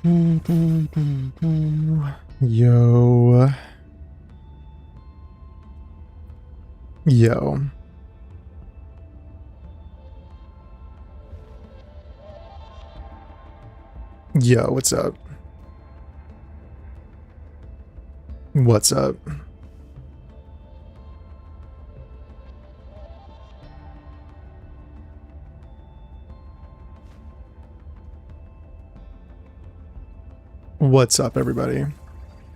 Yo. Yo. Yo, what's up? What's up? What's up, everybody?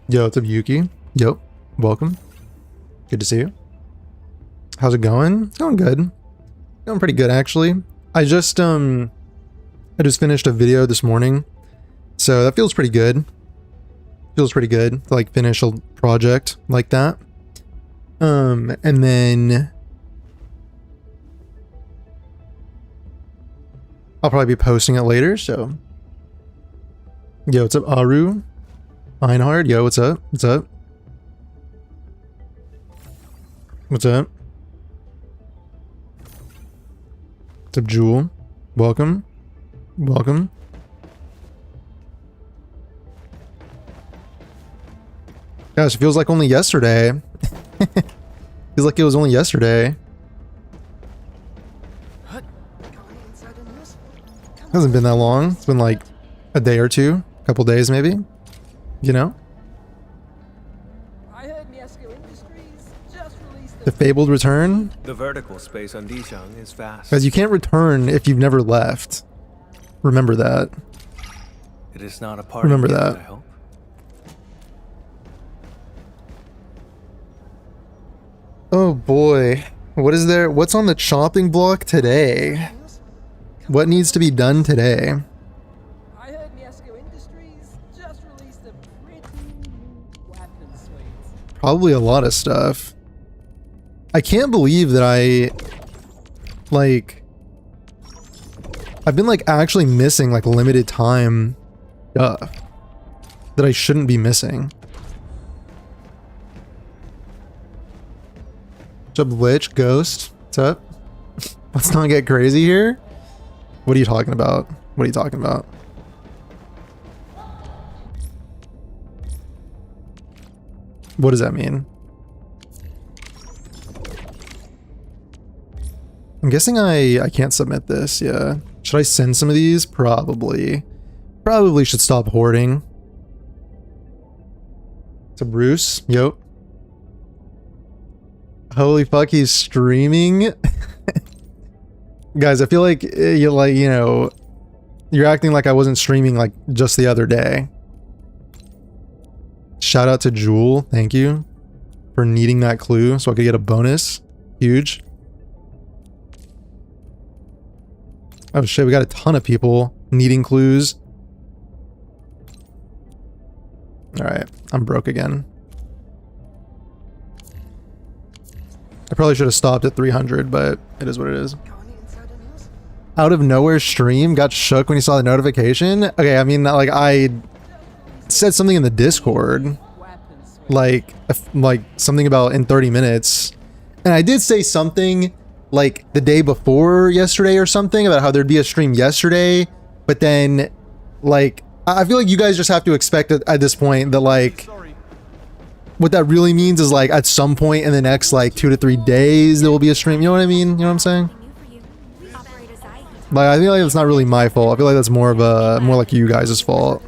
Yo, what's up, Yuki? Yo, welcome. Good to see you. How's it going? It's going good. Going pretty good, actually. I just finished a video this morning, so that feels pretty good. Feels pretty good to like finish a project like that. And then I'll probably be posting it later, so. Yo, what's up, Aru? Einhard, yo, what's up? What's up? What's up? What's up, Jewel? Welcome. Welcome. Gosh, it feels like only yesterday. Feels like it was only yesterday. Hasn't been that long. It's been like a day or two. Couple days maybe, you know. I heard Miesco Industries just released The fabled return. The vertical space on Dishang is fast. Guys, you can't return if you've never left. Remember that. It is not a part. Remember of that. I hope. Oh boy, what is there? What's on the chopping block today? What needs to be done today? I heard Miesco Industries just released a pretty weapon suite. Probably a lot of stuff. I can't believe that I've been like actually missing like limited time stuff that I shouldn't be missing. What's up, Lich? Ghost? What's up? Let's not get crazy here. What are you talking about? What are you talking about? What does that mean? I'm guessing I can't submit this, yeah. Should I send some of these? Probably. Probably should stop hoarding. To Bruce. Yo. Holy fuck, he's streaming. Guys, I feel like you're acting like I wasn't streaming like just the other day. Shout out to Jewel, thank you for needing that clue so I could get a bonus. Huge. Oh shit, we got a ton of people needing clues. Alright, I'm broke again. I probably should have stopped at 300, but it is what it is. Out of nowhere stream, got shook when you saw the notification. Okay, I mean, like, I said something in the Discord, like something about in 30 minutes, and I did say something like the day before yesterday or something about how there'd be a stream yesterday, but then, like, I feel like you guys just have to expect at this point that, like, what that really means is, like, at some point in the next, like, 2 to 3 days there will be a stream, you know what I mean? You know what I'm saying? Like, I feel like it's not really my fault. I feel like that's more like you guys' fault.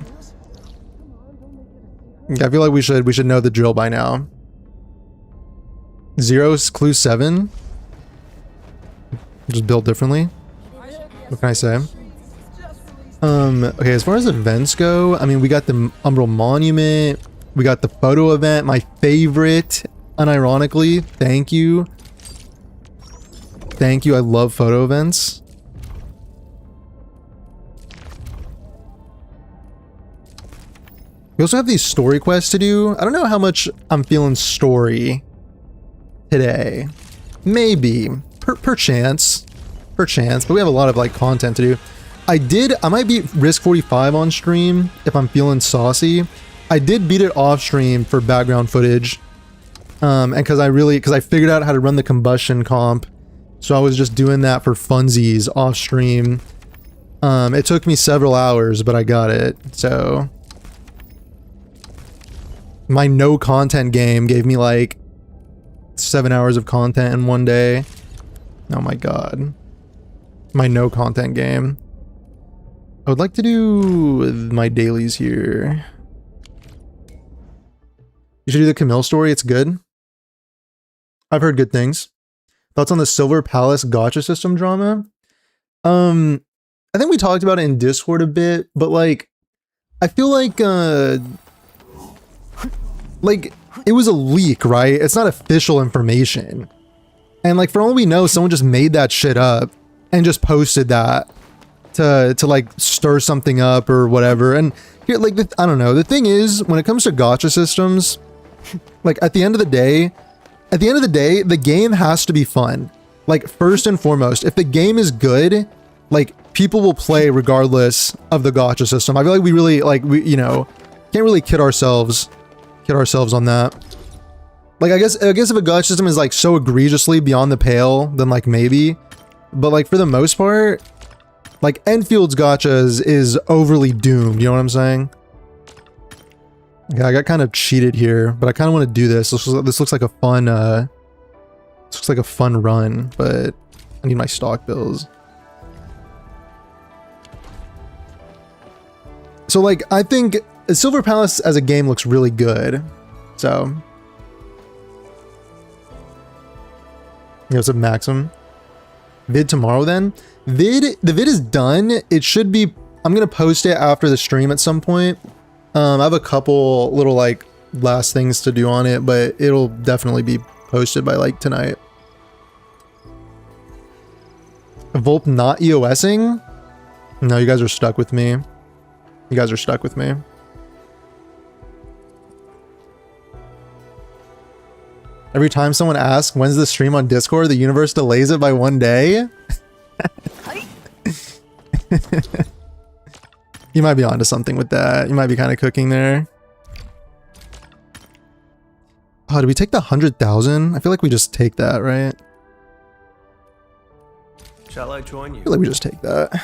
I feel like we should know the drill by now. 0's clue 7. Just built differently. What can I say? Okay, as far as events go, I mean, we got the Umbral Monument, we got the photo event, my favorite, unironically. Thank you. Thank you, I love photo events. We also have these story quests to do. I don't know how much I'm feeling story today. Maybe. Perchance. Perchance. But we have a lot of, like, content to do. I might beat Risk 45 on stream if I'm feeling saucy. I did beat it off stream for background footage. And because I figured out how to run the combustion comp. So I was just doing that for funsies off stream. It took me several hours, but I got it. So my no content game gave me like 7 hours of content in one day. Oh my god. My no content game. I would like to do my dailies here. You should do the Camille story. It's good. I've heard good things. Thoughts on the Silver Palace gacha system drama? I think we talked about it in Discord a bit, but like, I feel like it was a leak, right? It's not official information. And like, for all we know, someone just made that shit up and just posted that to like stir something up or whatever. And here, like, I don't know. The thing is, when it comes to gacha systems, like at the end of the day, the game has to be fun. Like, first and foremost, if the game is good, like, people will play regardless of the gacha system. I feel like we really, like, you know, can't really kid ourselves on that. Like, I guess if a gacha system is like so egregiously beyond the pale, then like maybe. But like, for the most part, like, Enfield's gachas is overly doomed, you know what I'm saying? Yeah, I got kind of cheated here, but I kind of want to do this. This looks like a fun, run, but I need my stock bills. So like, I think Silver Palace as a game looks really good. So, yeah, what's up, Maxim? Vid tomorrow then? The vid is done. It should be, I'm gonna post it after the stream at some point. I have a couple little like last things to do on it, but it'll definitely be posted by like tonight. Volp not EOSing? No, you guys are stuck with me. You guys are stuck with me. Every time someone asks, when's the stream on Discord, the universe delays it by 1 day? You might be onto something with that. You might be kind of cooking there. Oh, did we take the 100,000? I feel like we just take that, right? Shall I join you? I feel like we just take that.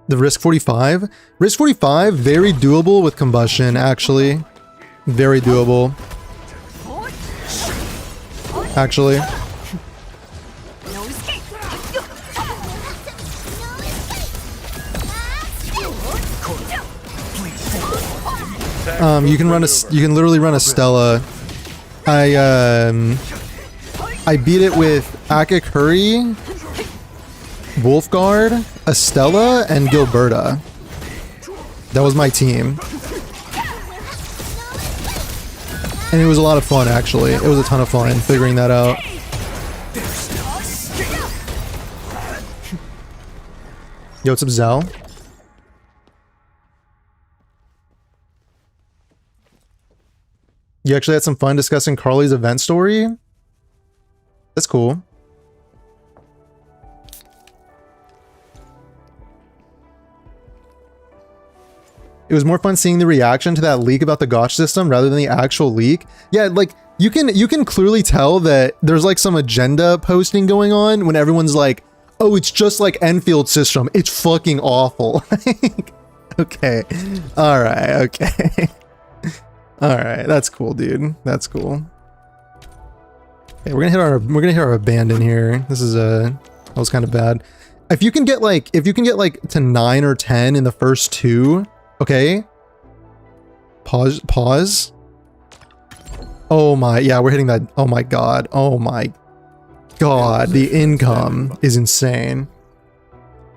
The Risk 45? Risk 45, very doable with combustion, actually. Very doable. Actually. You can literally run a Stella. I beat it with Akakuri, Wolfguard, a Stella, and Gilberta. That was my team. And it was a lot of fun, actually. It was a ton of fun figuring that out. Yo, what's up, Zal? You actually had some fun discussing Carly's event story? That's cool. It was more fun seeing the reaction to that leak about the gotch system rather than the actual leak. Yeah, like, you can clearly tell that there's like some agenda posting going on when everyone's like, oh, it's just like Enfield system. It's fucking awful. Okay. Alright, okay. Alright, that's cool, dude. That's cool. Okay, we're gonna hit our abandon here. This is that was kind of bad. If you can get like to 9 or 10 in the first 2, okay. Pause. Oh my, yeah, we're hitting that. Oh my god. Oh my god, the income is insane.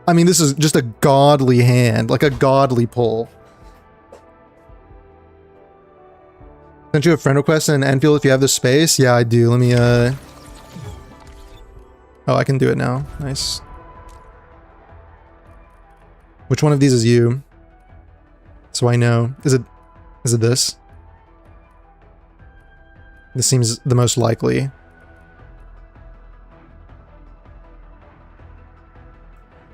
I mean, this is just a godly hand, like a godly pull. Sent you a friend request in Enfield if you have the space? Yeah, I do. Let me, oh, I can do it now. Nice. Which one of these is you? So I know. Is it this? This seems the most likely.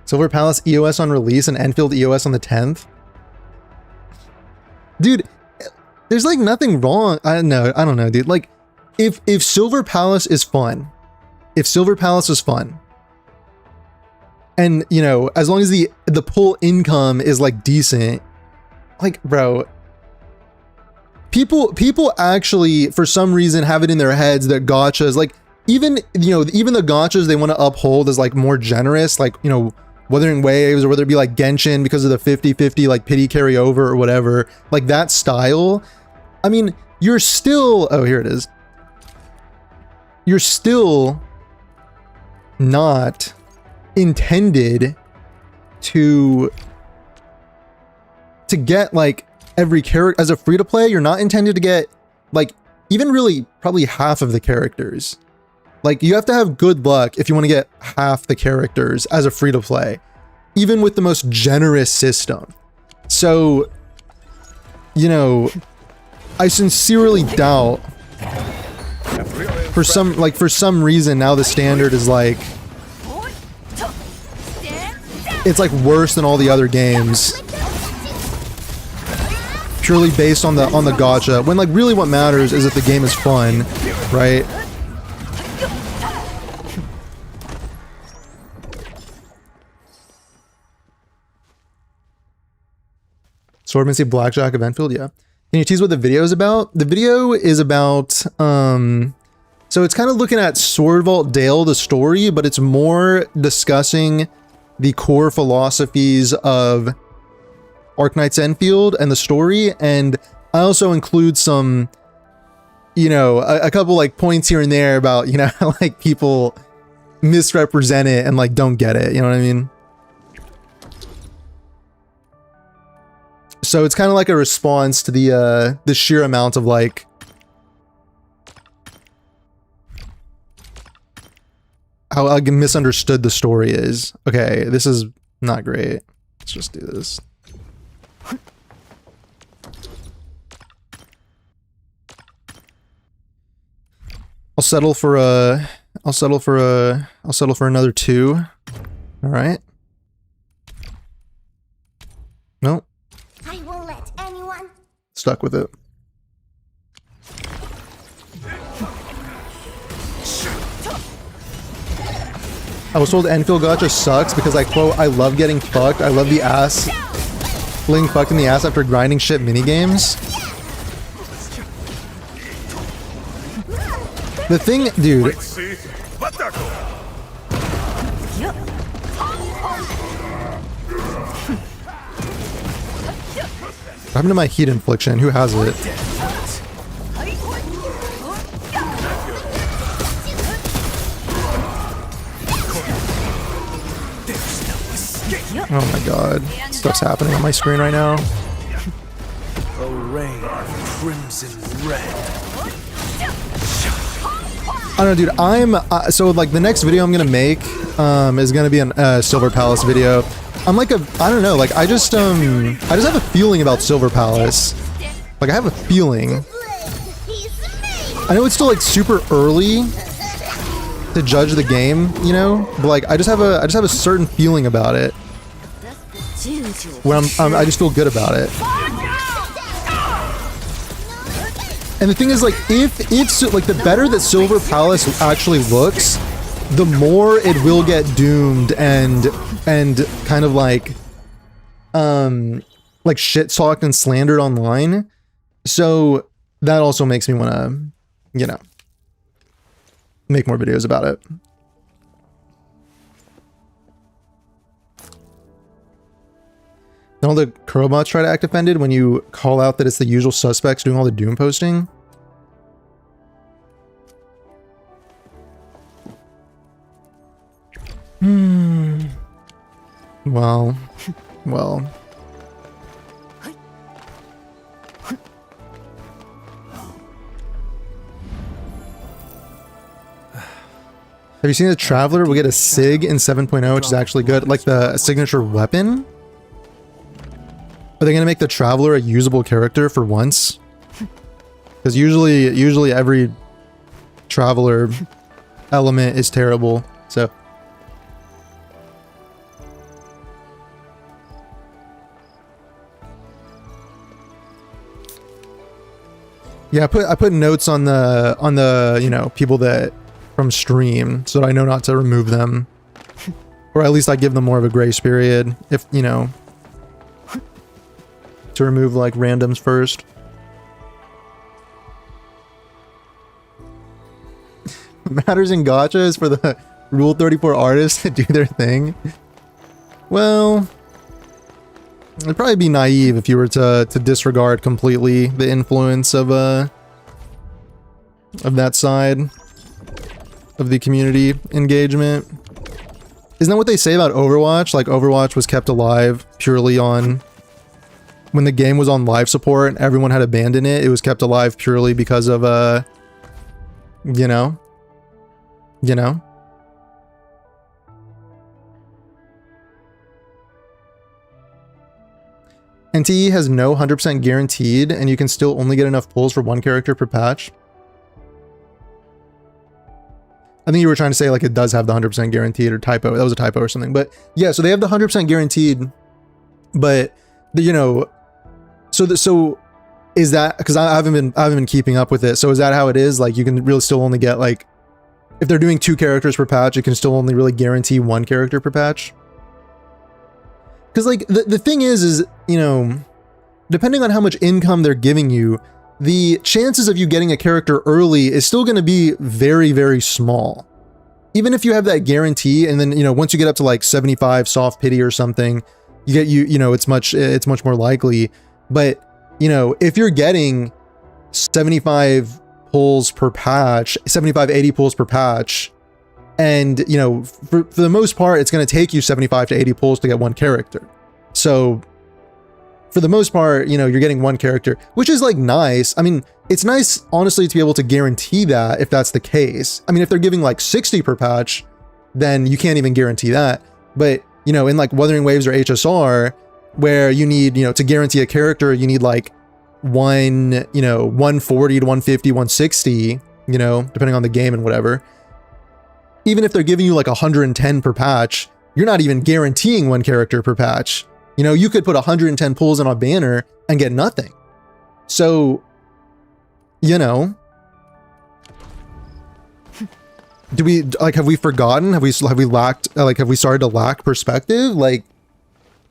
Silver Palace EOS on release and Enfield EOS on the 10th? Dude, there's like nothing wrong. I don't know, dude. Like, if Silver Palace is fun, And, you know, as long as the pull income is like decent, like, bro, people actually, for some reason, have it in their heads that gachas, like, even, you know, even the gachas they want to uphold as like more generous, like, you know, Wuthering Waves, or whether it be like Genshin because of the 50-50 like pity carryover or whatever, like that style. I mean, you're still, oh, here it is. You're still not intended to get like every character as a free-to-play. You're not intended to get like even really probably half of the characters. Like, you have to have good luck if you want to get half the characters as a free-to-play, even with the most generous system. So, you know, I sincerely doubt for some reason now the standard is like, it's like worse than all the other games, purely based on the gacha, when like really what matters is that the game is fun, right? Swordman, see Blackjack of Endfield, yeah. Can you tease what the video is about? The video is about, so it's kind of looking at Sword Vault Dale, the story, but it's more discussing the core philosophies of Arknight's Endfield and the story, and I also include some, you know, a couple like points here and there about, you know, how like people misrepresent it and like don't get it, you know what I mean? So it's kind of like a response to the sheer amount of like how like misunderstood the story is. Okay, this is not great. Let's just do this. I'll settle for another 2. All right. Nope. I won't let anyone. Stuck with it. I was told Enfield gacha sucks because I quote, I love getting fucked. I love the ass. Getting fucked in the ass after grinding shit minigames. The thing, dude. What happened to my heat infliction? Who has it? Oh my god. Stuff's happening on my screen right now. A rain of crimson red. I don't know, dude. I'm so like the next video I'm gonna make is gonna be a Silver Palace video. I'm like I don't know, like I just have a feeling about Silver Palace. Like I have a feeling. I know it's still like super early to judge the game, you know, but like I just have a certain feeling about it. When I just feel good about it. And the thing is, like, if it's like the better that Silver Palace actually looks, the more it will get doomed and kind of like shit talked and slandered online. So that also makes me want to, you know, make more videos about it. Don't all the Kurobots try to act offended when you call out that it's the usual suspects doing all the doom posting? Well. Have you seen the Traveler? We get a SIG in 7.0, which is actually good. Like the signature weapon? Are they gonna make the Traveler a usable character for once? Because usually every Traveler element is terrible. So yeah, I put notes on the you know, people that from stream so that I know not to remove them Or at least I give them more of a grace period, if, you know, to remove like randoms first. Matters in gacha is for the Rule 34 artists to do their thing. Well, it'd probably be naive if you were to disregard completely the influence of that side of the community engagement. Isn't that what they say about Overwatch? Like, Overwatch was kept alive purely on... When the game was on live support and everyone had abandoned it, it was kept alive purely because of, you know? You know? NTE has no 100% guaranteed, and you can still only get enough pulls for one character per patch. I think you were trying to say like it does have the 100% guaranteed, or typo. That was a typo or something. But yeah, so they have the 100% guaranteed, but you know, so is that, because I haven't been keeping up with it. So is that how it is? Like you can really still only get like, if they're doing 2 characters per patch, you can still only really guarantee 1 character per patch. Because like the thing is, you know, depending on how much income they're giving you, the chances of you getting a character early is still going to be very, very small. Even if you have that guarantee, and then, you know, once you get up to like 75 soft pity or something, you get, you know, it's much more likely. But, you know, if you're getting 75 pulls per patch, 75, 80 pulls per patch, and, you know, for the most part, it's going to take you 75 to 80 pulls to get 1 character. So for the most part, you know, you're getting 1 character, which is like nice. I mean, it's nice, honestly, to be able to guarantee that if that's the case. I mean, if they're giving like 60 per patch, then you can't even guarantee that. But, you know, in like Wuthering Waves or HSR, where you need, you know, to guarantee a character, you need like 140 to 150, 160, you know, depending on the game and whatever. Even if they're giving you like 110 per patch, you're not even guaranteeing 1 character per patch. You know, you could put 110 pulls on a banner and get nothing. So, you know, do we, like, have we forgotten? Have we lacked, like, have we started to lack perspective? Like,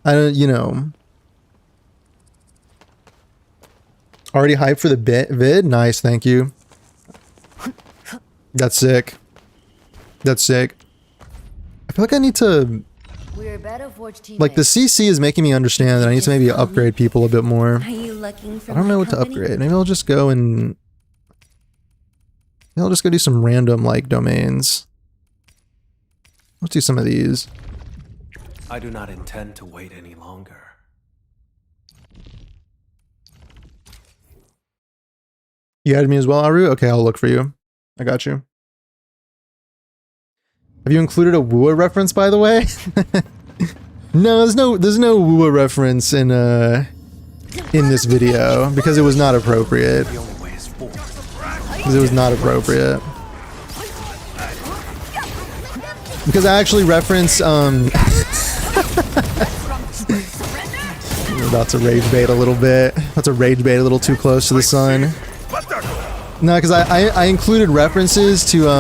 I don't, you know. Already hyped for the vid? Nice, thank you. That's sick. That's sick. I feel like I need to... Like, the CC is making me understand that I need to maybe upgrade people a bit more. Are you looking for I don't know what to upgrade. Maybe I'll just go and... Maybe I'll just go do some random, like, domains. Let's do some of these. I do not intend to wait any longer. You added me as well, Aru? Okay, I'll look for you. I got you. Have you included a Wua reference, by the way? No, there's no Wua reference in this video because it was not appropriate. Because it was not appropriate. Because I actually reference I'm about to rage bait a little bit. About to rage bait a little too close to the sun. No, because I included references to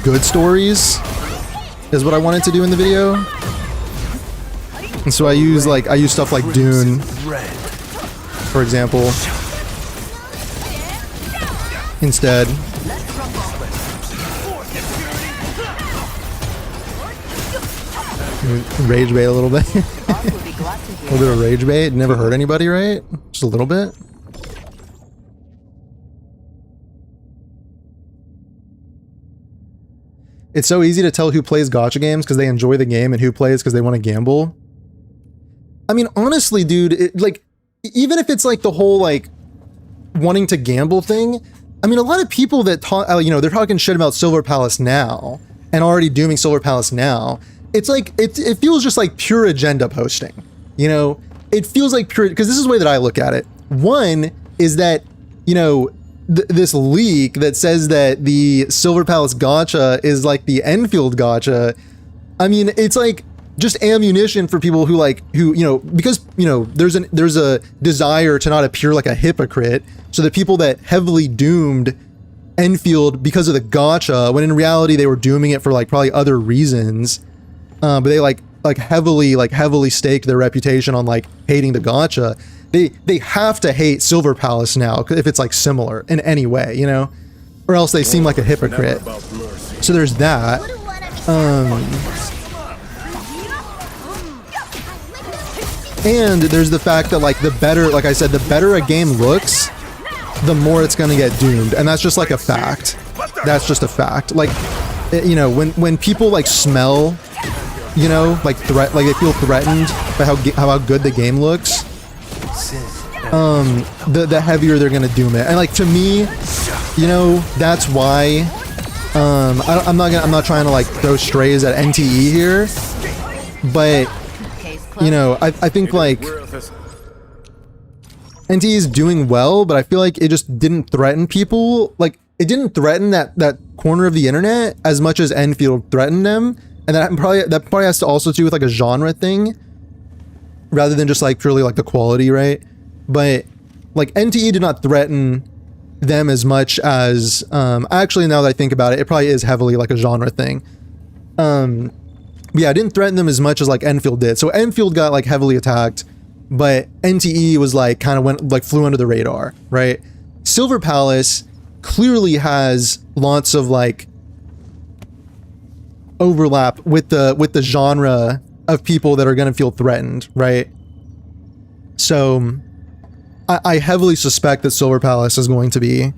good stories is what I wanted to do in the video. And so I use stuff like Dune, for example, instead. Rage bait a little bit. A little bit of rage bait. Never hurt anybody, right? Just a little bit. It's so easy to tell who plays gacha games because they enjoy the game and who plays because they want to gamble. I mean, honestly, dude, like, even if it's like the whole like wanting to gamble thing, I mean, a lot of people that talk, you know, they're talking shit about Silver Palace now and already dooming Silver Palace now. It's like, it feels just like pure agenda posting, you know? It feels like pure, because this is the way that I look at it. One is that, you know, this leak that says that the Silver Palace gacha is like the Endfield gacha. I mean, it's like just ammunition for people who you know, because, you know, there's a desire to not appear like a hypocrite. So the people that heavily doomed Enfield because of the gacha, when in reality they were doing it for like probably other reasons. But they like heavily staked their reputation on like hating the gacha. They have to hate Silver Palace now if it's like similar in any way, you know, or else they seem like a hypocrite. So there's that. And there's the fact that like the better, like I said, the better a game looks, the more it's gonna get doomed, and that's just like a fact. That's just a fact. Like, you know, when people like smell, you know, like they feel threatened by how good the game looks, the heavier they're gonna doom it. And like to me, you know, that's why I'm not trying to like throw strays at NTE here, but you know, I think like NTE is doing well, but I feel like it just didn't threaten people. Like it didn't threaten that corner of the internet as much as Enfield threatened them, and that probably has to also do with like a genre thing, rather than just like purely like the quality, right? But like NTE did not threaten them as much as actually, now that I think about it, it probably is heavily like a genre thing. Yeah, I didn't threaten them as much as like Enfield did. So Enfield got like heavily attacked, but NTE was like kind of flew under the radar, right? Silver Palace clearly has lots of like overlap with the genre of people that are going to feel threatened, right? So I heavily suspect that Silver Palace is going to be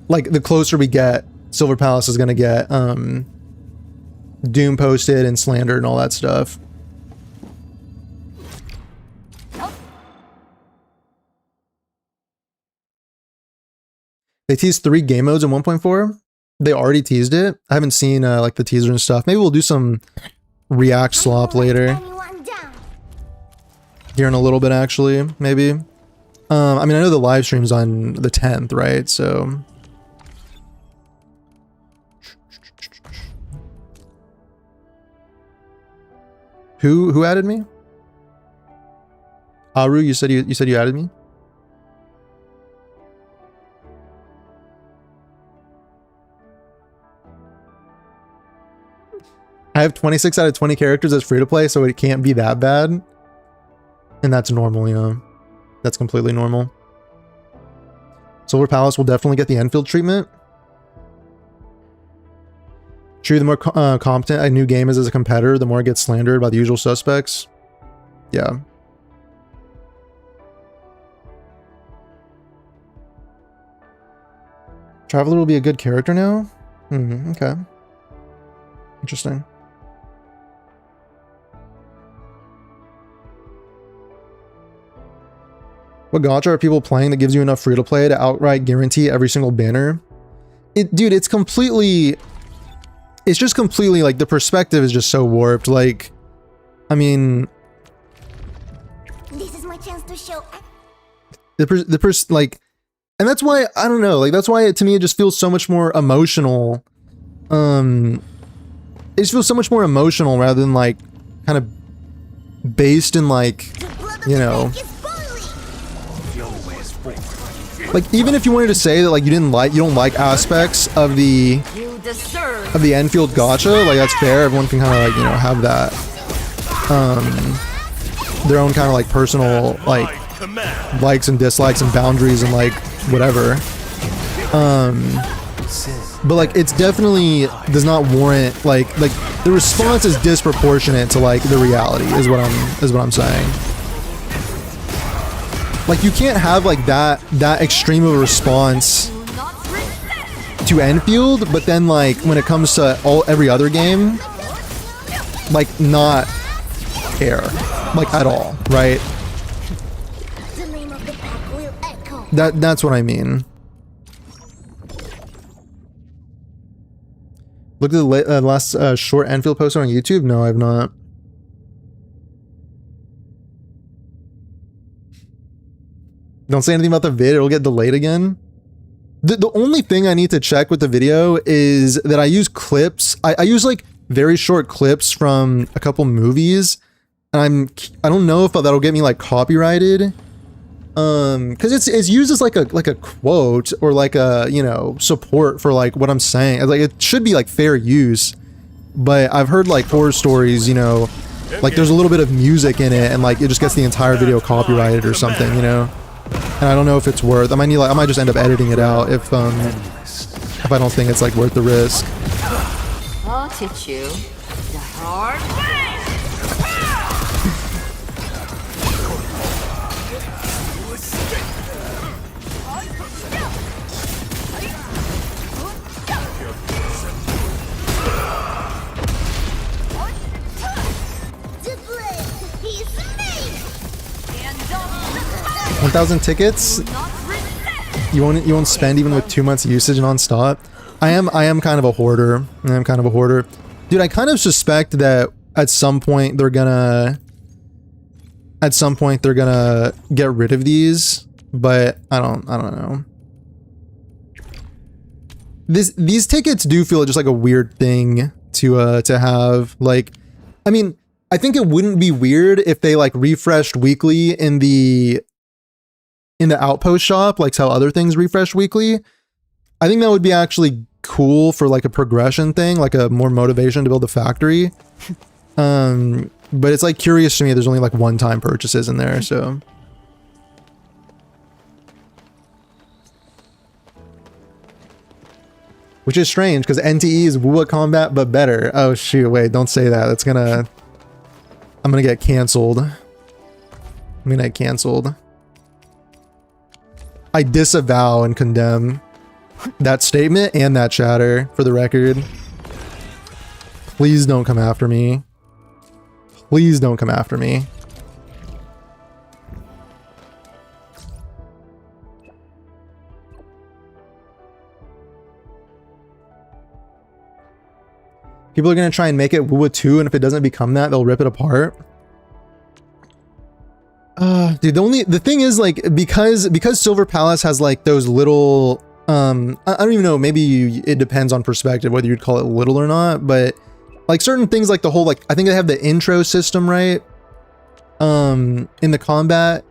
like, the closer we get, Silver Palace is going to get doom posted and slandered and all that stuff. They teased 3 game modes in 1.4. They already teased it. I haven't seen like the teaser and stuff. Maybe we'll do some react slop later. Here in a little bit, actually, maybe. I mean, I know the live stream's on the 10th, right? So who added me? Aru, you said you added me? I have 26 out of 20 characters as free to play, so it can't be that bad. And that's normal, you know. That's completely normal. Silver Palace will definitely get the Enfield treatment. True, the more competent a new game is as a competitor, the more it gets slandered by the usual suspects. Yeah. Traveler will be a good character now? Okay. Interesting. What gacha are people playing that gives you enough free to play to outright guarantee every single banner? Dude, it's just completely like, the perspective is just so warped. Like, I mean, this is my chance to show. Like, and that's why, I don't know, like, that's why to me it just feels so much more emotional. It just feels so much more emotional rather than like kind of based in like, you know, like, even if you wanted to say that like you don't like aspects of the Enfield gacha, like, that's fair. Everyone can kind of like, you know, have that their own kind of like personal like likes and dislikes and boundaries and like whatever. But like, it's definitely does not warrant like the response is disproportionate to like the reality is what I'm saying. Like, you can't have like that extreme of a response to Enfield, but then like when it comes to every other game, like not care like at all, right? The name of the pack will echo. That's what I mean. Look at the last short Enfield poster on YouTube. No, I've not. Don't say anything about the vid, it'll get delayed again. The only thing I need to check with the video is that I use clips. I use like very short clips from a couple movies. And I don't know if that'll get me like copyrighted. because it's used as like a quote or like a, you know, support for like what I'm saying. Like it should be like fair use, but I've heard like horror stories, you know, like there's a little bit of music in it and like it just gets the entire video copyrighted or something, you know. And I don't know if it's worth. I might just end up editing it out if I don't think it's like worth the risk. I'll teach you the hard way. The blade, he's me! 1,000 tickets. You won't spend even with 2 months usage non-stop. I am kind of a hoarder. Dude, I kind of suspect that at some point they're gonna get rid of these, but I don't know. These tickets do feel just like a weird thing to have. Like, I mean, I think it wouldn't be weird if they like refreshed weekly in the outpost shop, like how other things refresh weekly. I think that would be actually cool for like a progression thing, like a more motivation to build a factory. But it's like curious to me, there's only like one-time purchases in there, so. Which is strange, because NTE is Wuwa combat, but better. Oh shoot, wait, don't say that. That's gonna... I'm gonna get canceled. I disavow and condemn that statement and that chatter, for the record. Please don't come after me. Please don't come after me. People are going to try and make it Wuwa 2, and if it doesn't become that, they'll rip it apart. Dude, the thing is, like, because Silver Palace has like those little I don't even know, maybe it depends on perspective whether you'd call it little or not, but like certain things, like the whole, like, I think they have the intro system, right? In the combat,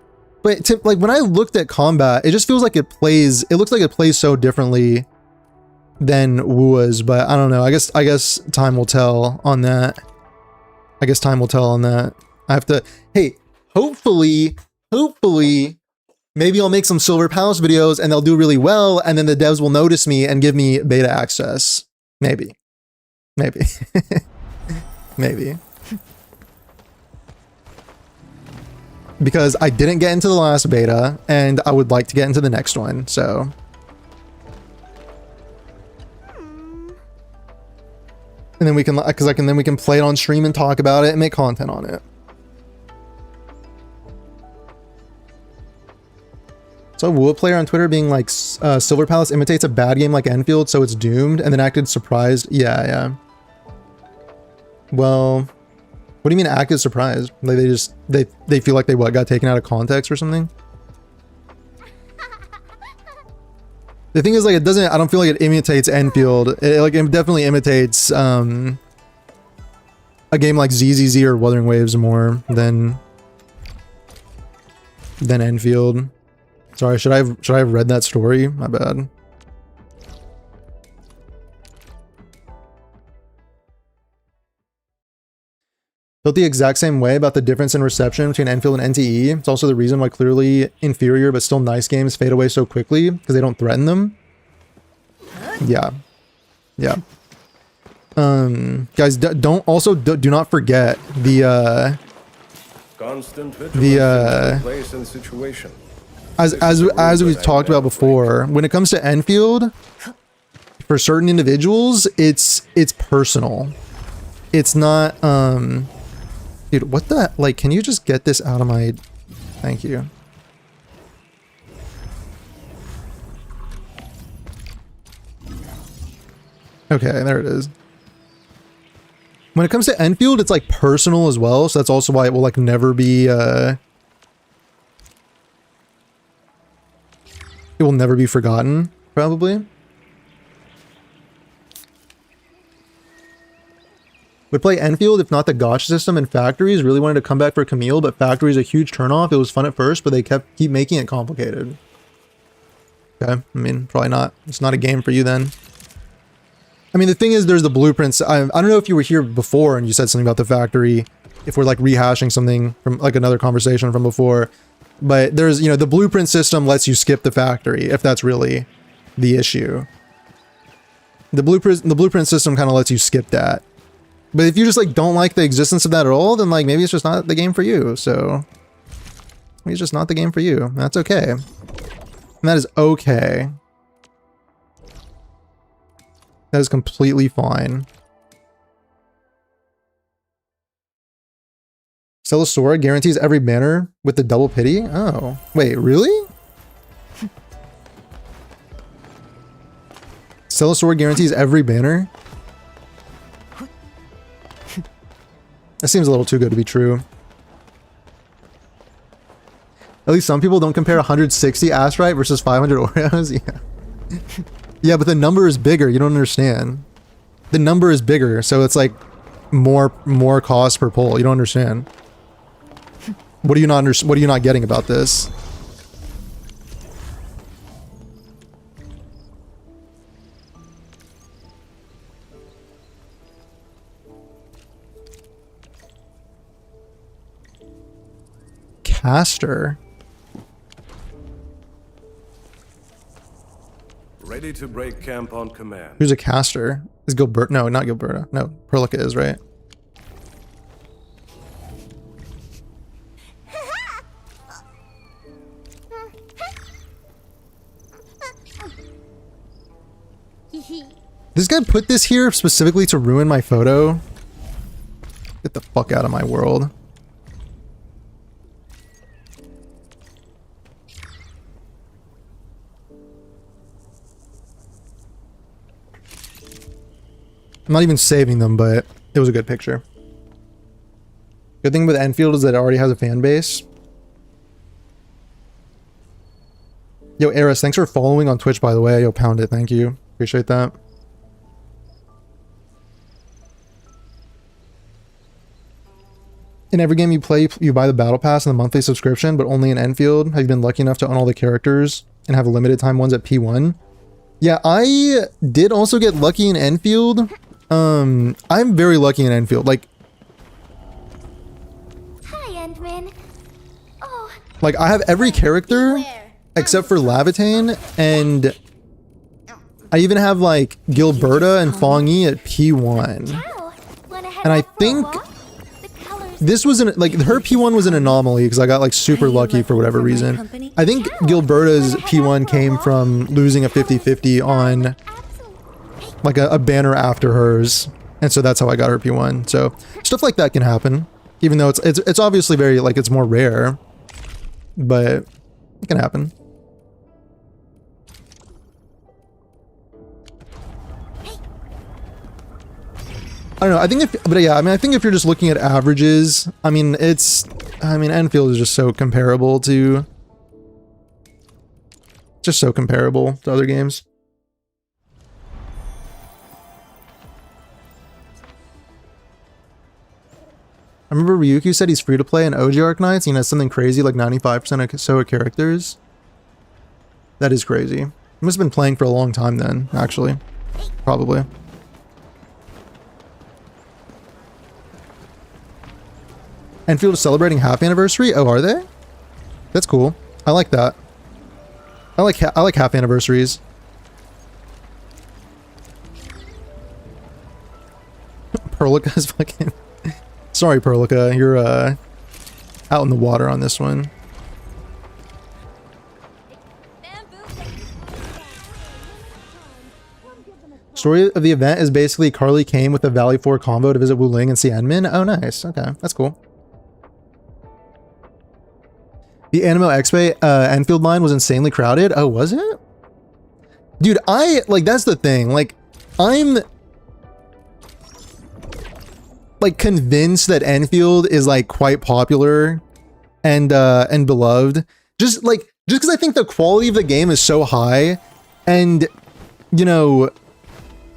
but like when I looked at combat, it just feels like it looks like it plays so differently than Wua's, but I don't know. I guess time will tell on that. I have to, hey, hopefully, maybe I'll make some Silver Palace videos and they'll do really well, and then the devs will notice me and give me beta access. Maybe. Maybe. Because I didn't get into the last beta, and I would like to get into the next one, so. And then we can, then we can play it on stream and talk about it and make content on it. So a Wuwa player on Twitter being like, Silver Palace imitates a bad game like Enfield, so it's doomed, and then acted surprised. Yeah. Well, what do you mean acted surprised? Like they feel like they got taken out of context or something? The thing is, like, I don't feel like it imitates Enfield. It definitely imitates a game like ZZZ or Wuthering Waves more than Enfield. Sorry, should I have read that story? My bad. Felt the exact same way about the difference in reception between Enfield and NTE. It's also the reason why clearly inferior but still nice games fade away so quickly, because they don't threaten them. Yeah. Guys, do not forget the place and situation. As we've talked about before, when it comes to Enfield, for certain individuals, it's personal. It's not, dude, what the, like, can you just get this out of my, thank you. Okay, there it is. When it comes to Enfield, it's like personal as well, so that's also why it will like never be, it will never be forgotten, probably. Would play Enfield if not the gotcha system and factories. Really wanted to come back for Camille, but factories a huge turnoff. It was fun at first, but they keep making it complicated. Okay, I mean, probably not. It's not a game for you then. I mean, the thing is, there's the blueprints. I don't know if you were here before and you said something about the factory, if we're like rehashing something from like another conversation from before, but there's, you know, the blueprint system lets you skip the factory if that's really the issue. The blueprint system kind of lets you skip that. But if you just like don't like the existence of that at all, then like maybe it's just not the game for you. So maybe it's just not the game for you. That's okay. And that is okay. That is completely fine. Celisora guarantees every banner with the double pity? Oh, wait, really? Celisora guarantees every banner? That seems a little too good to be true. At least some people don't compare 160 Astrite versus 500 Oreos. Yeah. Yeah, but the number is bigger. You don't understand. The number is bigger, so it's like more cost per pull. You don't understand. What are you not getting about this? Caster. Ready to break camp on command. Who's a caster? Is Gilbert? No, not Gilberta. No, Perlica is, right? This guy put this here specifically to ruin my photo. Get the fuck out of my world. I'm not even saving them, but it was a good picture. Good thing with Endfield is that it already has a fan base. Yo, Eris, thanks for following on Twitch, by the way. Yo, pound it. Thank you. Appreciate that. In every game you play, you buy the battle pass and the monthly subscription, but only in Endfield. Have you been lucky enough to own all the characters and have limited time ones at P1? Yeah, I did also get lucky in Endfield. I'm very lucky in Endfield. Like, Hi, Endman. Oh, like I have every character beware. except for Lavitane, and I even have like Gilberta and Fong Yi at P1. Ciao. Wanna head And I out for a think walk? The colors this was an like her P1 was an anomaly because I got like super lucky for whatever reason. I think Gilberta's P1 came from losing a 50-50 on absolutely. like a banner after hers, and so that's how I got her P1. So stuff like that can happen, even though it's obviously very like it's more rare, but it can happen. I don't know. I think I think if you're just looking at averages, I mean Enfield is just so comparable to other games. I remember Ryukyu said he's free to play in OG Arknights, and he has something crazy like 95% of so characters. That is crazy. He must have been playing for a long time then, actually. Probably. Enfield is celebrating half anniversary? Oh, are they? That's cool. I like that. I like half anniversaries. Perlica's fucking... Sorry, Perlica. You're out in the water on this one. Story of the event is basically Carly came with the Valley 4 convo to visit Wu Ling and see Enmin. Oh, nice. Okay, that's cool. The Animo Expo Enfield line was insanely crowded. Oh, was it? Dude, that's the thing. Like, I'm like convinced that Enfield is like quite popular and beloved. Just because I think the quality of the game is so high, and you know,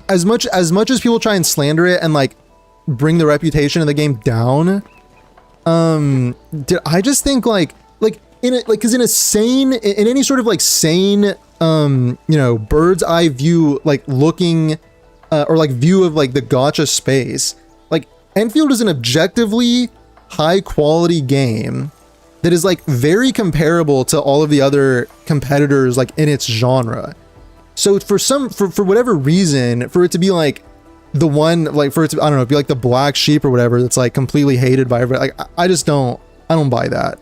as much as people try and slander it and like bring the reputation of the game down. I just think like because in a sane, in any sort of like sane, you know, bird's eye view, like looking, or like view of like the gacha space, like Enfield is an objectively high quality game that is like very comparable to all of the other competitors like in its genre. So for whatever reason, for it to be like the one, like for it to, I don't know, be like the black sheep or whatever that's like completely hated by everybody, like I don't buy that.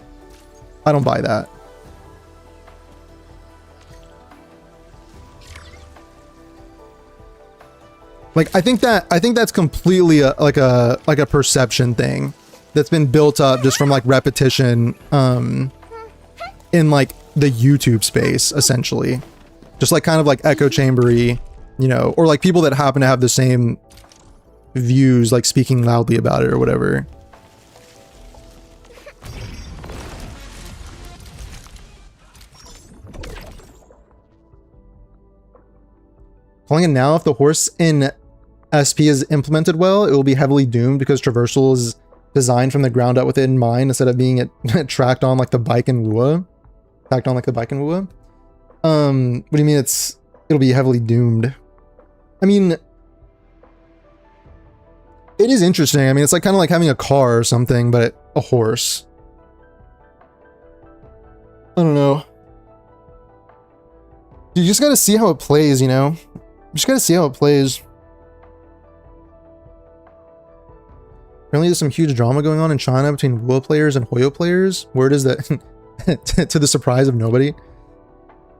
I don't buy that. Like I think that's completely like a perception thing that's been built up just from like repetition in like the YouTube space, essentially. Just like kind of like echo chambery, you know, or like people that happen to have the same views like speaking loudly about it or whatever. Calling it now, if the horse in SP is implemented well, it will be heavily doomed because traversal is designed from the ground up with it in mind instead of being tracked on like the bike and Wua. Tacked on like the bike and Wua. What do you mean it'll be heavily doomed? I mean, it is interesting. I mean, it's like kind of like having a car or something, but a horse. I don't know. You just gotta see how it plays, you know? You just gotta see how it plays. Apparently there's some huge drama going on in China between Wua players and Hoyo players. Word is that to the surprise of nobody.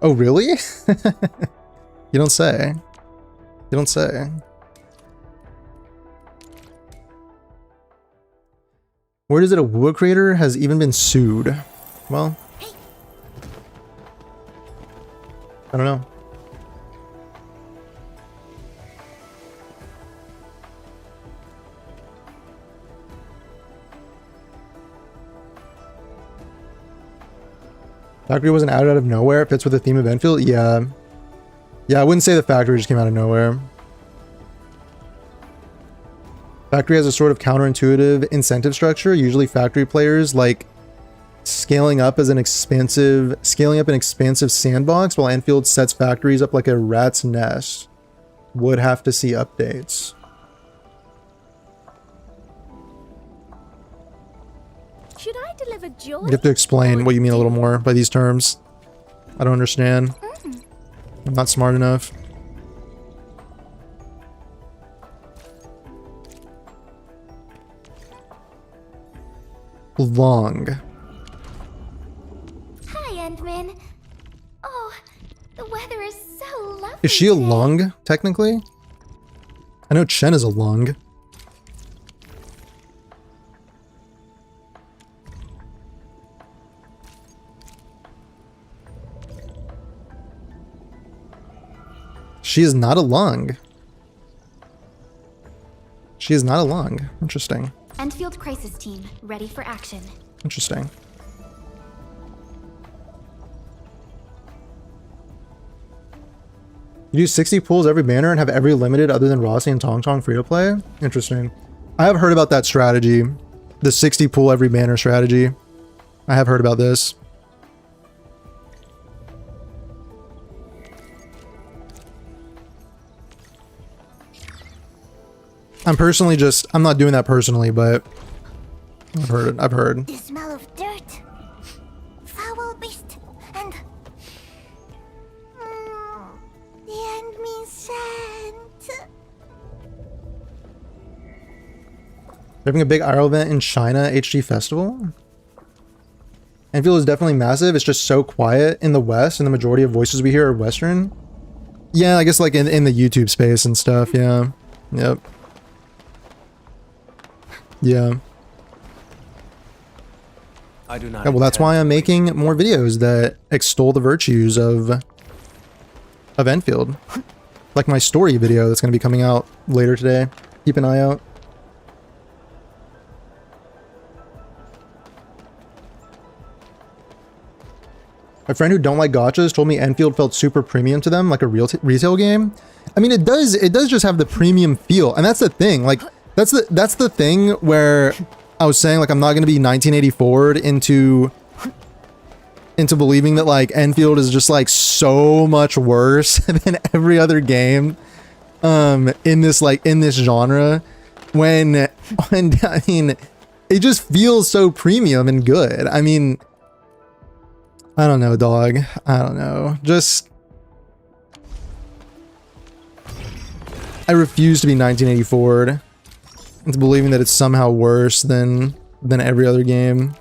Oh, really? You don't say. You don't say. Word is that a Wua creator has even been sued. Well, I don't know. Factory wasn't added out of nowhere. It fits with the theme of Endfield. Yeah. Yeah, I wouldn't say the factory just came out of nowhere. Factory has a sort of counterintuitive incentive structure. Usually factory players like scaling up an expansive sandbox, while Endfield sets factories up like a rat's nest. Would have to see updates. Should I deliver joy? You have to explain what you mean a little more by these terms. I don't understand. I'm not smart enough. Long. Hi, Endman. Oh, the weather is so lovely. Is she a today. lung, technically? I know Chen is a lung. She is not a lung. She is not a lung. Interesting. Endfield crisis team, ready for action. Interesting. You do 60 pulls every banner and have every limited other than Rossi and Tong Tong free to play? Interesting. I have heard about that strategy. The 60 pull every banner strategy. I have heard about this. I'm not doing that personally, but I've heard it. I've heard. The smell of dirt, foul beast, and the Endman scent. They're having a big IRL event in China HG Festival. Enfield is definitely massive. It's just so quiet in the West, and the majority of voices we hear are Western. Yeah, I guess like in the YouTube space and stuff. Yeah. Yep. Yeah. I do not. Yeah, well, that's why I'm making more videos that extol the virtues of Enfield. Like my story video that's going to be coming out later today. Keep an eye out. My friend who don't like gachas told me Enfield felt super premium to them, like a real retail game. I mean, it does just have the premium feel, and that's the thing. Like That's the thing where I was saying, like, I'm not going to be 1984'd into believing that, like, Enfield is just, like, so much worse than every other game in this genre, when I mean, it just feels so premium and good. I mean, I don't know, dog. I don't know. Just, I refuse to be 1984'd into believing that it's somehow worse than every other game.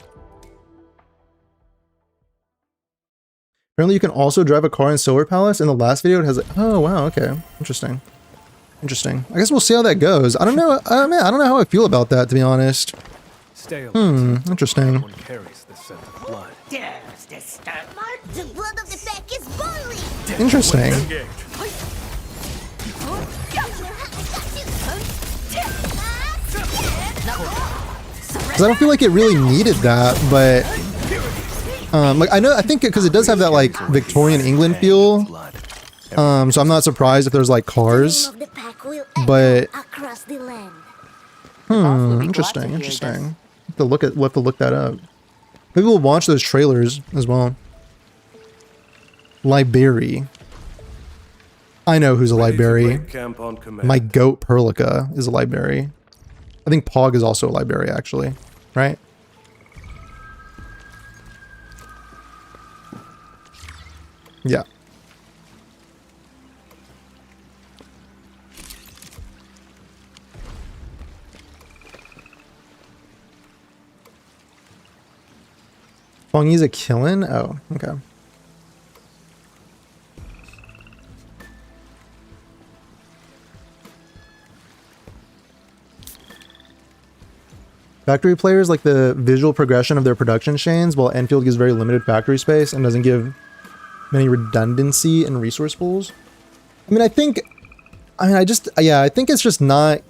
Apparently you can also drive a car in Solar Palace. In the last video it has like, oh wow, okay. Interesting. Interesting. I guess we'll see how that goes. I don't know. Man, I don't know how I feel about that, to be honest. Stay alert. Interesting. Everyone carries the scent of blood. The blood of the pack is boiling! Interesting. Because I don't feel like it really needed that, but like I think because it does have that like Victorian England feel, so I'm not surprised if there's like cars, but interesting. We'll have to look that up. Maybe we'll watch those trailers as well. Liberi. I know who's a Liberi. My goat Perlica is a Liberi. I think Pog is also a Liberi, actually. Right? Yeah. Fongy's a killin'? Oh, okay. Factory players like the visual progression of their production chains, while Enfield gives very limited factory space and doesn't give many redundancy and resource pools. I mean, I think it's just not...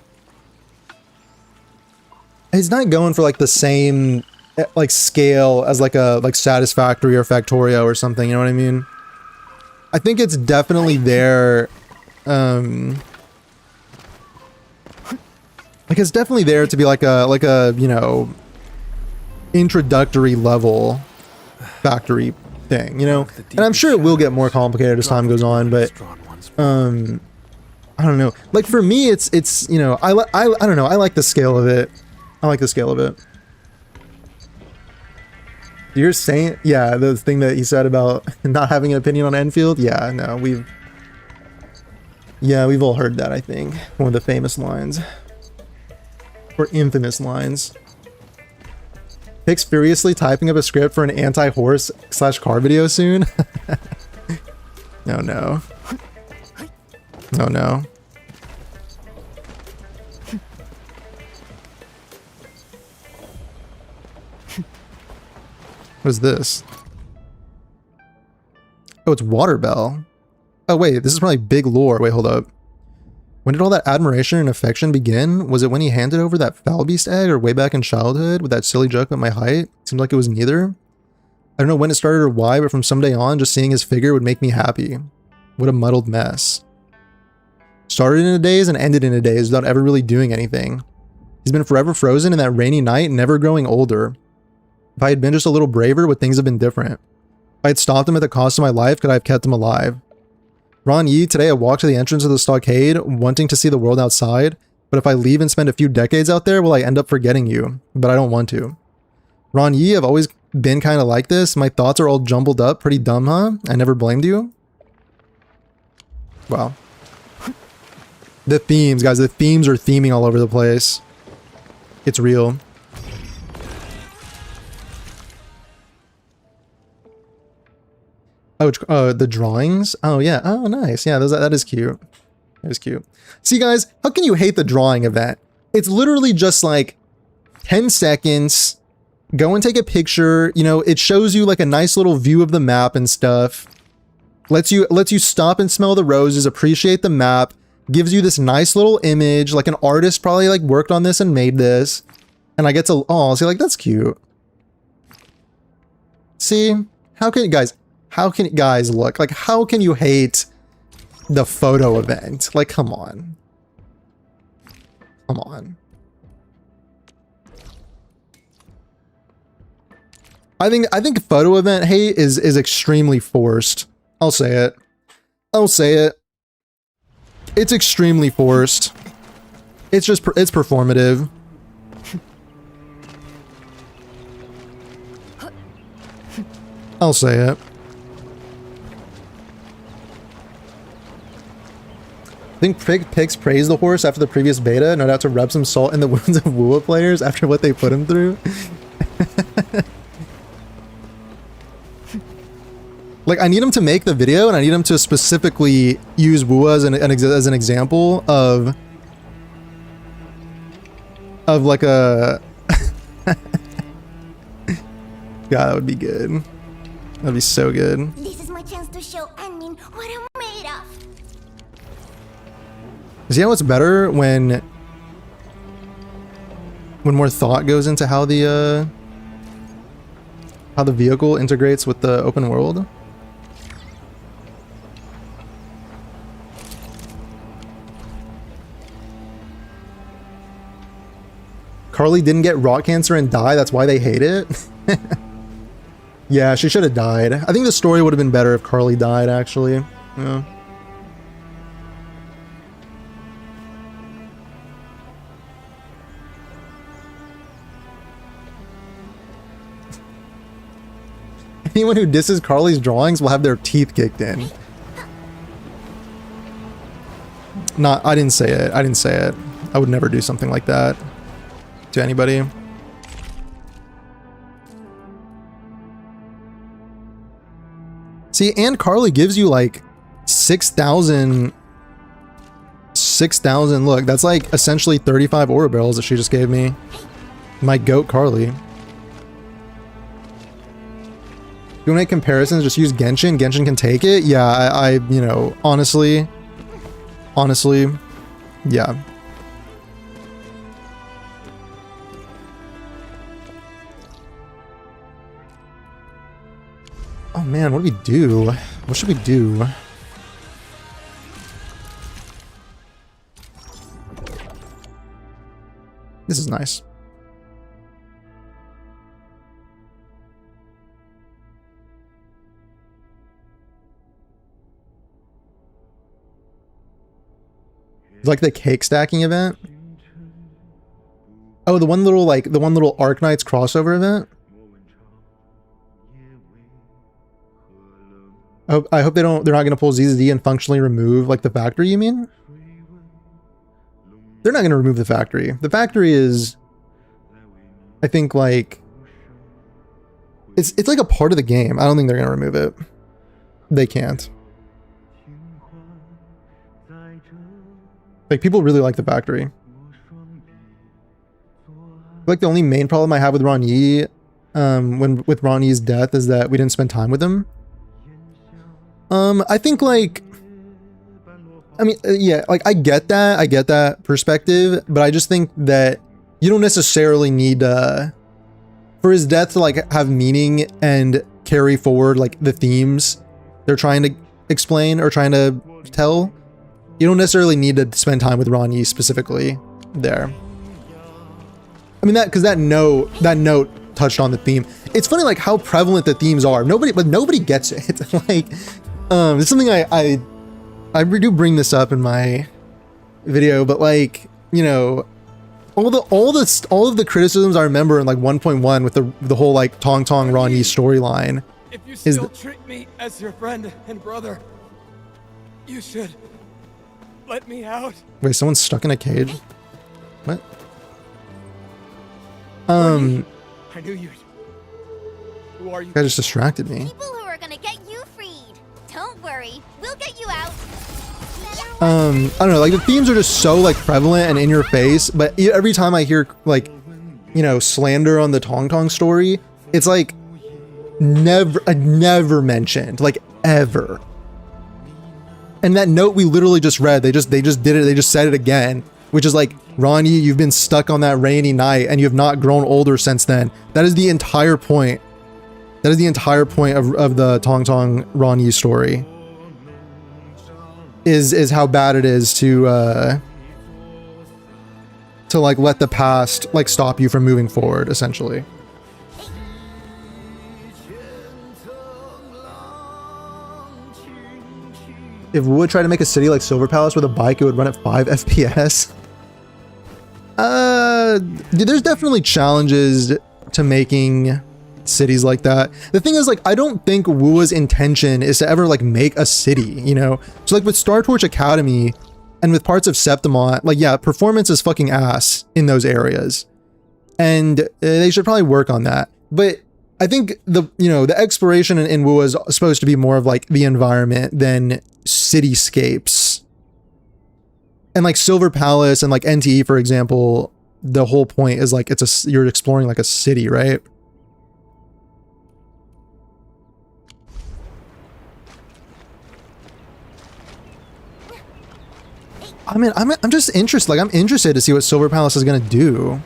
It's not going for like the same like scale as like a Satisfactory or Factorio or something, you know what I mean? I think it's definitely there, like it's definitely there to be like a you know, introductory level factory thing, you know? And I'm sure it will get more complicated as time goes on, but I don't know. Like for me, it's you know, I don't know. I like the scale of it. I like the scale of it. You're saying, yeah, the thing that he said about not having an opinion on Enfield. Yeah, no, we've all heard that. I think one of the famous lines. Or infamous lines. Pix furiously typing up a script for an anti-horse / car video soon. No. What is this? Oh, it's Waterbell. Oh wait, this is probably big lore. Wait, hold up. When did all that admiration and affection begin? Was it when he handed over that foul beast egg, or way back in childhood with that silly joke about my height? Seemed like it was neither. I don't know when it started or why, but from some day on, just seeing his figure would make me happy. What a muddled mess. Started in a daze and ended in a daze without ever really doing anything. He's been forever frozen in that rainy night, never growing older. If I had been just a little braver, would things have been different? If I had stopped him at the cost of my life, could I have kept him alive? Ron Yi, today I walked to the entrance of the stockade, wanting to see the world outside, but if I leave and spend a few decades out there, will I end up forgetting you? But I don't want to. Ron Yi, I've always been kind of like this. My thoughts are all jumbled up. Pretty dumb, huh? I never blamed you. Wow. The themes, guys. The themes are theming all over the place. It's real. Oh, the drawings? Oh, yeah. Oh, nice. Yeah, that is cute. That is cute. See, guys, how can you hate the drawing event? It's literally just like 10 seconds. Go and take a picture. You know, it shows you like a nice little view of the map and stuff. Lets you stop and smell the roses, appreciate the map. Gives you this nice little image. Like an artist probably like worked on this and made this. And I get to, oh, see, like that's cute. See? How can you guys... How can guys look? Like, how can you hate the photo event? Like, come on. Come on. I think photo event hate is extremely forced. I'll say it. I'll say it. It's extremely forced. It's just it's performative. I'll say it. I think Pix praised the horse after the previous beta, no doubt to rub some salt in the wounds of WoA players after what they put him through. Like, I need him to make the video, and I need him to specifically use WoA as an example of like a... God, that would be good. That'd be so good. This is my chance to show Anmin what I'm made of. See how it's better when more thought goes into how the vehicle integrates with the open world? Carly didn't get rock cancer and die, that's why they hate it? Yeah, she should have died. I think the story would have been better if Carly died, actually. Yeah. Anyone who disses Carly's drawings will have their teeth kicked in. I didn't say it. I didn't say it. I would never do something like that to anybody. See, and Carly gives you like 6,000. Look, that's like essentially 35 aura barrels that she just gave me. My goat Carly. You want to make comparisons? Just use Genshin. Genshin can take it. Yeah, I you know, honestly, yeah. Oh man, what do we do? What should we do? This is nice. Like the cake stacking event? Oh, the one little Arknights crossover event? I hope they're not gonna pull ZZD and functionally remove like the factory, you mean? They're not gonna remove the factory. The factory is, I think, like it's like a part of the game. I don't think they're gonna remove it. They can't. Like, people really like the factory. Like, the only main problem I have with Ron Yi, with Ron Yi's death is that we didn't spend time with him. I think, like, I mean, yeah, like, I get that perspective, but I just think that you don't necessarily need, for his death to, like, have meaning and carry forward, like, the themes they're trying to explain or trying to tell. You don't necessarily need to spend time with Ron Yi specifically there. I mean, because that note touched on the theme. It's funny, like, how prevalent the themes are. Nobody gets it. Like, it's something I do bring this up in my video, but, like, you know, all of the criticisms I remember in like 1.1 with the whole like Tong Ron Yi storyline. If you still treat me as your friend and brother, you should let me out. Wait, someone's stuck in a cage? What? I knew you'd. Who are you? Guy just distracted me. People who are gonna get you freed. Don't worry, we'll get you out. I don't know, like the themes are just so like prevalent and in your face, but every time I hear like, you know, slander on the Tong story, it's like never mentioned, like ever. And that note we literally just read, they just did it, they just said it again, which is like, Ron Yi, you've been stuck on that rainy night and you have not grown older since then. That is the entire point. That is the entire point of the Tong Ron Yi story. Is how bad it is to like let the past like stop you from moving forward, essentially. If Wood tried to make a city like Silver Palace with a bike, it would run at 5 FPS. Dude, there's definitely challenges to making cities like that. The thing is, like, I don't think Wua's intention is to ever like make a city, you know? So like with Star Torch Academy and with parts of Septimont, like, yeah, performance is fucking ass in those areas. And they should probably work on that. But I think the exploration in Wua is supposed to be more of like the environment than cityscapes. And like Silver Palace and like NTE, for example, the whole point is like you're exploring like a city, right? I mean, I'm just interested. Like, I'm interested to see what Silver Palace is gonna do.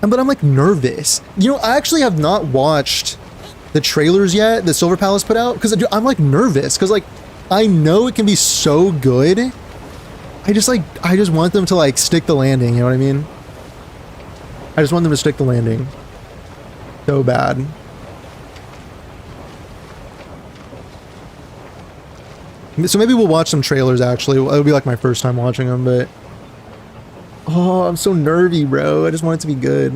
But I'm like nervous. You know, I actually have not watched the trailers yet that Silver Palace put out because I'm like nervous because like I know it can be so good. I just want them to like stick the landing. You know what I mean? I just want them to stick the landing. So bad. So maybe we'll watch some trailers actually. It'll be like my first time watching them, but oh, I'm so nervy, bro. I just want it to be good.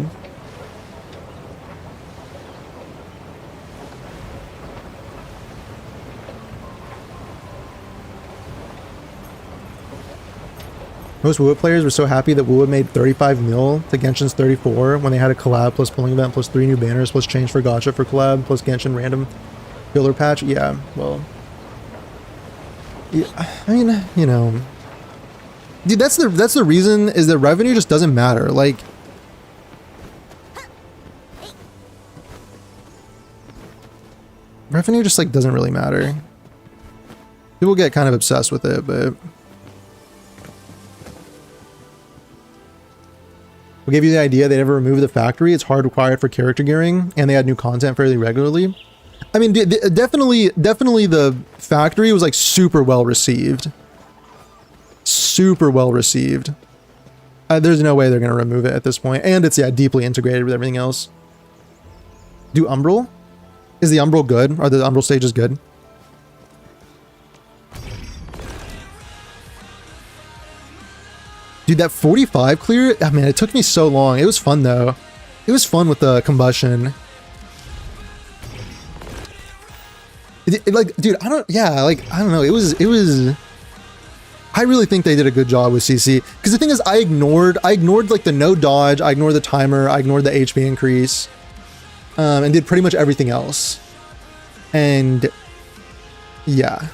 Most WoW players were so happy that WoW made 35 mil to Genshin's 34 when they had a collab plus pulling event plus 3 new banners plus change for gacha for collab plus Genshin random filler patch. Yeah, well, yeah, I mean, you know, dude, that's the reason is that revenue just doesn't matter. Like, revenue just like doesn't really matter. People get kind of obsessed with it, but we gave you the idea they never removed the factory. It's hard required for character gearing, and they add new content fairly regularly. I mean, definitely the factory was like super well received. Super well received. There's no way they're gonna remove it at this point, and it's deeply integrated with everything else. Do Umbral? Is the Umbral good? Are the Umbral stages good? Dude, that 45 clear, I mean, it took me so long. It was fun though. It was fun with the combustion. Like, dude, I don't know. It was, I really think they did a good job with CC. Because the thing is, I ignored like the no dodge, I ignored the timer, I ignored the HP increase, and did pretty much everything else. And yeah.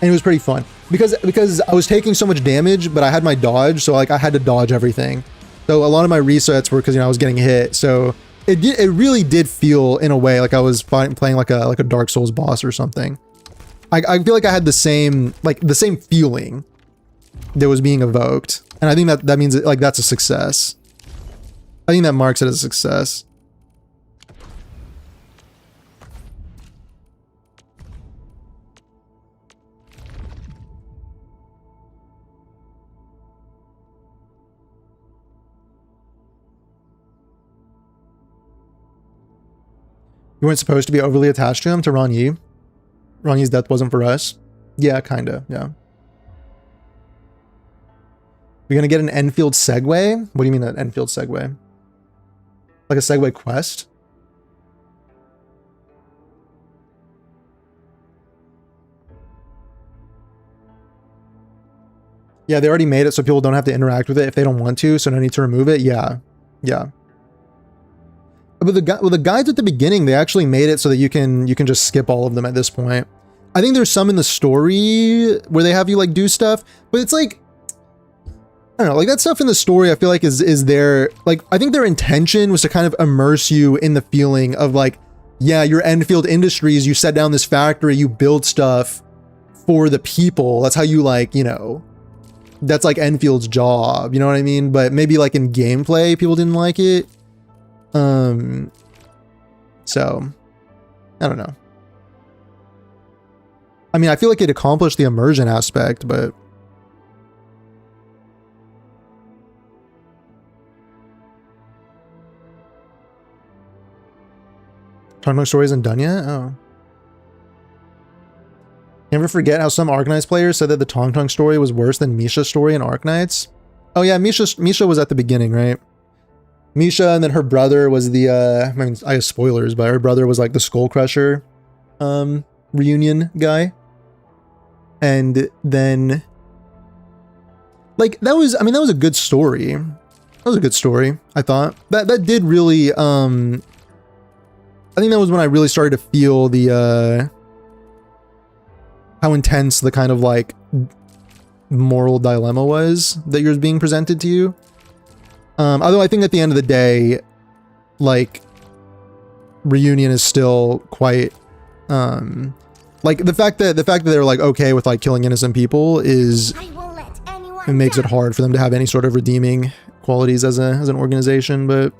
And it was pretty fun. Because I was taking so much damage, but I had my dodge, so like I had to dodge everything. So a lot of my resets were because, you know, I was getting hit. So it really did feel in a way like I was playing like a Dark Souls boss or something. I feel like I had the same feeling that was being evoked, and I think that means like that's a success. I think that marks it as a success. You weren't supposed to be overly attached to him, to Ron Yi. Ron Yi's death wasn't for us. Yeah, kinda, yeah. You're gonna get an Enfield segue? What do you mean an Enfield segue? Like a segue quest? Yeah, they already made it so people don't have to interact with it if they don't want to, so no need to remove it. Yeah, yeah. But the guides at the beginning, they actually made it so that you can just skip all of them at this point. I think there's some in the story where they have you like do stuff, but it's like, I don't know, like that stuff in the story I feel like is their, like, I think their intention was to kind of immerse you in the feeling of like, yeah, you're Endfield Industries, you set down this factory, you build stuff for the people. That's how you, like, you know, that's like Enfield's job, you know what I mean? But maybe like in gameplay, people didn't like it. So I don't know. I mean, I feel like it accomplished the immersion aspect, but Tongue story isn't done yet? Oh. Never forget how some Arknights players said that the Tong Tong story was worse than Misha's story in Arknights. Oh yeah, Misha was at the beginning, right? Misha, and then her brother was the I mean, I guess spoilers, but her brother was like the Skull Crusher reunion guy. And then like that was a good story. That was a good story, I thought. That did really I think that was when I really started to feel the how intense the kind of like moral dilemma was that was being presented to you. Although I think at the end of the day, like, reunion is still quite like the fact that they're like okay with like killing innocent people is it makes it hard for them to have any sort of redeeming qualities as an organization, but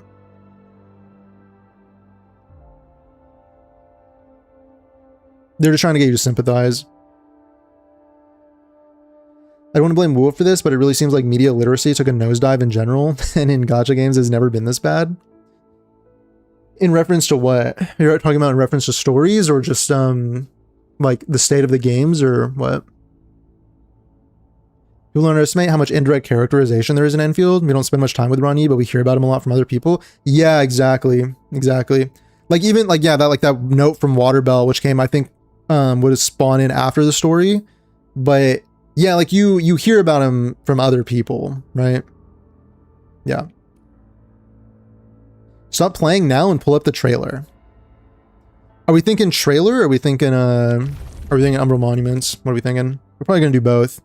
they're just trying to get you to sympathize. I don't want to blame Wolf for this, but it really seems like media literacy took a nosedive in general, and in gacha games has never been this bad. In reference to what? You're talking about in reference to stories, or just like the state of the games, or what? People underestimate how much indirect characterization there is in Enfield. We don't spend much time with Ronnie, but we hear about him a lot from other people. Yeah, exactly. Like even like yeah, that note from Waterbell, which came I think would spawn in after the story, but. Yeah, like you hear about him from other people, right? Yeah. Stop playing now and pull up the trailer. Are we thinking trailer? Or are we thinking Umbral Monuments? What are we thinking? We're probably gonna do both.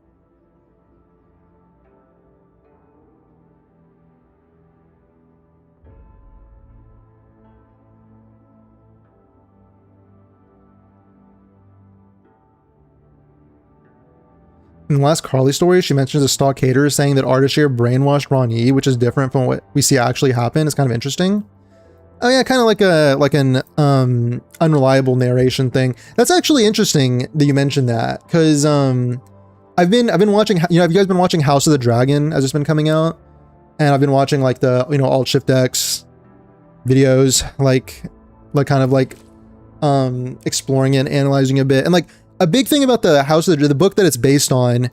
In the last Carly story, she mentions a stock hater saying that Ardashir brainwashed Ronnie, which is different from what we see actually happen. It's kind of interesting. Oh yeah, kind of like an unreliable narration thing. That's actually interesting that you mentioned that, because I've been watching, you know, have you guys been watching House of the Dragon as it's been coming out? And I've been watching like the, you know, Alt Shift X videos, like kind of like exploring it and analyzing a bit. And like a big thing about the House of the book that it's based on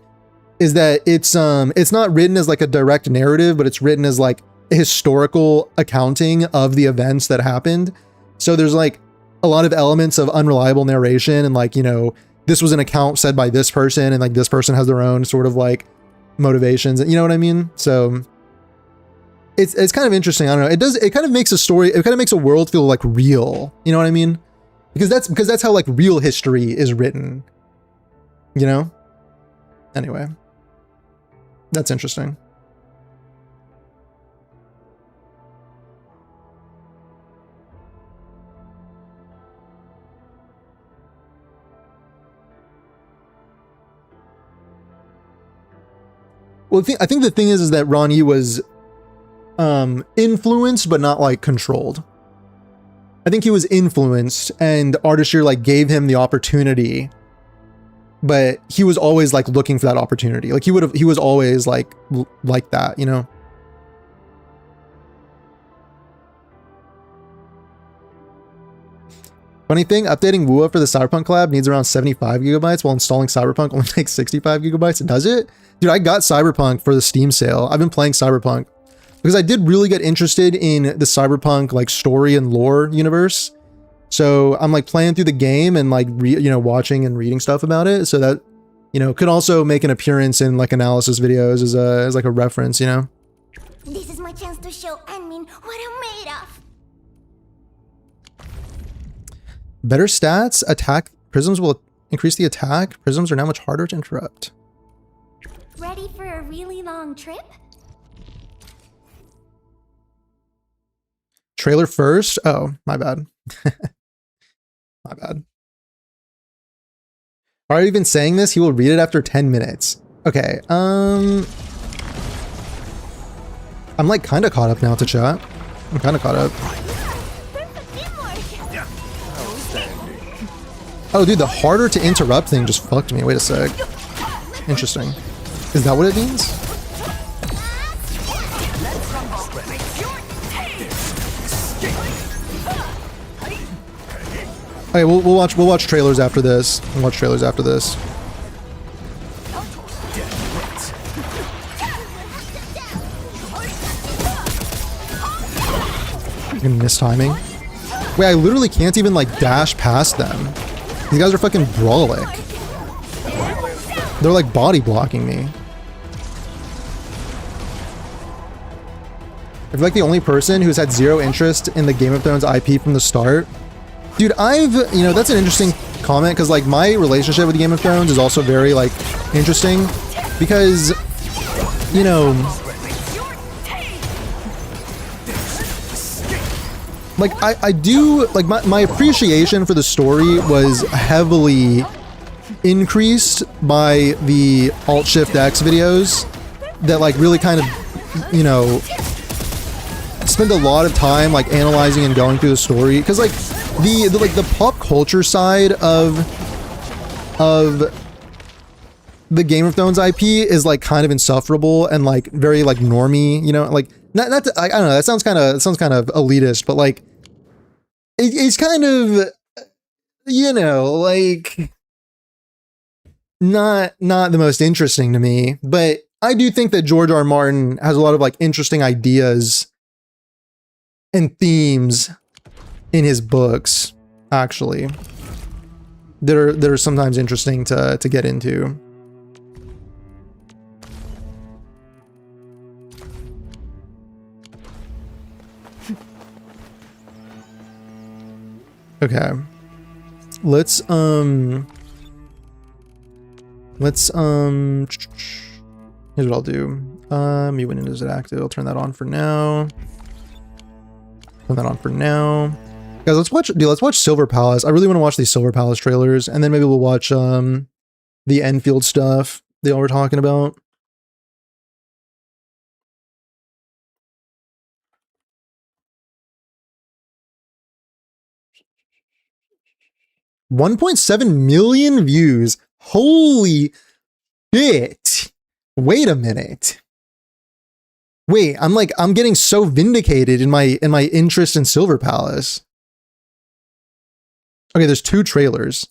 is that it's not written as like a direct narrative, but it's written as like a historical accounting of the events that happened. So there's like a lot of elements of unreliable narration, and like, you know, this was an account said by this person, and like this person has their own sort of like motivations, and you know what I mean? So it's kind of interesting. I don't know. It kind of makes a story, it kind of makes a world feel like real. You know what I mean? Because that's how like real history is written, you know? Anyway, that's interesting. Well, I think the thing is that Ronnie was influenced, but not like controlled. I think he was influenced, and Ardashir like gave him the opportunity, but he was always like looking for that opportunity. Like he was always like that, you know? Funny thing, updating Wua for the Cyberpunk collab needs around 75 gigabytes, while installing Cyberpunk only takes 65 gigabytes. Does it? Dude, I got Cyberpunk for the Steam sale. I've been playing Cyberpunk because I did really get interested in the Cyberpunk like story and lore universe. So I'm like playing through the game and like you know, watching and reading stuff about it. So that, you know, could also make an appearance in like analysis videos as like a reference, you know? This is my chance to show Anmin what I'm made of. Better stats, attack. Prisms will increase the attack. Prisms are now much harder to interrupt. Ready for a really long trip? Trailer first? Oh, my bad. My bad. Are you even saying this? He will read it after 10 minutes. Okay, I'm like kind of caught up now to chat. I'm kind of caught up. Oh, dude, the harder to interrupt thing just fucked me. Wait a sec. Interesting. Is that what it means? Okay, we'll watch trailers after this. We'll watch trailers after this. Fucking mistiming. Wait, I literally can't even like dash past them. These guys are fucking brawlic. They're like body blocking me. I feel like the only person who's had zero interest in the Game of Thrones IP from the start. Dude, that's an interesting comment because like my relationship with Game of Thrones is also very like interesting because, you know, like I do like my appreciation for the story was heavily increased by the Alt Shift X videos that like really kind of, you know, spend a lot of time like analyzing and going through the story because like the pop culture side of the Game of Thrones IP is like kind of insufferable and like very like normie, you know, like not to, I don't know, that sounds kind of elitist, but like it's kind of, you know, like not the most interesting to me, but I do think that George R. R. Martin has a lot of like interesting ideas and themes in his books, actually, that are sometimes interesting to get into. Okay, let's here's what I'll do. Mute windows is active. I'll turn that on for now. Turn that on for now. Guys, let's watch Silver Palace. I really want to watch these Silver Palace trailers, and then maybe we'll watch the Enfield stuff they all were talking about. $1.7 million views. Holy shit. Wait a minute. Wait, I'm getting so vindicated in my interest in Silver Palace. Okay, there's two trailers.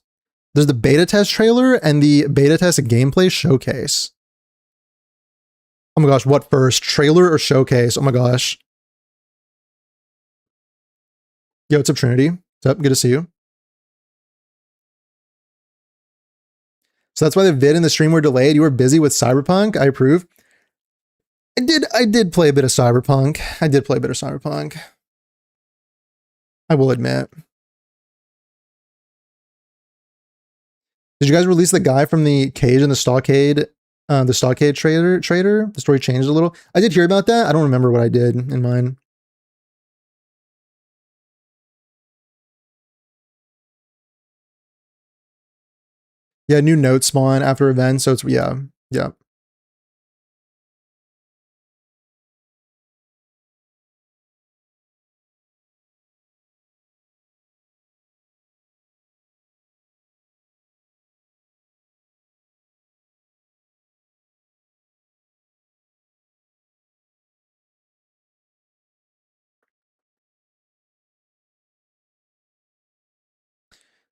There's the beta test trailer and the beta test gameplay showcase. Oh my gosh, what first? Trailer or showcase? Oh my gosh. Yo, what's up, Trinity? What's up? Good to see you. So that's why the vid and the stream were delayed. You were busy with Cyberpunk. I approve. I did play a bit of Cyberpunk. I will admit. Did you guys release the guy from the cage and the stockade trader? The story changed a little. I did hear about that. I don't remember what I did in mine. Yeah, new notes spawn after events, so it's yeah.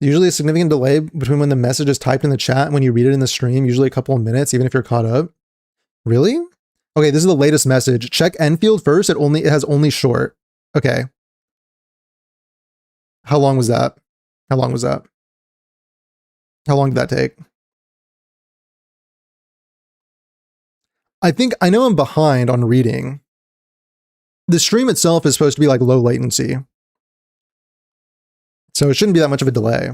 Usually a significant delay between when the message is typed in the chat and when you read it in the stream, usually a couple of minutes, even if you're caught up. Really? Okay, this is the latest message. Check Enfield first. It has only short. Okay. How long was that? How long did that take? I know I'm behind on reading. The stream itself is supposed to be like low latency. So it shouldn't be that much of a delay.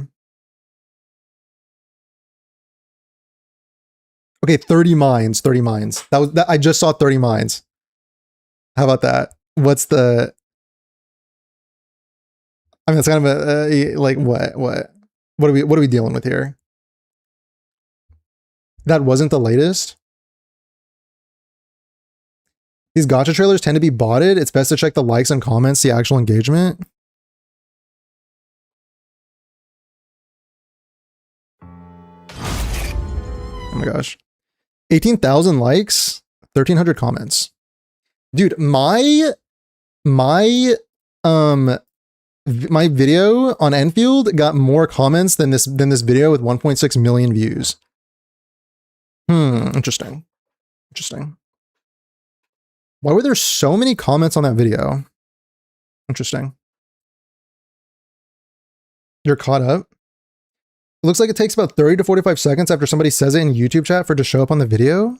Okay, 30 mines. I just saw 30 mines. How about that? What's the... I mean, it's kind of a like what are we dealing with here? That wasn't the latest. These gacha trailers tend to be botted. It's best to check the likes and comments, the actual engagement. Oh my gosh. 18,000 likes, 1,300 comments. Dude, my my video on Enfield got more comments than this video with 1.6 million views. Interesting. Interesting. Why were there so many comments on that video? Interesting. You're caught up. It looks like it takes about 30 to 45 seconds after somebody says it in YouTube chat for it to show up on the video.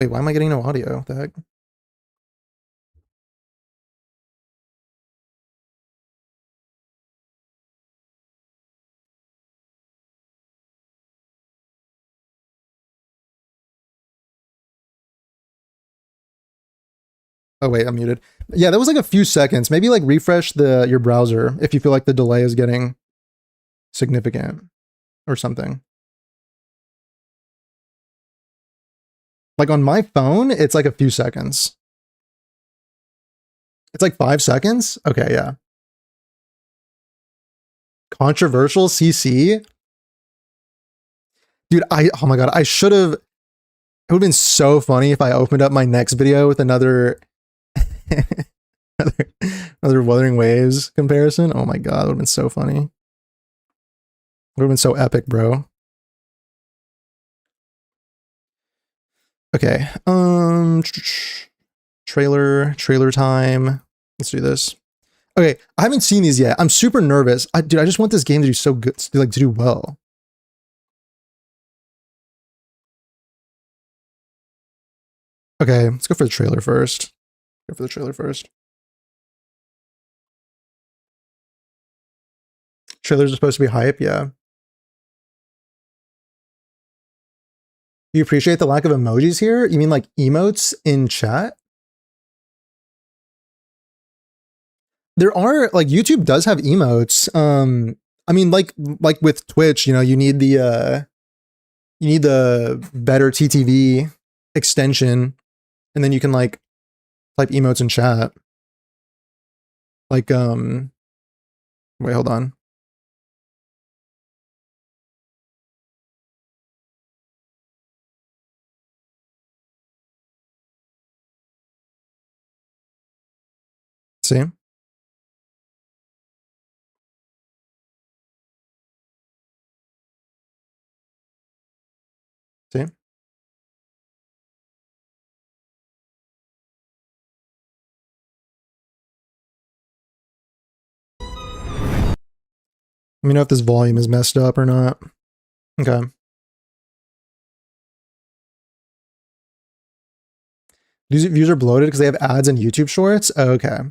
Wait, why am I getting no audio? What the heck? Oh wait, I'm muted. Yeah, that was like a few seconds. Maybe like refresh your browser if you feel like the delay is getting significant or something. Like on my phone, it's like a few seconds. It's like 5 seconds? Okay, yeah. Controversial CC? Dude, oh my god, I should have... It would have been so funny if I opened up my next video with another... another Wuthering Waves comparison. Oh my god, that would have been so funny. It would have been so epic, bro. Okay, trailer time. Let's do this. Okay, I haven't seen these yet. I'm super nervous. Dude, I just want this game to do so good, to do well. Okay, let's go for the trailer first. Go for the trailer first. Trailers are supposed to be hype, yeah. You appreciate the lack of emojis here? You mean like emotes in chat? There are, like, YouTube does have emotes. I mean, like with Twitch, you know, you need the better TTV extension, and then you can like type emotes in chat. Like, wait, hold on. See? See? Let me know if this volume is messed up or not. Okay. These views are bloated because they have ads in YouTube Shorts? Okay.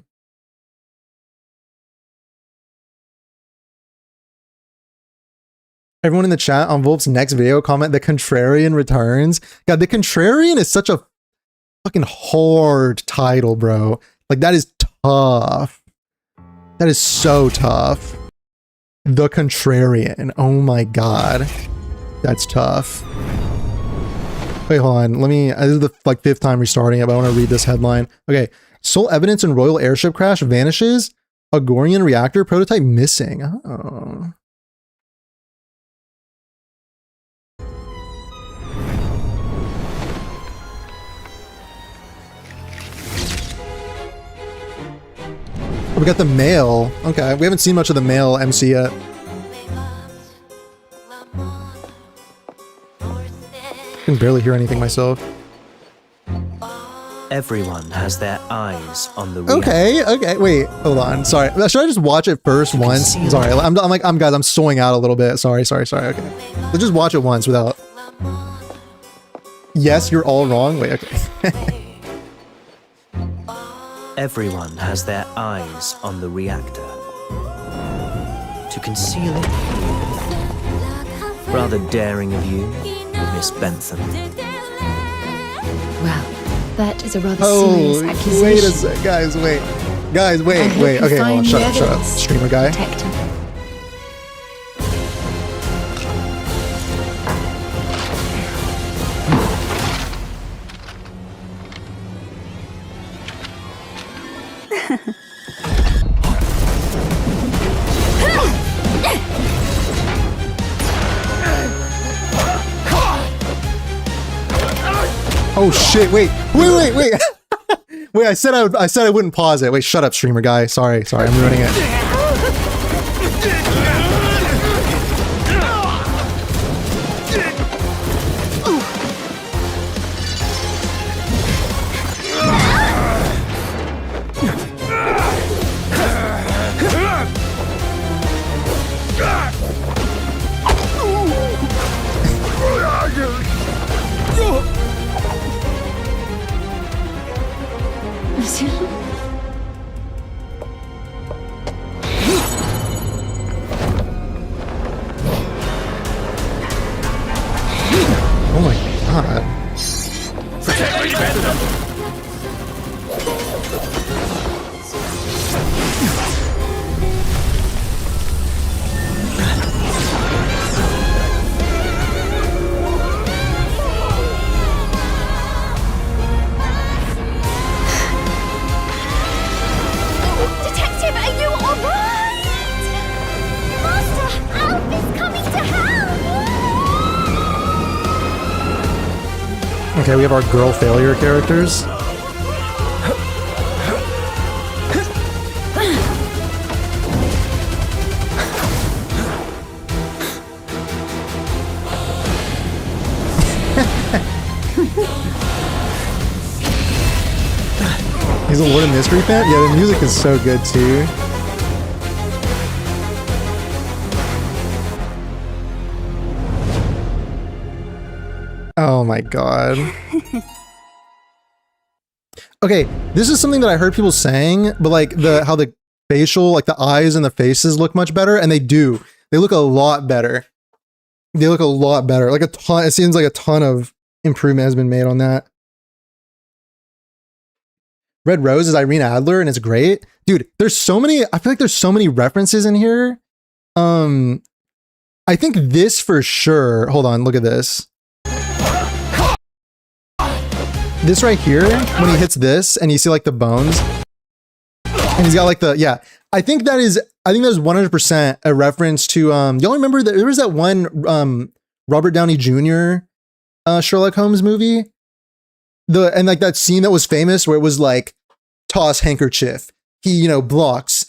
Everyone in the chat on Volp's next video comment, the Contrarian returns. God, the Contrarian is such a fucking hard title, bro. Like, that is tough. That is so tough. The Contrarian. Oh my god. That's tough. Wait, hold on. Let me... This is the like 5th time restarting it, but I want to read this headline. Okay. Sole evidence in Royal airship crash vanishes. Agorian reactor prototype missing. Oh. We got the male. Okay, we haven't seen much of the male MC yet. I can barely hear anything myself. Everyone has their eyes on the Okay, wait, hold on. Sorry, should I just watch it first once? Sorry, I'm guys, I'm sewing out a little bit. Sorry. Okay, let's just watch it once without. Yes, you're all wrong. Wait, okay. Everyone has their eyes on the reactor. To conceal it, rather daring of you, Miss Bentham. Well, that is a rather serious accusation. Wait a sec, guys, wait. Okay, hold on, shut up. Streamer guy. Detective. Oh shit! Wait! Wait! I said I wouldn't pause it. Wait, shut up, streamer guy. Sorry, I'm ruining it. Oh my god. Detective, are you alright? Master, Alf is coming to help! Okay, we have our girl failure characters. He's a Lord of Mystery fan? Yeah, the music is so good too. Oh my god. Okay, this is something that I heard people saying, but like how the facial, like the eyes and the faces look much better, and they do. They look a lot better. They look a lot better. Like a ton, it seems like a ton of improvement has been made on that. Red Rose is Irene Adler, and it's great. Dude, there's so many, I feel like there's so many references in here. I think this for sure, hold on, look at this. This right here, when he hits this, and you see like the bones, and he's got like the, yeah. I think that is 100% a reference to, y'all remember that there was that one Robert Downey Jr. Sherlock Holmes movie? And like that scene that was famous where it was like, toss handkerchief, he, blocks,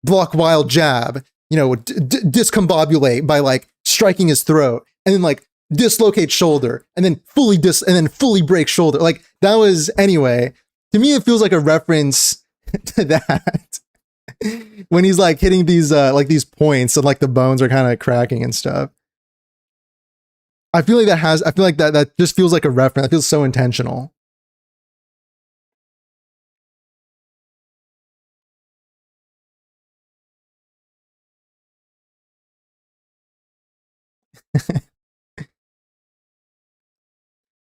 block wild jab, discombobulate by like striking his throat, and then like dislocate shoulder, and then fully break shoulder. Like that was, anyway, to me it feels like a reference to that. When he's like hitting these these points and like the bones are kind of cracking and stuff. I feel like that just feels like a reference. It feels so intentional.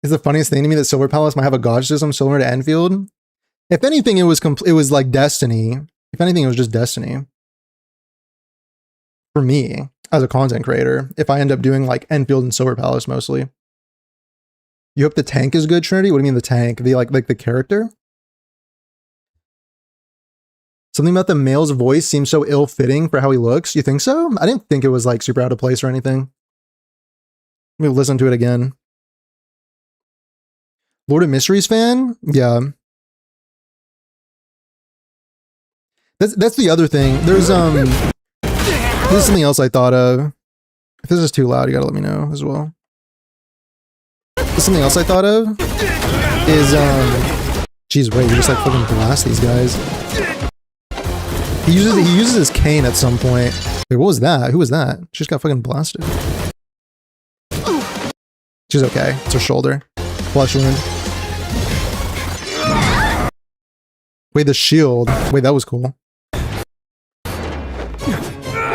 It's the funniest thing to me that Silver Palace might have a god system similar to Enfield. If anything, it was like Destiny. If anything, it was just Destiny. For me, as a content creator, if I end up doing like Enfield and Silver Palace mostly. You hope the tank is good, Trinity? What do you mean the tank? The like the character? Something about the male's voice seems so ill-fitting for how he looks. You think so? I didn't think it was like super out of place or anything. Let me listen to it again. Lord of Mysteries fan? Yeah. That's the other thing. There's this is something else I thought of. If this is too loud, you gotta let me know as well. Something else I thought of is geez, wait, you just like fucking blast these guys. He uses his cane at some point. Wait, what was that? Who was that? She just got fucking blasted. She's okay. It's her shoulder. Flesh wound. Wait, the shield. Wait, that was cool.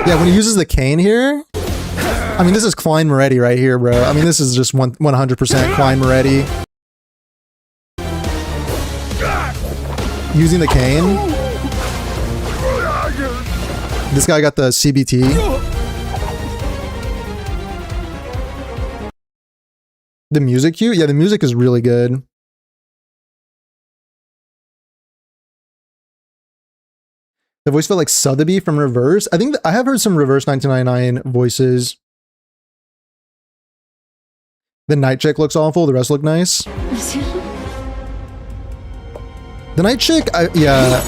Yeah, when he uses the cane here, I mean, this is Klein Moretti right here, bro. I mean, this is just 100% Klein Moretti. Using the cane. This guy got the CBT. The music cue? Yeah, the music is really good. The voice felt like Sotheby from Reverse. I think I have heard some Reverse 1999 voices. The night chick looks awful. The rest look nice. The night chick, yeah,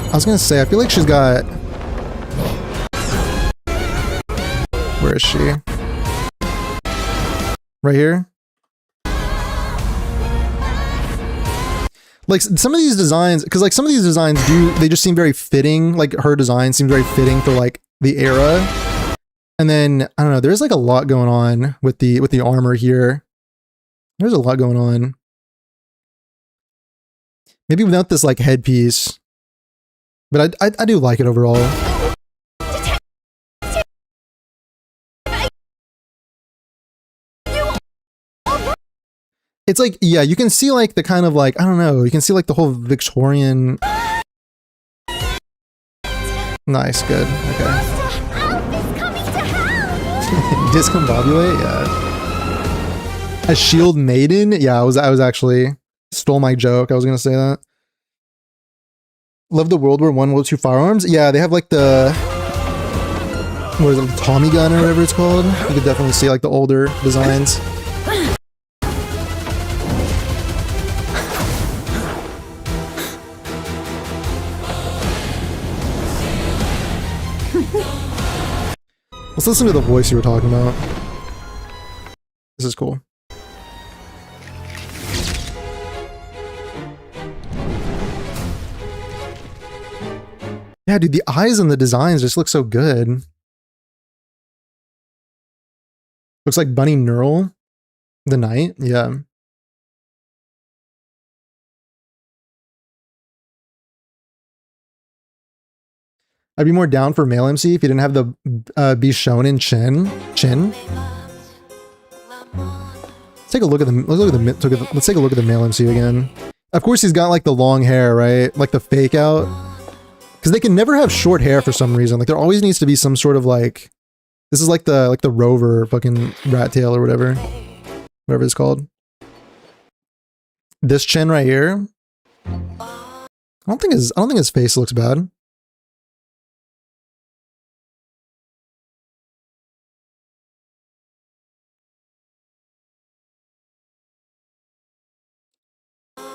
I was gonna say, I feel like she's got... Where is she? Right here? Like, some of these designs, because like some of these designs they just seem very fitting. Like, her design seems very fitting for like the era. And then, I don't know, there's like a lot going on with the armor here. There's a lot going on. Maybe without this like headpiece. But I do like it overall. It's like, yeah, you can see like the kind of like, I don't know, you can see like the whole Victorian. Nice, good, okay. Discombobulate, yeah. A shield maiden? Yeah, I was actually stole my joke. I was gonna say that. Love the World War I, World War II firearms. Yeah, they have like the, what is it, Tommy gun or whatever it's called. You could definitely see like the older designs. Let's listen to the voice you were talking about. This is cool. Yeah, dude, the eyes and the designs just look so good. Looks like Bunny Neural. The Knight, yeah. I'd be more down for male MC if you didn't have the Bishonen chin. Let's take a look at the let's take a look at the male MC again. Of course he's got like the long hair, right? Like the fake out. Because they can never have short hair for some reason. Like there always needs to be some sort of like, this is like the Rover fucking rat tail or whatever. Whatever it's called. This chin right here. I don't think his face looks bad.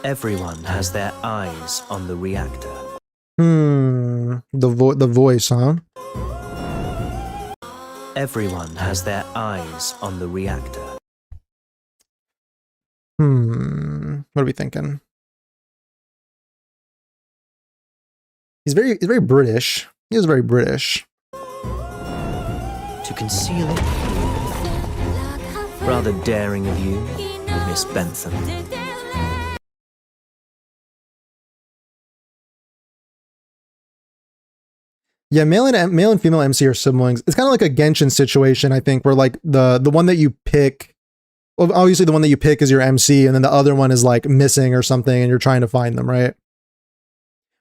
Everyone has their eyes on the reactor. The voice, huh? Everyone has their eyes on the reactor. What are we thinking? He's very British. He is very British. To conceal it, rather daring of you, Miss Bentham. Yeah, male and female MC are siblings. It's kind of like a Genshin situation, I think, where like the one that you pick, well, obviously the one that you pick is your MC, and then the other one is like missing or something, and you're trying to find them, right?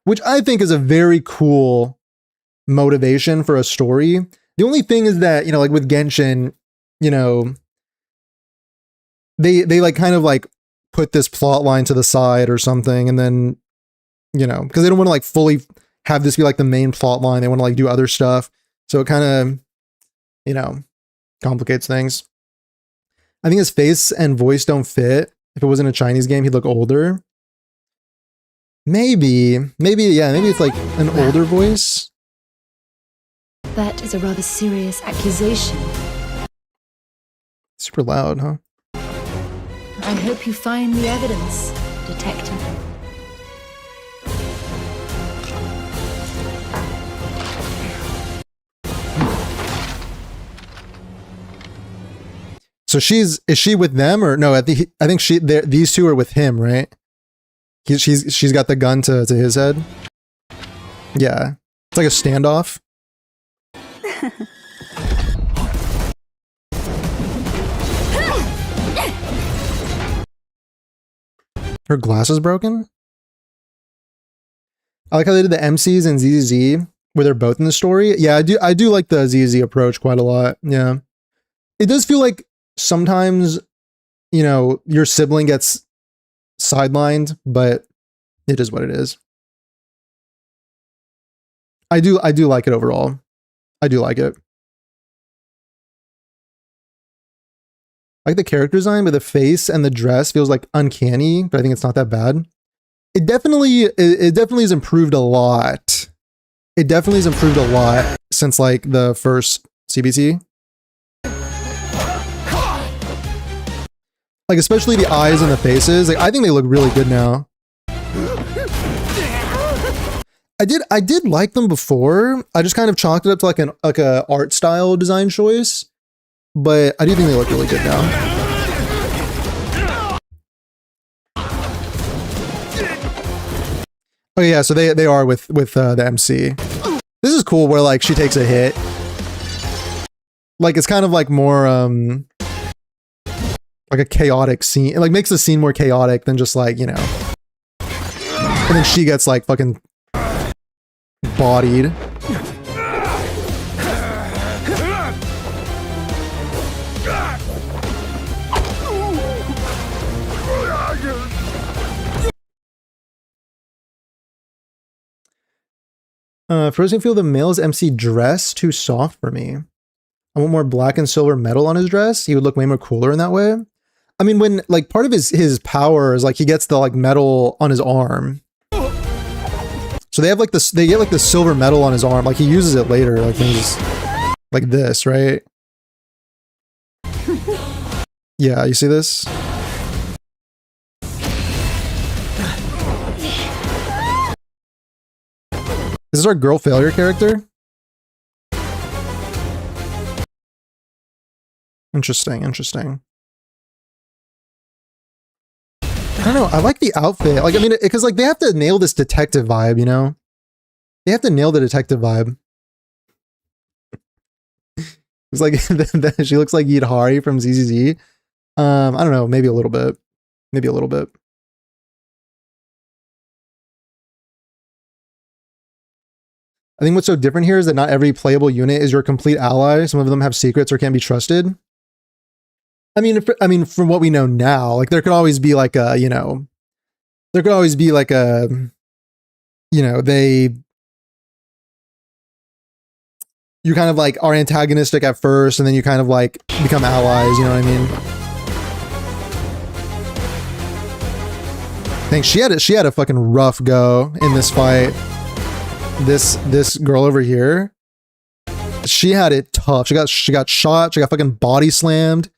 Which I think is a very cool motivation for a story. The only thing is that, you know, like with Genshin, you know, they like kind of like put this plot line to the side or something, and then, you know, because they don't want to like fully have this be like the main plot line. They want to like do other stuff. So it kind of, you know, complicates things. I think his face and voice don't fit. If it wasn't a Chinese game, he'd look older. Maybe, yeah, maybe it's like an older voice. That is a rather serious accusation. Super loud, huh? I hope you find the evidence, Detective. So is she with them or no? I think these two are with him, right? She's got the gun to his head. Yeah, it's like a standoff. Her glass is broken. I like how they did the MCs and ZZ where they're both in the story. Yeah, I do like the ZZ approach quite a lot. Yeah, it does feel like sometimes, you know, your sibling gets sidelined, but it is what it is. I do like it overall. I do like it. I like the character design, but the face and the dress feels like uncanny, but I think it's not that bad. It definitely has improved a lot. It definitely has improved a lot since like the first CBT. Like especially the eyes and the faces. Like I think they look really good now. I did like them before. I just kind of chalked it up to like a art style design choice. But I do think they look really good now. Oh yeah, so they are with the MC. This is cool where like she takes a hit. Like it's kind of like more like a chaotic scene. It like makes the scene more chaotic than just like, you know. And then she gets like fucking bodied. Frozen feel the male's MC dress too soft for me. I want more black and silver metal on his dress. He would look way more cooler in that way. I mean, when like part of his power is like he gets the like metal on his arm. So they have like this, they get like the silver metal on his arm. Like he uses it later, like when he's like this, right? Yeah, you see this? Is this our girl failure character? Interesting, interesting. I don't know, I like the outfit. Like, I mean, because like they have to nail this detective vibe, you know? They have to nail the detective vibe. It's like, she looks like Yidhari from ZZZ. I don't know, maybe a little bit. Maybe a little bit. I think what's so different here is that not every playable unit is your complete ally. Some of them have secrets or can't be trusted. I mean, from what we know now, like there could always be like a, you know, there could always be like a, you know, you kind of like are antagonistic at first and then you kind of like become allies, you know what I mean? I think she had a fucking rough go in this fight. This girl over here, she had it tough. She got shot. She got fucking body slammed.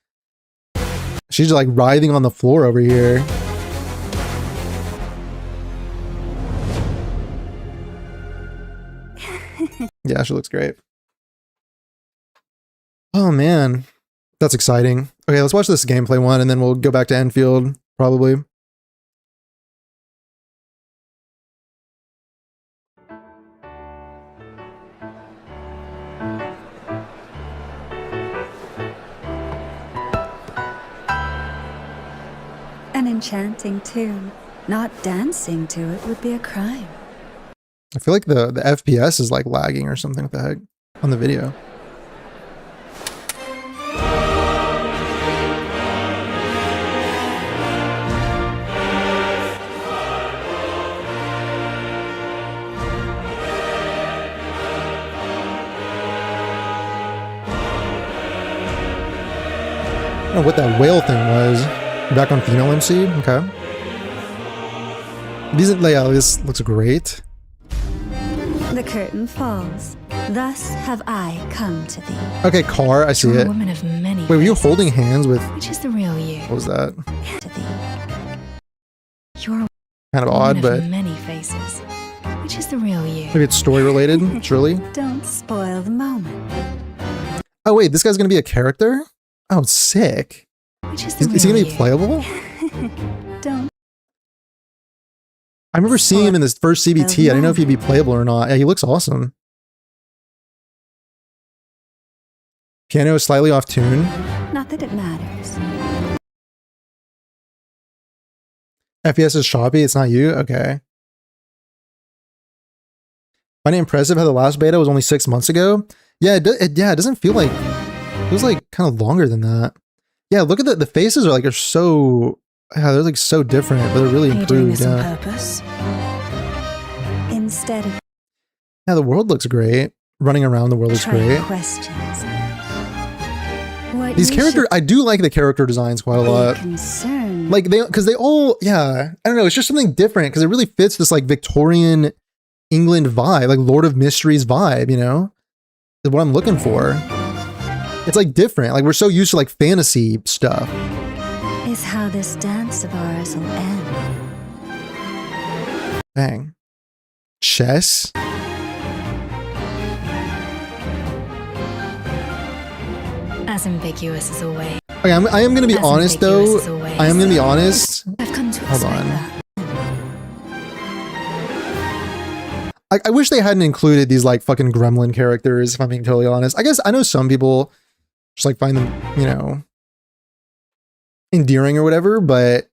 She's just like writhing on the floor over here. Yeah, she looks great. Oh man, that's exciting. Okay, let's watch this gameplay one and then we'll go back to Endfield probably. An enchanting tune. Not dancing to it would be a crime. I feel like the FPS is like lagging or something. What the heck? On the video. I don't know what that whale thing was. Back on female MC? Okay. This looks great. The curtain falls. Thus have I come to thee. Okay, Car, I see You're it. a woman of many Wait, were you faces. holding hands with... Which is the real you? What was that? To thee. You're a Kind of woman odd, of but many faces. Which is the real you? maybe it's story related. Surely. Don't spoil the moment. Oh wait, this guy's gonna be a character? Oh, sick. Which is the Is he real gonna be you? playable? Don't. I remember seeing him in this first CBT. I didn't know if he'd be playable or not. Yeah, he looks awesome. Piano is slightly off tune. Not that it matters. FPS is choppy. It's not you? Okay. Find it impressive how the last beta was only 6 months ago. Yeah, it doesn't feel like... It feels like kind of longer than that. Yeah, look at the faces are like are so... Yeah, they're like so different, but they're really Are you doing improved. this on Yeah. purpose? Instead of Yeah, the world looks great. Running around the world looks trying great. questions. What These you character, should I do like the character designs quite a be lot. concerned Like because they all, yeah, I don't know. It's just something different because it really fits this like Victorian England vibe, like Lord of Mysteries vibe, you know, is what I'm looking for. It's like different. Like we're so used to like fantasy stuff. is how this dance of ours will end. Bang. Chess. As ambiguous as always. Okay, I am gonna be As honest though. ambiguous as always. I am gonna be honest. I've come to Hold expect on. that. I wish they hadn't included these like fucking gremlin characters, if I'm being totally honest. I guess I know some people just like find them, you know, endearing or whatever, but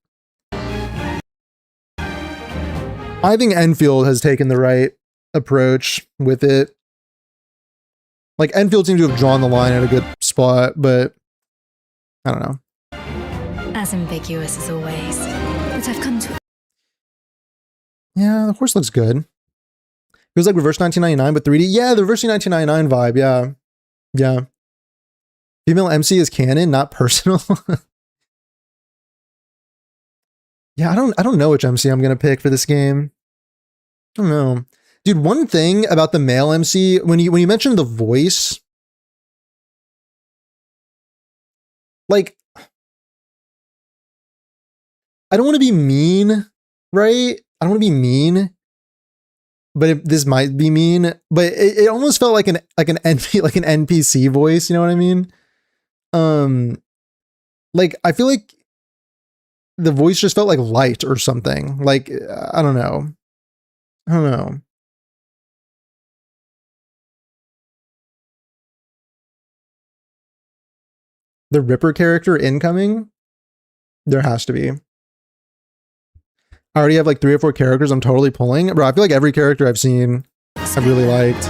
I think Enfield has taken the right approach with it. Like Enfield seems to have drawn the line at a good spot, but I don't know. As ambiguous as always. But I've come to. Yeah, the horse looks good. It was like reverse 1999, but 3D. Yeah, the reverse 1999 vibe. Yeah. Yeah. Female MC is canon, not personal. Yeah, I don't know which MC I'm gonna pick for this game. I don't know. Dude, one thing about the male MC, when you mentioned the voice, like I don't want to be mean, right? I don't want to be mean. But this might be mean, but it almost felt like an NPC voice, you know what I mean? Like I feel like the voice just felt like light or something. Like I don't know. I don't know. The Ripper character incoming? There has to be. I already have like 3 or 4 characters I'm totally pulling. Bro, I feel like every character I've seen I've really liked.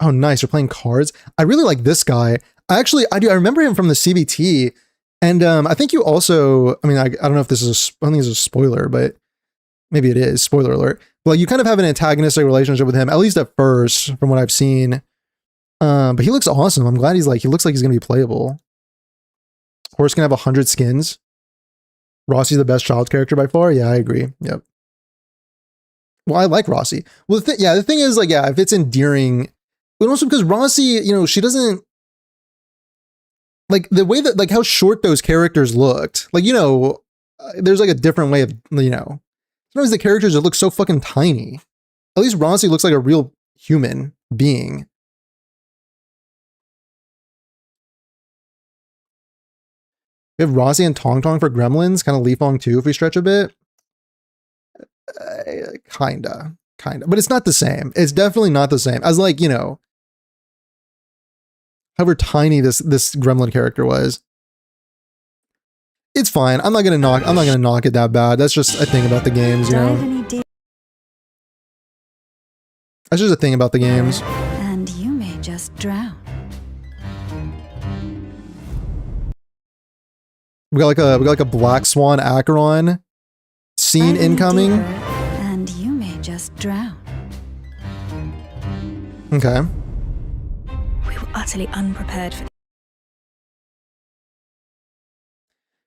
Oh, nice. You're playing cards. I really like this guy. I remember him from the CBT. And I think you also, I mean, I don't know if this is, I don't think it's a spoiler, but maybe it is. Spoiler alert. But like, you kind of have an antagonistic relationship with him, at least at first, from what I've seen. But he looks awesome. I'm glad he looks like he's going to be playable. Horse can have 100 skins. Rossi's the best child character by far. Yeah, I agree. Yep. Well, I like Rossi. Well, the thing is, like, yeah, if it's endearing, but also because Rossi, you know, she doesn't like the way that, like, how short those characters looked. Like, you know, there's like a different way of, you know, sometimes the characters that look so fucking tiny. At least Rossi looks like a real human being. We have Rossi and Tong Tong for Gremlins, kind of Li Fong too if we stretch a bit. Kinda. But it's not the same. It's definitely not the same as, like, you know, however tiny this Gremlin character was. It's fine. I'm not gonna knock it that bad. That's just a thing about the games, you know. That's just a thing about the games. And you may just drown. We got like a Black Swan Acheron scene Dive any incoming. deeper, and you may just drown. Okay. We were utterly unprepared for.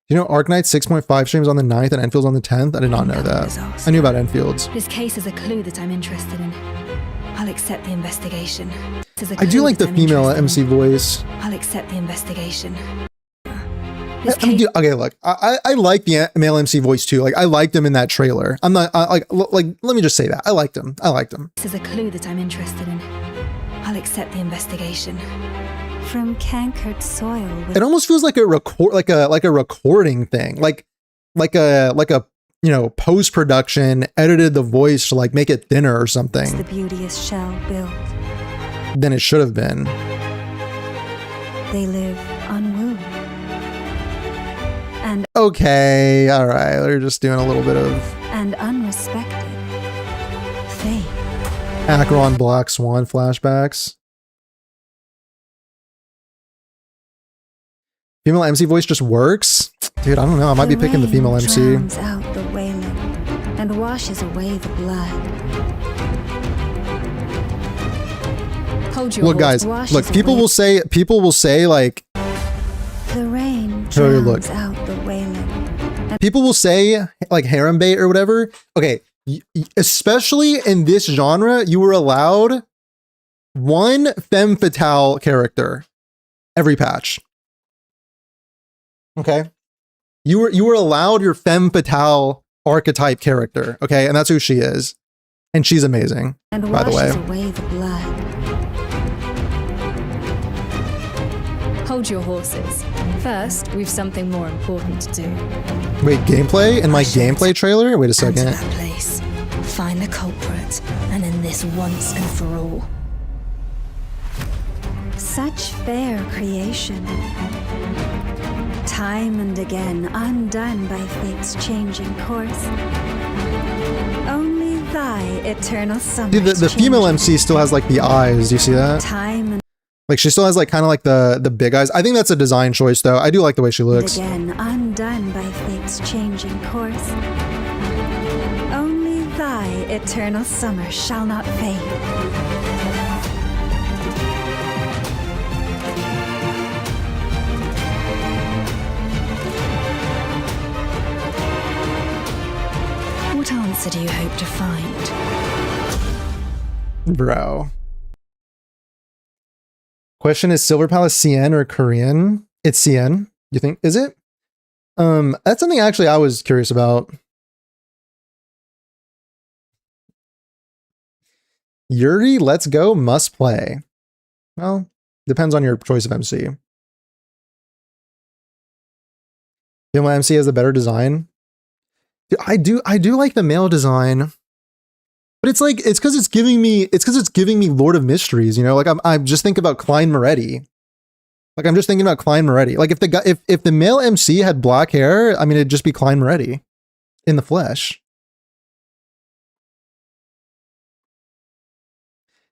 You know, Arknight 6.5 streams on the 9th and Enfield's on the 10th? I did not know that. I knew about Enfield's. This case is a clue that I'm interested in. I'll accept the investigation. I do like the female MC voice. I'll accept the investigation. I mean, dude, okay, look, I like the male MC voice too. Like, I liked him in that trailer. I'm not like let me just say that I liked him. This is a clue that I'm interested in. I'll accept the investigation. From cankered soil with It almost feels like a recording thing, like a you know, post production edited the voice to like make it thinner or something the beauteous shell built. than it should have been. They live unwooed. And Okay, all right, we're just doing a little bit of unrespected. Fate. Acheron Black Swan flashbacks. Female MC voice just works? Dude, I don't know. I might be picking the female MC. Drowns out the wailing and washes away the blood. Hold your Look, guys, Washes look, people away. will say like, The rain Oh, look. drowns out the wailing. people will say like harem bait or whatever. Okay, especially in this genre, you were allowed one femme fatale character every patch. Okay, you were allowed your femme fatale archetype character. Okay, and that's who she is, and she's amazing. And by the way. washes away the blood. Hold your horses. First, we've something more important to do. Wait, gameplay in my gameplay trailer? Wait a Enter second. that place. Find the culprit and end this once and for all. Such fair creation. Time and again undone by fate's changing course. Only thy eternal summer. See, the female MC still has like the eyes. Do you see that? Time and Like she still has like kind of like the big eyes. I think that's a design choice though. I do like the way she looks. again undone by fate's changing course. Only thy eternal summer shall not fade. What answer do you hope to find? Bro. Question is Silver Palace CN or Korean? It's CN. You think is it? That's something actually I was curious about. Yuri, let's go, must play. Well, depends on your choice of MC. Female MC has a better design. Dude, I do like the male design. But it's like it's because it's giving me Lord of Mysteries, you know? Like I'm just thinking about Klein Moretti. Like I'm just thinking about Klein Moretti. Like if the guy if the male MC had black hair, I mean it'd just be Klein Moretti in the flesh.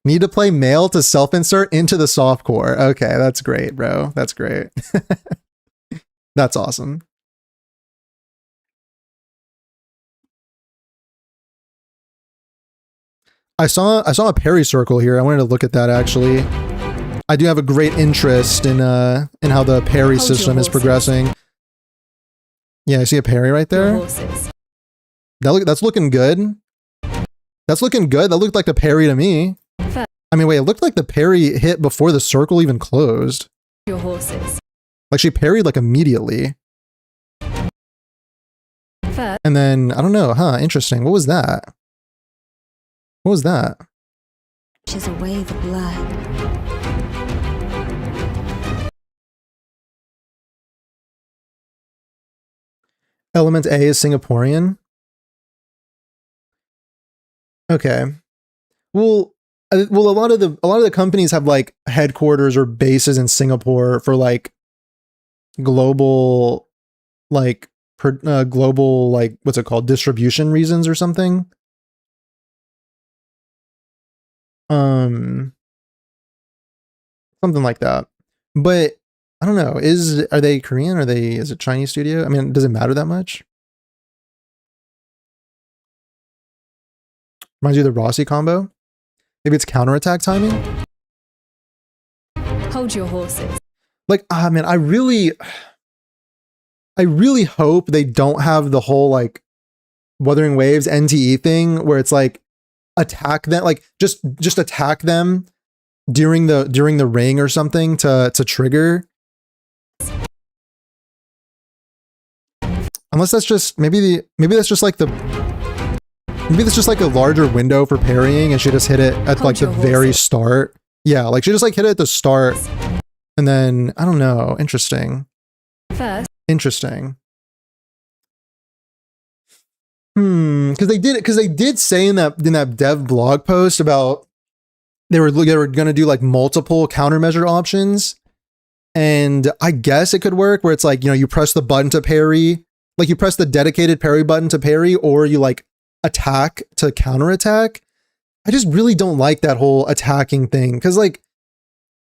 Need to play male to self-insert into the softcore. Okay, that's great, bro. That's great. That's awesome. I saw a parry circle here. I wanted to look at that actually. I do have a great interest in how the parry Hold your system is horses. progressing. Yeah, I see a parry right Your there. horses. That's looking good. That's looking good. That looked like the parry to me. Fair. I mean, wait, it looked like the parry hit before the circle even closed. Your horses. Like she parried like immediately. First, And then, I don't know, huh? Interesting. What was that? What was that? Washes away the blood. Element A is Singaporean. Okay. Well, a lot of the companies have like headquarters or bases in Singapore for like global, like global, like what's it called, distribution reasons or something. Something like that. But I don't know. Are they Korean? Is it Chinese studio? I mean, does it matter that much? Reminds you of the Rossi combo? Maybe it's counterattack timing? hold your horses. Like, man, I really hope they don't have the whole like Wuthering Waves NTE thing where it's like attack them, like just attack them during the ring or something to trigger. Unless that's just maybe that's just like a larger window for parrying and she just hit it at Hold like the your very horses. start. Yeah, like she just like hit it at the start and then I don't know. Interesting. First, Interesting. Because they did say in that dev blog post about they were gonna do like multiple countermeasure options, and I guess it could work where it's like, you know, you press the button to parry, like you press the dedicated parry button to parry, or you like attack to counterattack. I just really don't like that whole attacking thing because it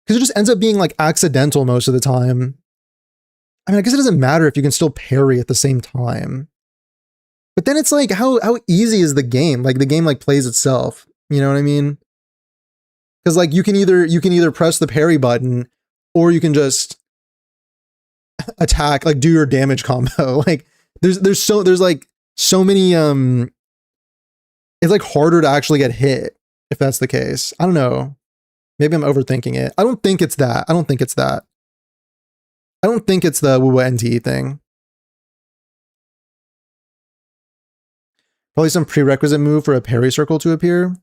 just ends up being like accidental most of the time. I mean, I guess it doesn't matter if you can still parry at the same time. But then it's like, how easy is the game? Like the game like plays itself. You know what I mean? Because like you can either press the parry button or you can just attack, like do your damage combo. Like there's like so many it's like harder to actually get hit if that's the case. I don't know. Maybe I'm overthinking it. I don't think it's that. I don't think it's the Wuwa NTE thing. Probably some prerequisite move for a parry circle to appear.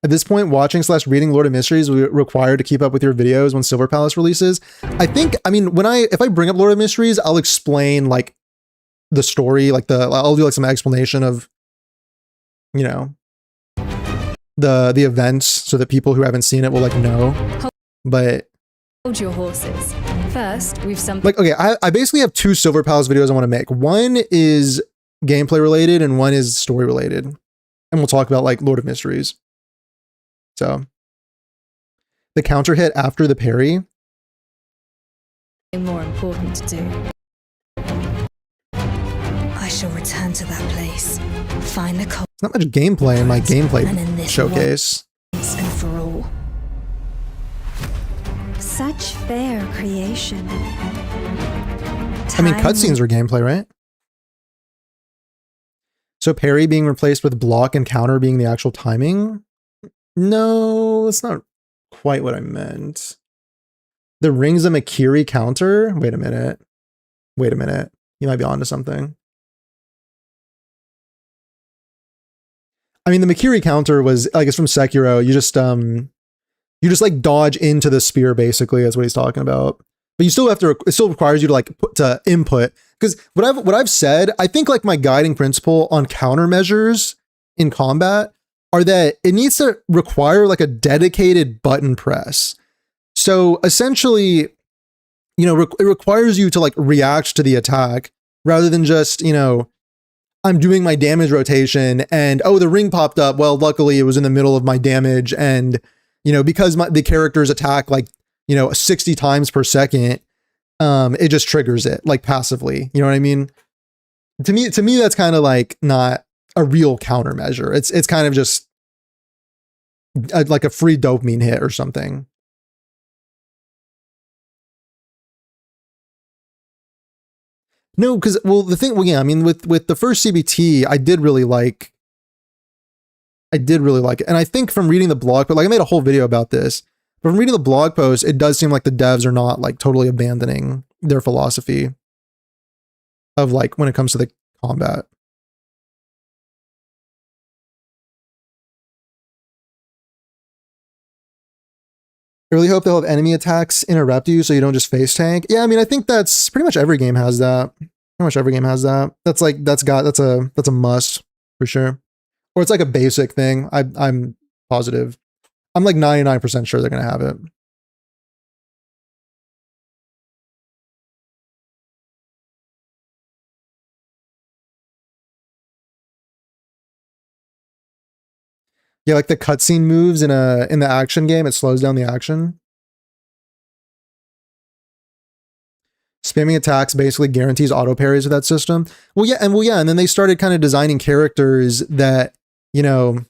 At this point, watching / reading Lord of Mysteries will be required to keep up with your videos when Silver Palace releases. I mean, if I bring up Lord of Mysteries, I'll explain like the story, like I'll do like some explanation of, you know, the events so that people who haven't seen it will like know. But Hold your horses. First, we've some like, okay, I basically have 2 Silver Palace videos I want to make. One is gameplay related and one is story related. And we'll talk about like Lord of Mysteries. So the counter hit after the parry. more important to do. I shall return to that place. Find the culprit. Not much gameplay in my gameplay And in this showcase. once and for all. Such fair creation. I mean, cutscenes are gameplay, right? So parry being replaced with block and counter being the actual timing? No, that's not quite what I meant. The Rings of Makiri counter? Wait a minute. You might be onto something. I mean, the Makiri counter was like, it's from Sekiro. You just like dodge into the spear, basically. That's what he's talking about. But you still have to, it still requires you to like put to input. Because what I've said, I think like my guiding principle on countermeasures in combat are that it needs to require like a dedicated button press. So essentially, you know, it requires you to like react to the attack rather than just, you know, I'm doing my damage rotation and, oh, the ring popped up. Well, luckily it was in the middle of my damage. And, you know, because the characters attack like, you know, 60 times per second, it just triggers it like passively. You know what I mean? To me, that's kind of like not a real countermeasure. It's kind of just like a free dopamine hit or something. No, because, well, the thing, well, yeah, I mean, with the first CBT, I did really like it. And I think from reading the blog, but like I made a whole video about this, but from reading the blog post, it does seem like the devs are not like totally abandoning their philosophy of like when it comes to the combat. I really hope they'll have enemy attacks interrupt you so you don't just face tank. Yeah, I mean, I think that's pretty much every game has that. Pretty much every game has that. That's like that's a must for sure. Or it's like a basic thing. I'm positive. I'm like 99% sure they're gonna have it. Yeah, like the cutscene moves in the action game, it slows down the action. Spamming attacks basically guarantees auto parries with that system. Well, yeah, and then they started kind of designing characters that, you know,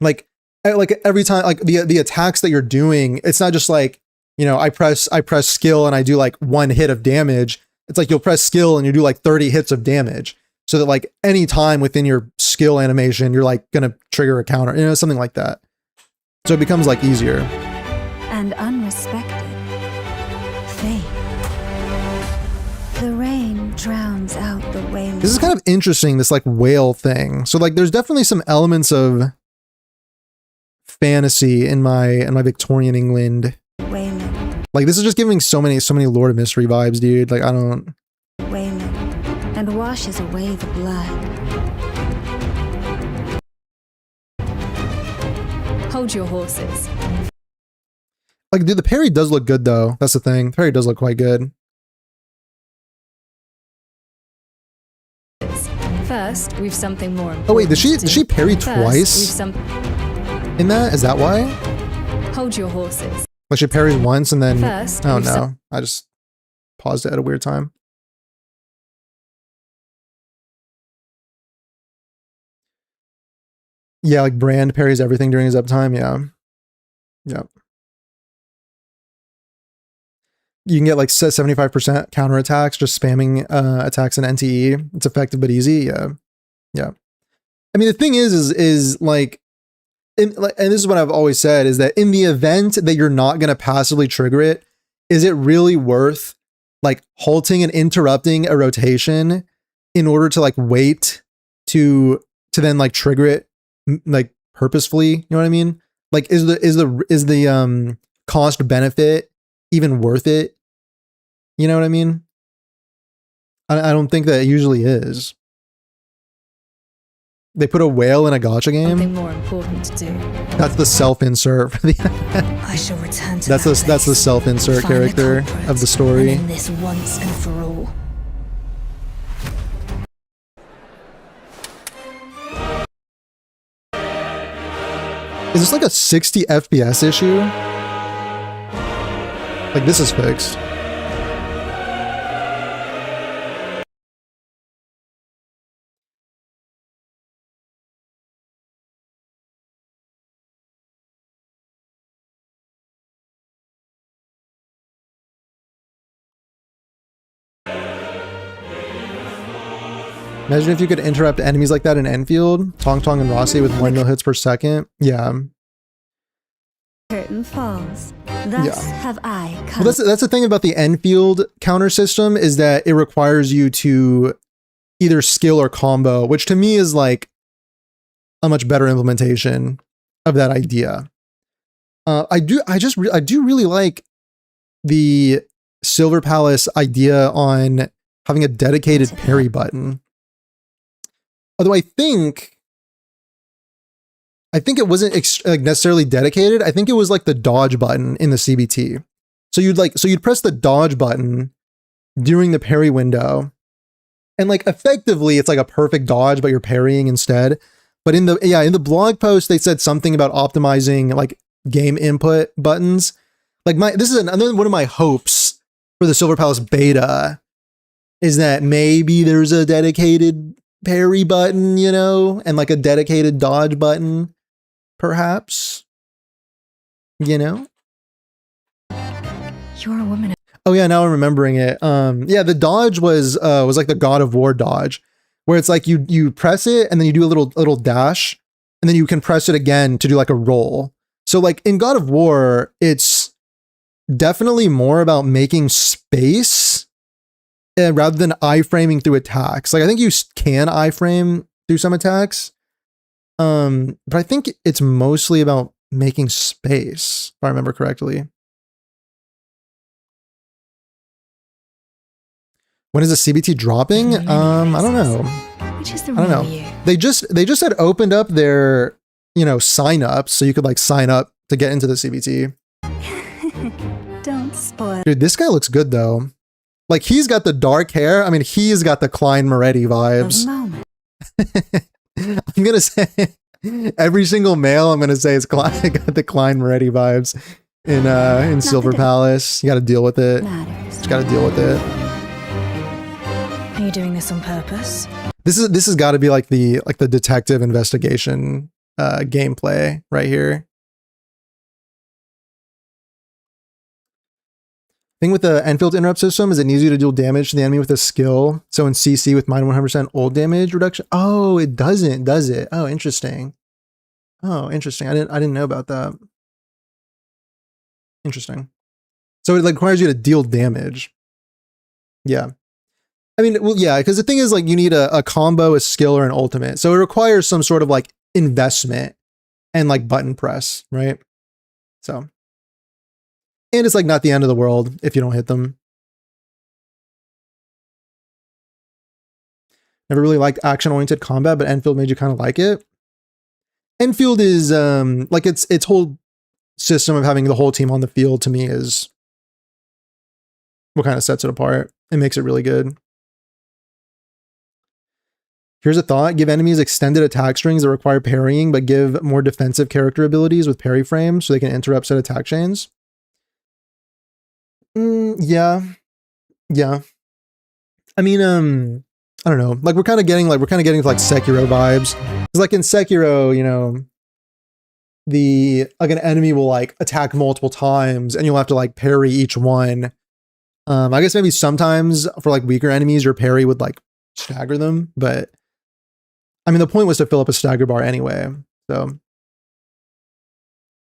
like every time, like the attacks that you're doing, it's not just like, you know, I press skill and I do like 1 hit of damage. It's like you'll press skill and you do like 30 hits of damage. So that like any time within your skill animation, you're like gonna trigger a counter, you know, something like that. So it becomes like easier. And unrespected. Fate. The rain drowns out the wailing. This is kind of interesting, this like whale thing. So like there's definitely some elements of fantasy in my Victorian England. Wailing. Like this is just giving so many Lord of Mystery vibes, dude. Like I don't. Wailing. And washes away the blood. Hold your horses. Like, dude, the parry does look good though. That's the thing. The parry does look quite good. First, we've something more important. Oh wait, did she parry First, twice? we've In that? Is that why? Hold your horses. Like she parries once and then. First, Oh we've no! I just paused it at a weird time. Yeah, like Brand parries everything during his uptime. Yeah. Yeah. You can get like 75% counterattacks just spamming attacks in NTE. It's effective but easy. Yeah. Yeah. I mean, the thing is like, and this is what I've always said, is that in the event that you're not going to passively trigger it, is it really worth like halting and interrupting a rotation in order to like wait to then like trigger it like purposefully? You know what I mean? Like, is the cost benefit even worth it? You know what I mean? I don't think that it usually is. They put a whale in a gacha game. Something more important to do. That's the self-insert for the I shall return to that's the self-insert character of the story. And end this once and for all. Is this like a 60 FPS issue? Like, this is fixed. Imagine if you could interrupt enemies like that in Enfield, Tong Tong and Rossi with 1 mil hits per second. Yeah. Curtain falls. Thus have I come. Well, that's the thing about the Enfield counter system, is that it requires you to either skill or combo, which to me is like a much better implementation of that idea. I do really like the Silver Palace idea on having a dedicated parry button. Although I think it wasn't like necessarily dedicated. I think it was like the dodge button in the CBT. So you'd press the dodge button during the parry window, and like effectively it's like a perfect dodge, but you're parrying instead. But in the blog post they said something about optimizing like game input buttons. Like this is another one of my hopes for the Silver Palace beta, is that maybe there's a dedicated parry button, you know, and like a dedicated dodge button, perhaps, you know. You're a woman. Oh yeah, now I'm remembering it. Yeah, the dodge was like the God of War dodge, where it's like you press it and then you do a little dash, and then you can press it again to do like a roll. So like in God of War, it's definitely more about making space rather than iframing through attacks. Like I think you can iframe through some attacks, but I think it's mostly about making space, if I remember correctly. When is the CBT dropping? I don't know. Which is the I don't know. real you? They just had opened up their, you know, sign up, so you could like sign up to get into the CBT. Don't spoil. Dude, this guy looks good though. Like he's got the dark hair. I mean, he's got the Klein Moretti vibes. I'm gonna say every single male I'm gonna say is got the Klein Moretti vibes in Silver Palace. You got to deal with it. Just got to deal with it. Are you doing this on purpose? This has got to be like the detective investigation gameplay right here. Thing with the Enfield interrupt system is it needs you to deal damage to the enemy with a skill. So in CC with mine 100% ult damage reduction. Oh, it doesn't, does it? Oh, interesting. Oh, interesting. I didn't know about that. Interesting. So it like requires you to deal damage. Yeah. I mean, well, yeah, because the thing is like you need a combo, a skill, or an ultimate. So it requires some sort of like investment and like button press, right? So. And it's like not the end of the world if you don't hit them. Never really liked action-oriented combat, but Enfield made you kind of like it. Enfield is like its whole system of having the whole team on the field to me is what kind of sets it apart. It makes it really good. Here's a thought. Give enemies extended attack strings that require parrying, but give more defensive character abilities with parry frames so they can interrupt set attack chains. Yeah. I mean, I don't know. Like we're kind of getting like Sekiro vibes. Because like in Sekiro, you know, like an enemy will like attack multiple times and you'll have to like parry each one. I guess maybe sometimes for like weaker enemies, your parry would like stagger them, but I mean, the point was to fill up a stagger bar anyway. So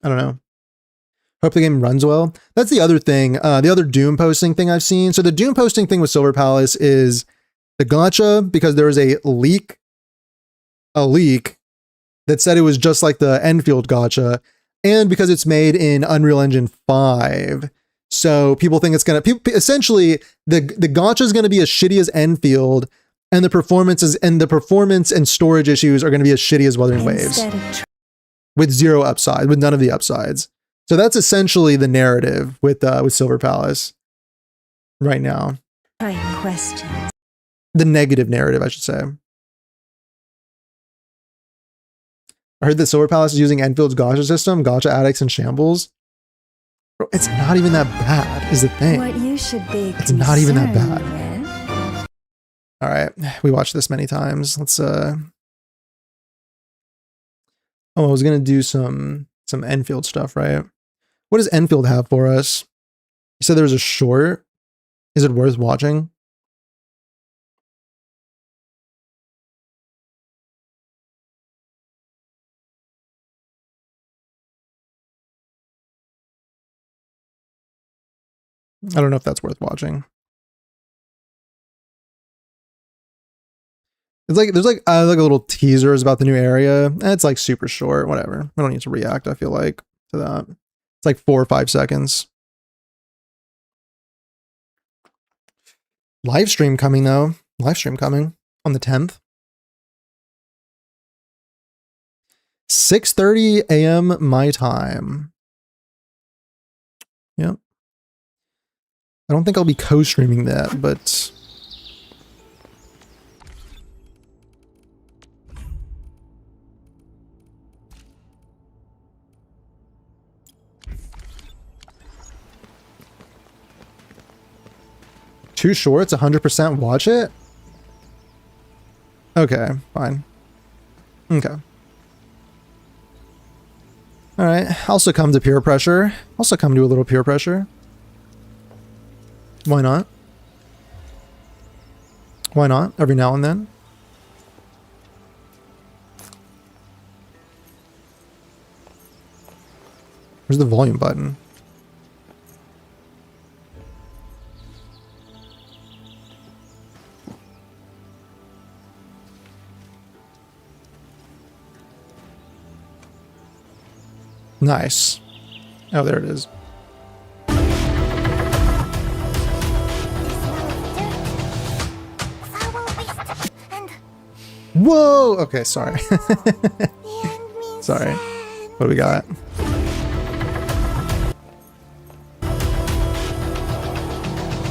I don't know. Hope the game runs well. That's the other thing. The other Doom posting thing I've seen. So the Doom posting thing with Silver Palace is the gacha, because there was a leak that said it was just like the Endfield gacha, and because it's made in Unreal Engine 5. So people think it's gonna essentially the gacha is gonna be as shitty as Endfield, and the performance and storage issues are gonna be as shitty as Wuthering Waves, with zero upside, with none of the upsides. So that's essentially the narrative with Silver Palace right now. Right questions. The negative narrative, I should say. I heard that Silver Palace is using Enfield's gacha system, gacha addicts in shambles. Bro, it's not even that bad, is the thing. What you should be It's not even that bad. with. All right, we watched this many times. Let's Oh, I was gonna do some Enfield stuff, right? What does Enfield have for us? You said there was a short. Is it worth watching? I don't know if that's worth watching. It's like there's like a little teasers about the new area. And it's like super short, whatever. We don't need to react, I feel like, to that. It's like 4 or 5 seconds. Livestream coming though. Livestream coming on the 10th. 6:30 a.m. my time. Yep. I don't think I'll be co-streaming that, but Two shorts, 100% watch it? Okay, fine. Okay. Alright, I'll succumb to peer pressure. I'll succumb to a little peer pressure. Why not? Why not? Every now and then. Where's the volume button? Nice. Oh, there it is. Whoa! Okay, sorry. Sorry. What do we got?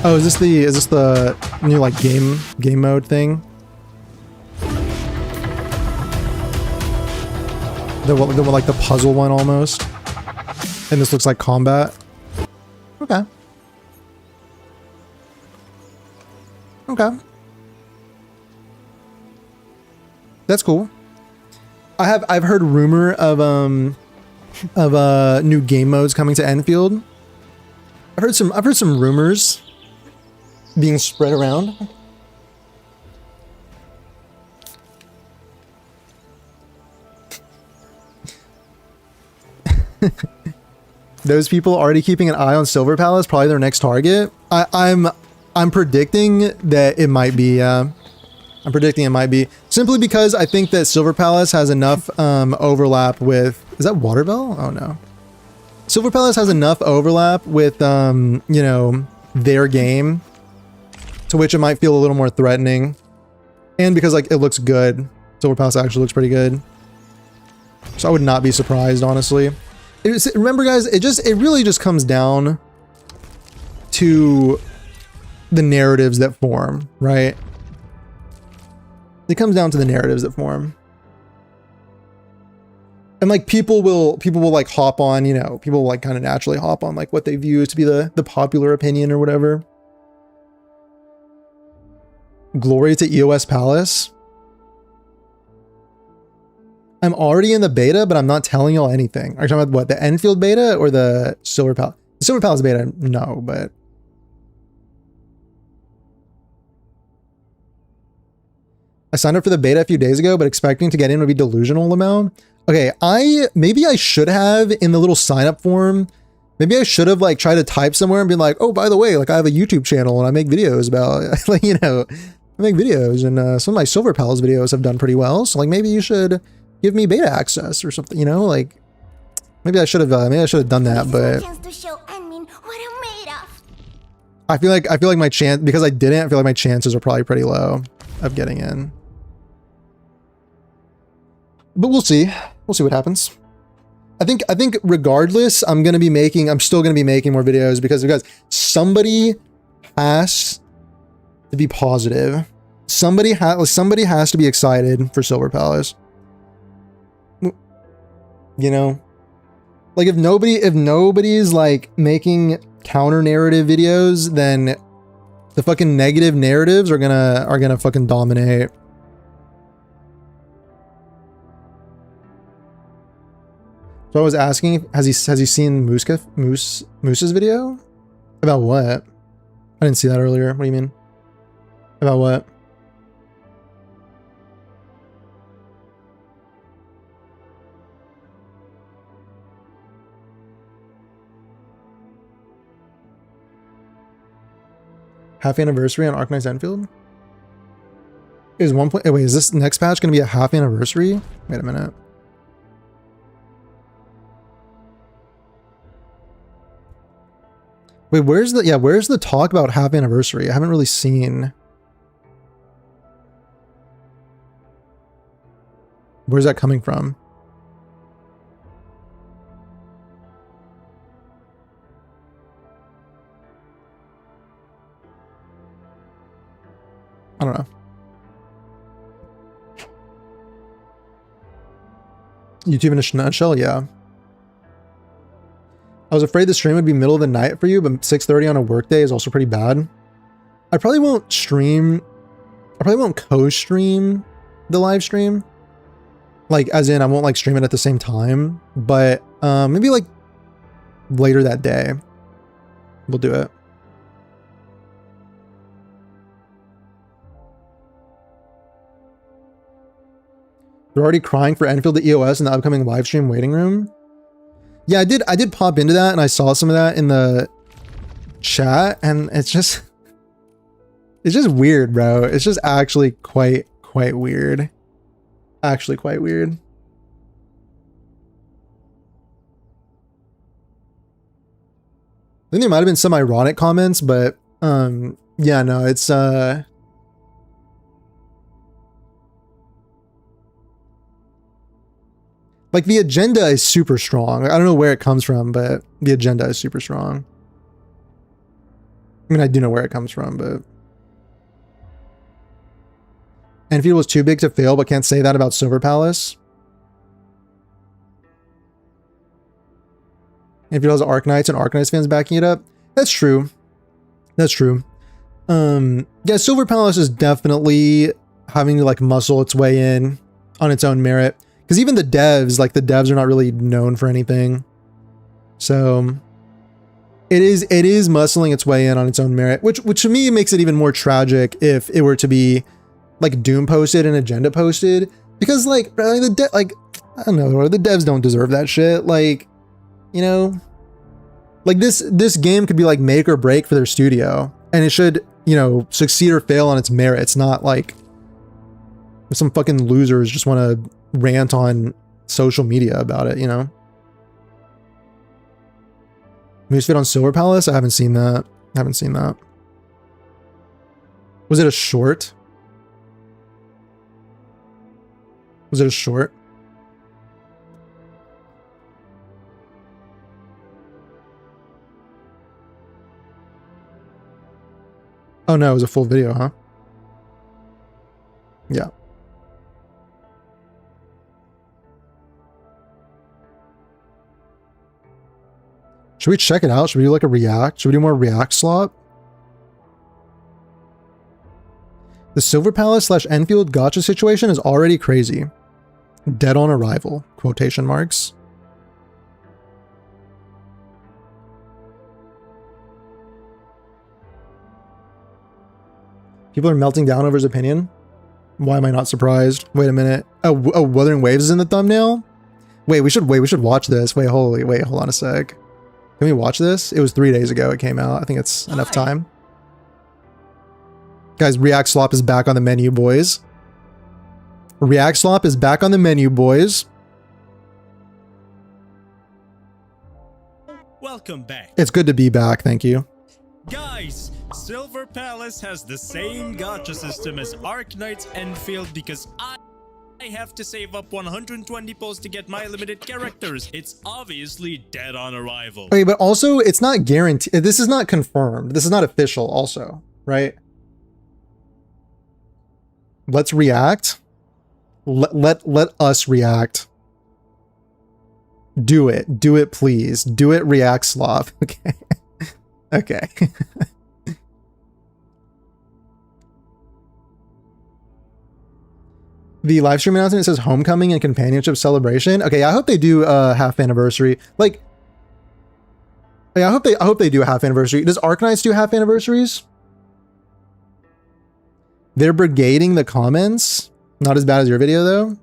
Oh, is this the new like game mode thing? The like the puzzle one almost. And this looks like combat. Okay. Okay. That's cool. I've heard rumor of new game modes coming to Enfield. I've heard some rumors being spread around. Those people already keeping an eye on Silver Palace, probably their next target. I'm predicting that it might be. I'm predicting it might be, simply because I think that Silver Palace has enough overlap with. Is that Waterbell? Oh no. Silver Palace has enough overlap with you know, their game, to which it might feel a little more threatening, and because like it looks good. Silver Palace actually looks pretty good, so I would not be surprised, honestly. Remember, guys, it really just comes down to the narratives that form, right? It comes down to the narratives that form. And like people will like hop on, you know, people will like kind of naturally hop on like what they view to be the popular opinion or whatever. Glory to EOS Palace. I'm already in the beta, but I'm not telling y'all anything. Are you talking about what, the Endfield beta or the Silver Palace? The Silver Palace beta, no, but I signed up for the beta a few days ago, but expecting to get in would be delusional, Lamau. Okay, maybe I should have in the little sign up form. Maybe I should have like tried to type somewhere and be like, oh, by the way, like I have a YouTube channel and I make videos about, like, you know, I make videos and some of my Silver Palace videos have done pretty well. So like maybe you should give me beta access or something, you know, like maybe I should have done that, but I feel like my chance, because I didn't, I feel like my chances are probably pretty low of getting in. But we'll see. We'll see what happens. I think regardless, I'm still gonna be making more videos because somebody has to be positive. Somebody has to be excited for Silver Palace. You know? Like if nobody's like making counter narrative videos, then the fucking negative narratives are gonna fucking dominate. So I was asking, has he seen Moose's video? About what? I didn't see that earlier. What do you mean? About what? Half anniversary on Arknight's Endfield? Is wait, is this next patch gonna be a half anniversary? Wait a minute. Wait, where's the talk about half anniversary? I haven't really seen. Where's that coming from? I don't know. YouTube in a nutshell, yeah. I was afraid the stream would be middle of the night for you, but 6:30 on a workday is also pretty bad. I probably won't co-stream the live stream. Like, as in, I won't like stream it at the same time, but maybe like later that day, we'll do it. They're already crying for Endfield to EOS in the upcoming live stream waiting room. Yeah, I did pop into that and I saw some of that in the chat and it's just weird, bro. It's just actually quite weird. Actually quite weird. I think there might have been some ironic comments, but yeah, no, it's like the agenda is super strong. I don't know where it comes from, but the agenda is super strong. I mean, I do know where it comes from, but Enfield was too big to fail, but can't say that about Silver Palace. Enfield has Arknights and Arknights fans backing it up. That's true. That's true. Yeah, Silver Palace is definitely having to like muscle its way in on its own merit. Because even the devs are not really known for anything. So it is muscling its way in on its own merit, which to me makes it even more tragic if it were to be like Doom posted and Agenda posted. Because like I don't know, the devs don't deserve that shit. Like, you know, like this game could be like make or break for their studio, and it should, you know, succeed or fail on its merits, not like some fucking losers just want to rant on social media about it, you know? Moosefit on Silver Palace? I haven't seen that. Was it a short? Oh no, it was a full video, huh? Yeah. Should we check it out? Should we do like a react? Should we do more react slot? The Silver Palace / Enfield gacha situation is already crazy. Dead on arrival, quotation marks. People are melting down over his opinion. Why am I not surprised? Wait a minute. Oh, Wuthering Waves is in the thumbnail? Wait, we should watch this. Wait, hold on a sec. Can we watch this? It was 3 days ago it came out. I think it's enough time. Guys, React Slop is back on the menu, boys. React Slop is back on the menu, boys. Welcome back. It's good to be back, thank you. Guys, Silver Palace has the same gacha system as Arknight's Endfield because I have to save up 120 pulls to get my limited characters. It's obviously dead on arrival. Okay, but also it's not guaranteed. This is not confirmed. This is not official also, right? Let's react. Let us react. Do it. Do it, please. Do it, React Slop. Okay. Okay. The live stream announcement says homecoming and companionship celebration. Okay, I hope they do a half anniversary. Like, yeah, I hope they do a half anniversary. Does Arknights do half anniversaries? They're brigading the comments. Not as bad as your video though.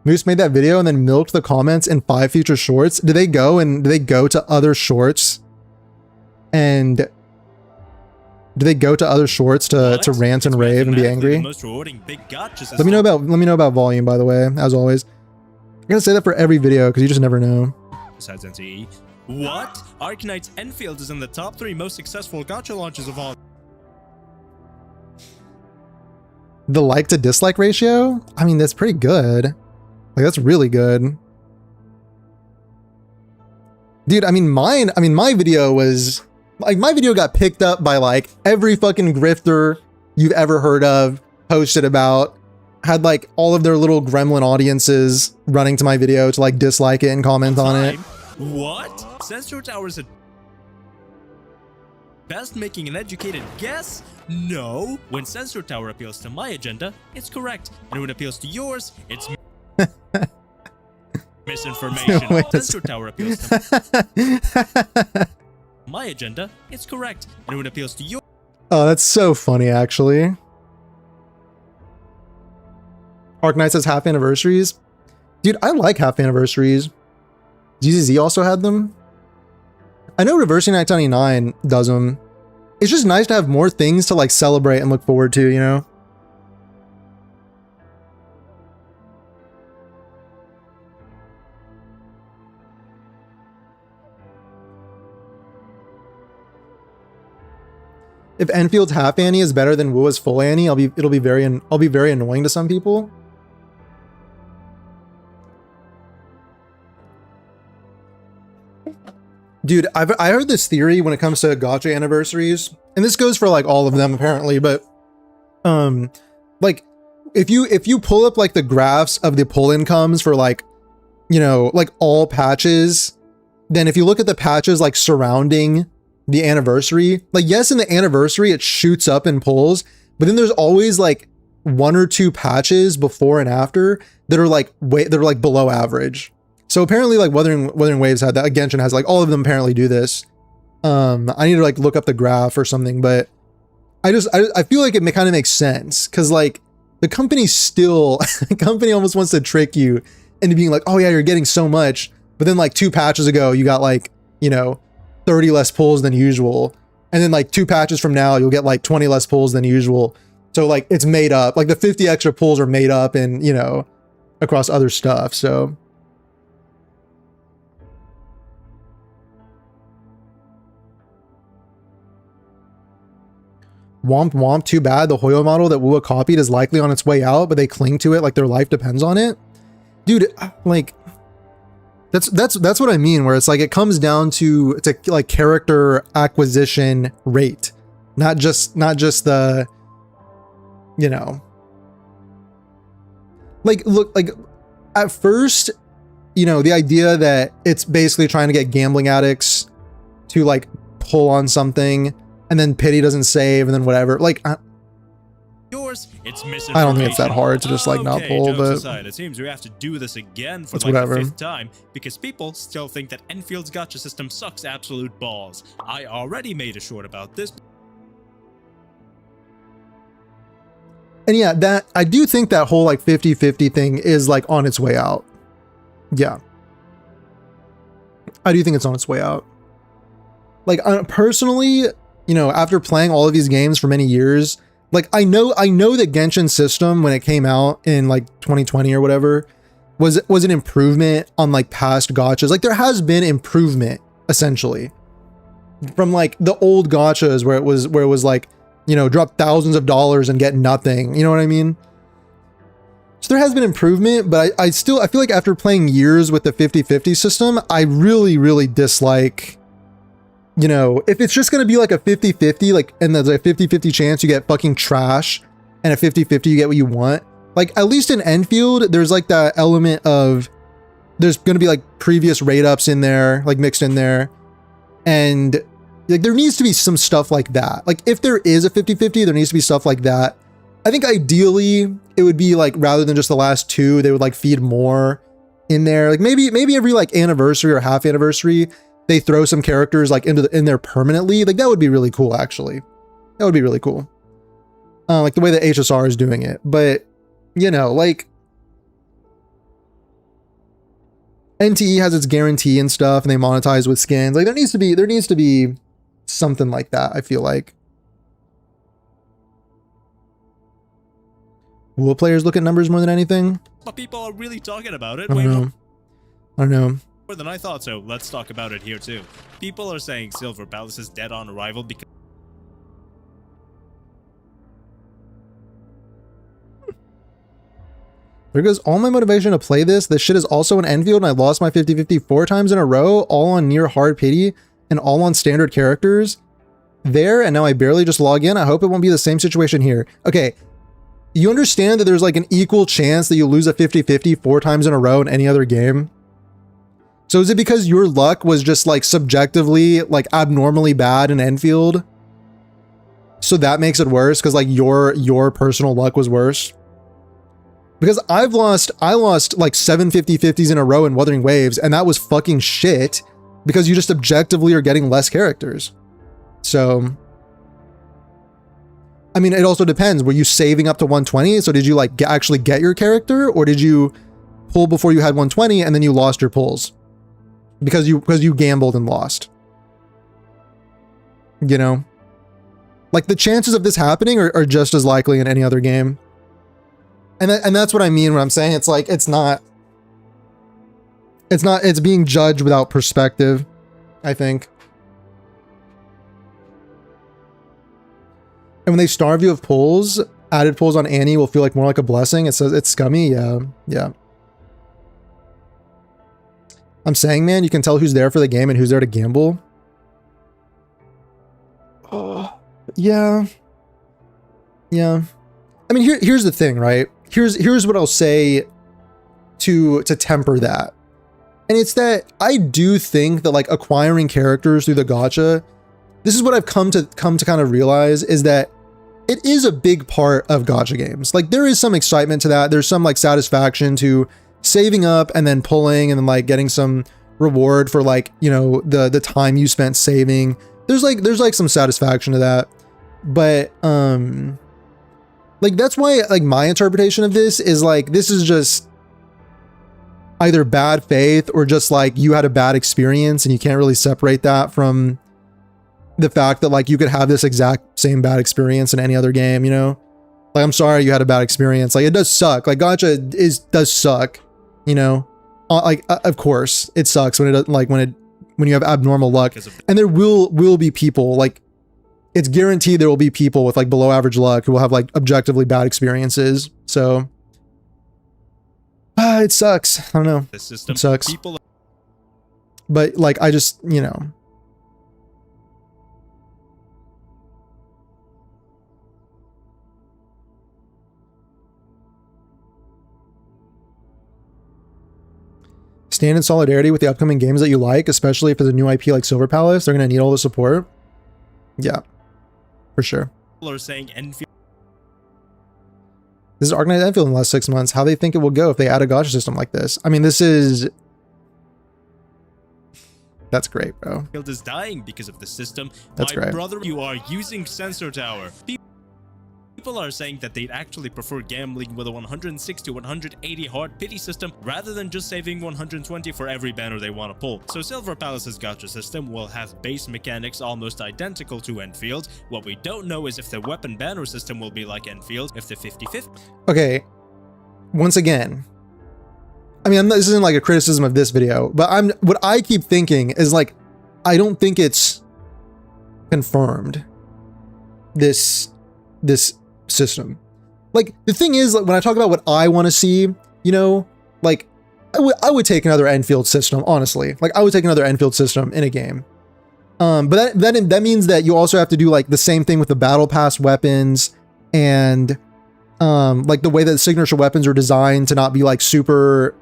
Moose made that video and then milked the comments in 5 future shorts. Do they go to other shorts? And do they go to other shorts to rant and rave and be angry? Let me know about volume, by the way, as always. I'm gonna say that for every video because you just never know. What? Arknight's Endfield is in the top 3 most successful gacha launches of all. The like to dislike ratio? I mean, that's pretty good. Like, that's really good. Dude, I mean, my video was, like, my video got picked up by, like, every fucking grifter you've ever heard of, posted about, had, like, all of their little gremlin audiences running to my video to, like, dislike it and comment on it. What? Sensor Tower's at best making an educated guess? No. When Sensor Tower appeals to my agenda, it's correct. And when it appeals to yours, it's misinformation. Sensor Tower appeals to my agenda, it's correct. And when it appeals to yours... Oh, that's so funny, actually. Arknight says half anniversaries. Dude, I like half anniversaries. ZZZ also had them. I know Reversing 999 does them. It's just nice to have more things to like celebrate and look forward to, you know? If Enfield's half Annie is better than Wua's full Annie, I'll be very annoying to some people. Dude, I heard this theory when it comes to gacha anniversaries, and this goes for like all of them apparently, but like if you pull up like the graphs of the pull incomes for like, you know, like all patches, then if you look at the patches like surrounding the anniversary, like yes, in the anniversary it shoots up in pulls, but then there's always like 1 or 2 patches before and after that are like below average. So apparently like Wuthering Waves had that. Genshin has like all of them apparently do this. I need to like look up the graph or something, but I feel like it kind of makes sense because like the company almost wants to trick you into being like, oh yeah, you're getting so much, but then like 2 patches ago you got like, you know, 30 less pulls than usual, and then like 2 patches from now you'll get like 20 less pulls than usual. So like it's made up, like the 50 extra pulls are made up and, you know, across other stuff. So womp womp, too bad the Hoyo model that Wua copied is likely on its way out, but they cling to it like their life depends on it. Dude, like that's what I mean, where it's like it comes down to like character acquisition rate, not just the, you know, like look, like at first, you know, the idea that it's basically trying to get gambling addicts to like pull on something and then pity doesn't save, and then whatever. Like, yours, it's I don't think it's that hard to just like not pull, jokes but aside, it seems we have to do this again for it's like whatever. the 5th time because people still think that Enfield's gacha system sucks absolute balls. I already made a short about this. And yeah, that I do think that whole like 50-50 thing is like on its way out. Yeah. I do think it's on its way out. Like personally, you know, after playing all of these games for many years, like I know the Genshin system when it came out in like 2020 or whatever was an improvement on like past gachas. Like there has been improvement essentially from like the old gachas where it was like, you know, drop thousands of dollars and get nothing. You know what I mean? So there has been improvement, but I feel like after playing years with the 50-50 system, I really dislike, you know, if it's just going to be like a 50-50, like, and there's a 50-50 chance you get fucking trash and a 50-50 you get what you want. Like at least in Endfield, there's like that element of there's going to be like previous rate ups in there, like mixed in there. And like there needs to be some stuff like that. Like if there is a 50-50, there needs to be stuff like that. I think ideally it would be like rather than just the last two, they would like feed more in there. Like maybe every like anniversary or half anniversary, they throw some characters like in there permanently. Like that would be really cool actually. That would be really cool. Like the way that HSR is doing it. But you know, like NTE has its guarantee and stuff and they monetize with skins. Like there needs to be something like that, I feel like. Will players look at numbers more than anything? But people are really talking about it. I don't know. More than I thought, so let's talk about it here too. People are saying Silver Palace is dead on arrival because there goes all my motivation to play this. This shit is also an Endfield and I lost my 50-50 4 times in a row, all on near hard pity and all on standard characters. There, and now I barely just log in. I hope it won't be the same situation here. Okay, you understand that there's like an equal chance that you lose a 50-50 4 times in a row in any other game? So is it because your luck was just like subjectively like abnormally bad in Endfield? So that makes it worse because like your personal luck was worse? Because I lost like 7 50-50s in a row in Wuthering Waves and that was fucking shit because you just objectively are getting less characters. So I mean, it also depends. Were you saving up to 120? So did you like actually get your character, or did you pull before you had 120 and then you lost your pulls because you gambled and lost? You know, like the chances of this happening are just as likely in any other game. And that's what I mean when I'm saying it's like it's being judged without perspective, I think. And when they starve you of pulls, added pulls on Annie will feel like more like a blessing. It says it's scummy. Yeah. I'm saying, man, you can tell who's there for the game and who's there to gamble. Yeah. I mean, here's the thing, right? Here's what I'll say to temper that. And it's that I do think that like acquiring characters through the gacha, this is what I've come to kind of realize is that it is a big part of gacha games. Like there is some excitement to that. There's some like satisfaction to saving up and then pulling and then like getting some reward for like, you know, the time you spent saving. There's like some satisfaction to that. But like that's why like my interpretation of this is like this is just either bad faith or just like you had a bad experience and you can't really separate that from the fact that like you could have this exact same bad experience in any other game, you know? Like I'm sorry you had a bad experience. Like it does suck. Like gacha does suck, you know? Like of course it sucks when it like when you have abnormal luck. And there will be people like it's guaranteed there will be people with like below average luck who will have like objectively bad experiences. So it sucks. I don't know. the system, it sucks. people But like I just, you know. Stand in solidarity with the upcoming games that you like, especially if there's a new IP like Silver Palace. They're going to need all the support. Yeah. for sure. People are saying Enfield. This is Arknight Enfield in the last 6 months. How they think it will go if they add a gacha system like this. I mean, this is... That's great, bro. Enfield is dying because of the system. That's My great. brother, you are using Sensor Tower. People are saying that they'd actually prefer gambling with a 160 180 hard pity system rather than just saving 120 for every banner they want to pull. So Silver Palace's gacha system will have base mechanics almost identical to Enfield. What we don't know is if the weapon banner system will be like Enfield, if the 50-50. Okay, once again, I mean, this isn't like a criticism of this video, but what I keep thinking is like, I don't think it's confirmed, this system. Like, the thing is, like, when I talk about what I want to see, you know, like, I would take another Enfield system, honestly. Like, I would take another Enfield system in a game. But that means that you also have to do like the same thing with the battle pass weapons and like the way that the signature weapons are designed to not be like super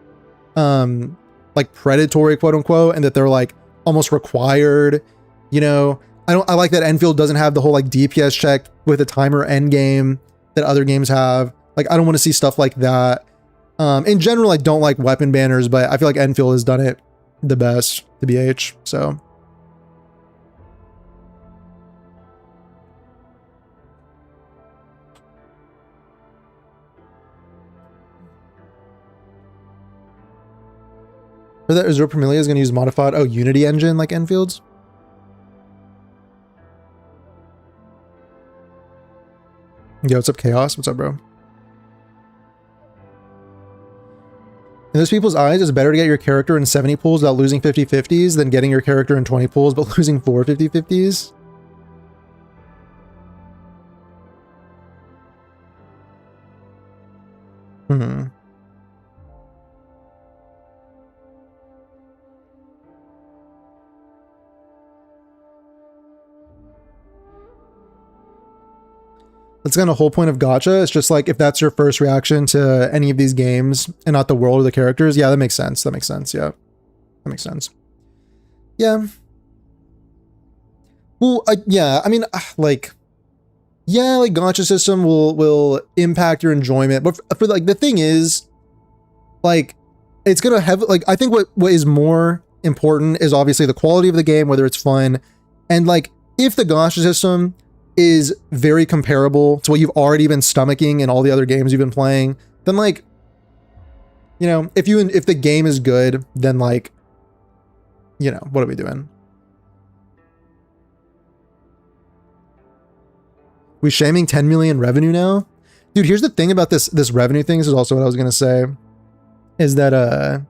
like predatory, quote unquote, and that they're like almost required, you know. I like that Enfield doesn't have the whole like DPS check with a timer end game that other games have. Like, I don't want to see stuff like that. In general, I don't like weapon banners, but I feel like Enfield has done it the best, to BH. So or that Azure Premilia is going to use modified Unity engine like Enfield's. Yo, what's up, Chaos? What's up, bro? In those people's eyes, it's better to get your character in 70 pools without losing 50-50s than getting your character in 20 pools but losing 4 50-50s. That's kind of the whole point of gacha. It's just like, if that's your first reaction to any of these games and not the world or the characters, yeah, that makes sense. That makes sense. Yeah, that makes sense. Yeah. Well, yeah, I mean, like, yeah, like gacha system will impact your enjoyment, but for like, the thing is, like, it's gonna have, like, I think what is more important is obviously the quality of the game, whether it's fun, and like, if the gacha system is very comparable to what you've already been stomaching in all the other games you've been playing, then like, you know, if the game is good, then like, you know, what are we doing? We shaming 10 million revenue now? Dude, here's the thing about this revenue thing. This is also what I was gonna say, is that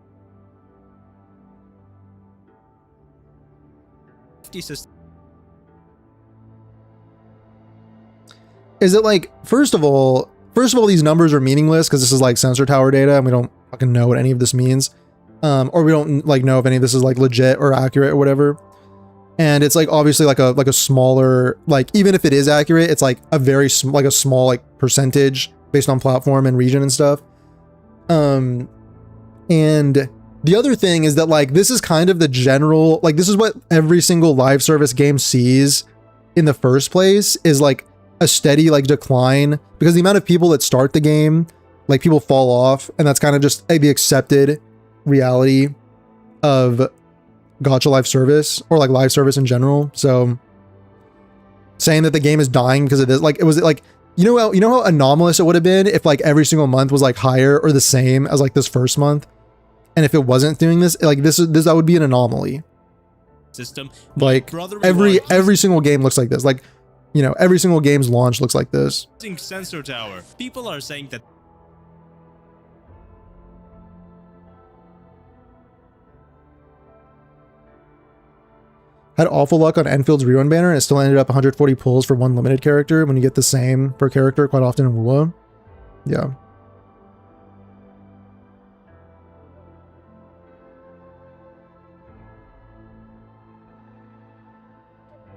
is it like, first of all, these numbers are meaningless because this is like sensor tower data and we don't fucking know what any of this means. Or we don't like know if any of this is like legit or accurate or whatever. And it's like obviously like a smaller, like, even if it is accurate, it's like a very small like percentage based on platform and region and stuff. And the other thing is that like, this is kind of the general, like, this is what every single live service game sees in the first place, is like a steady like decline, because the amount of people that start the game, like, people fall off, and that's kind of just the accepted reality of gacha live service, or like live service in general. So saying that the game is dying because of this, like, it was like, you know how anomalous it would have been if like every single month was like higher or the same as like this first month, and if it wasn't doing this, like, that would be an anomaly. System, like, every single game looks like this, like, you know, every single game's launch looks like this. Sensor tower. People are saying that had awful luck on Enfield's rerun banner, and it still ended up 140 pulls for one limited character when you get the same per character quite often in WoW. Yeah.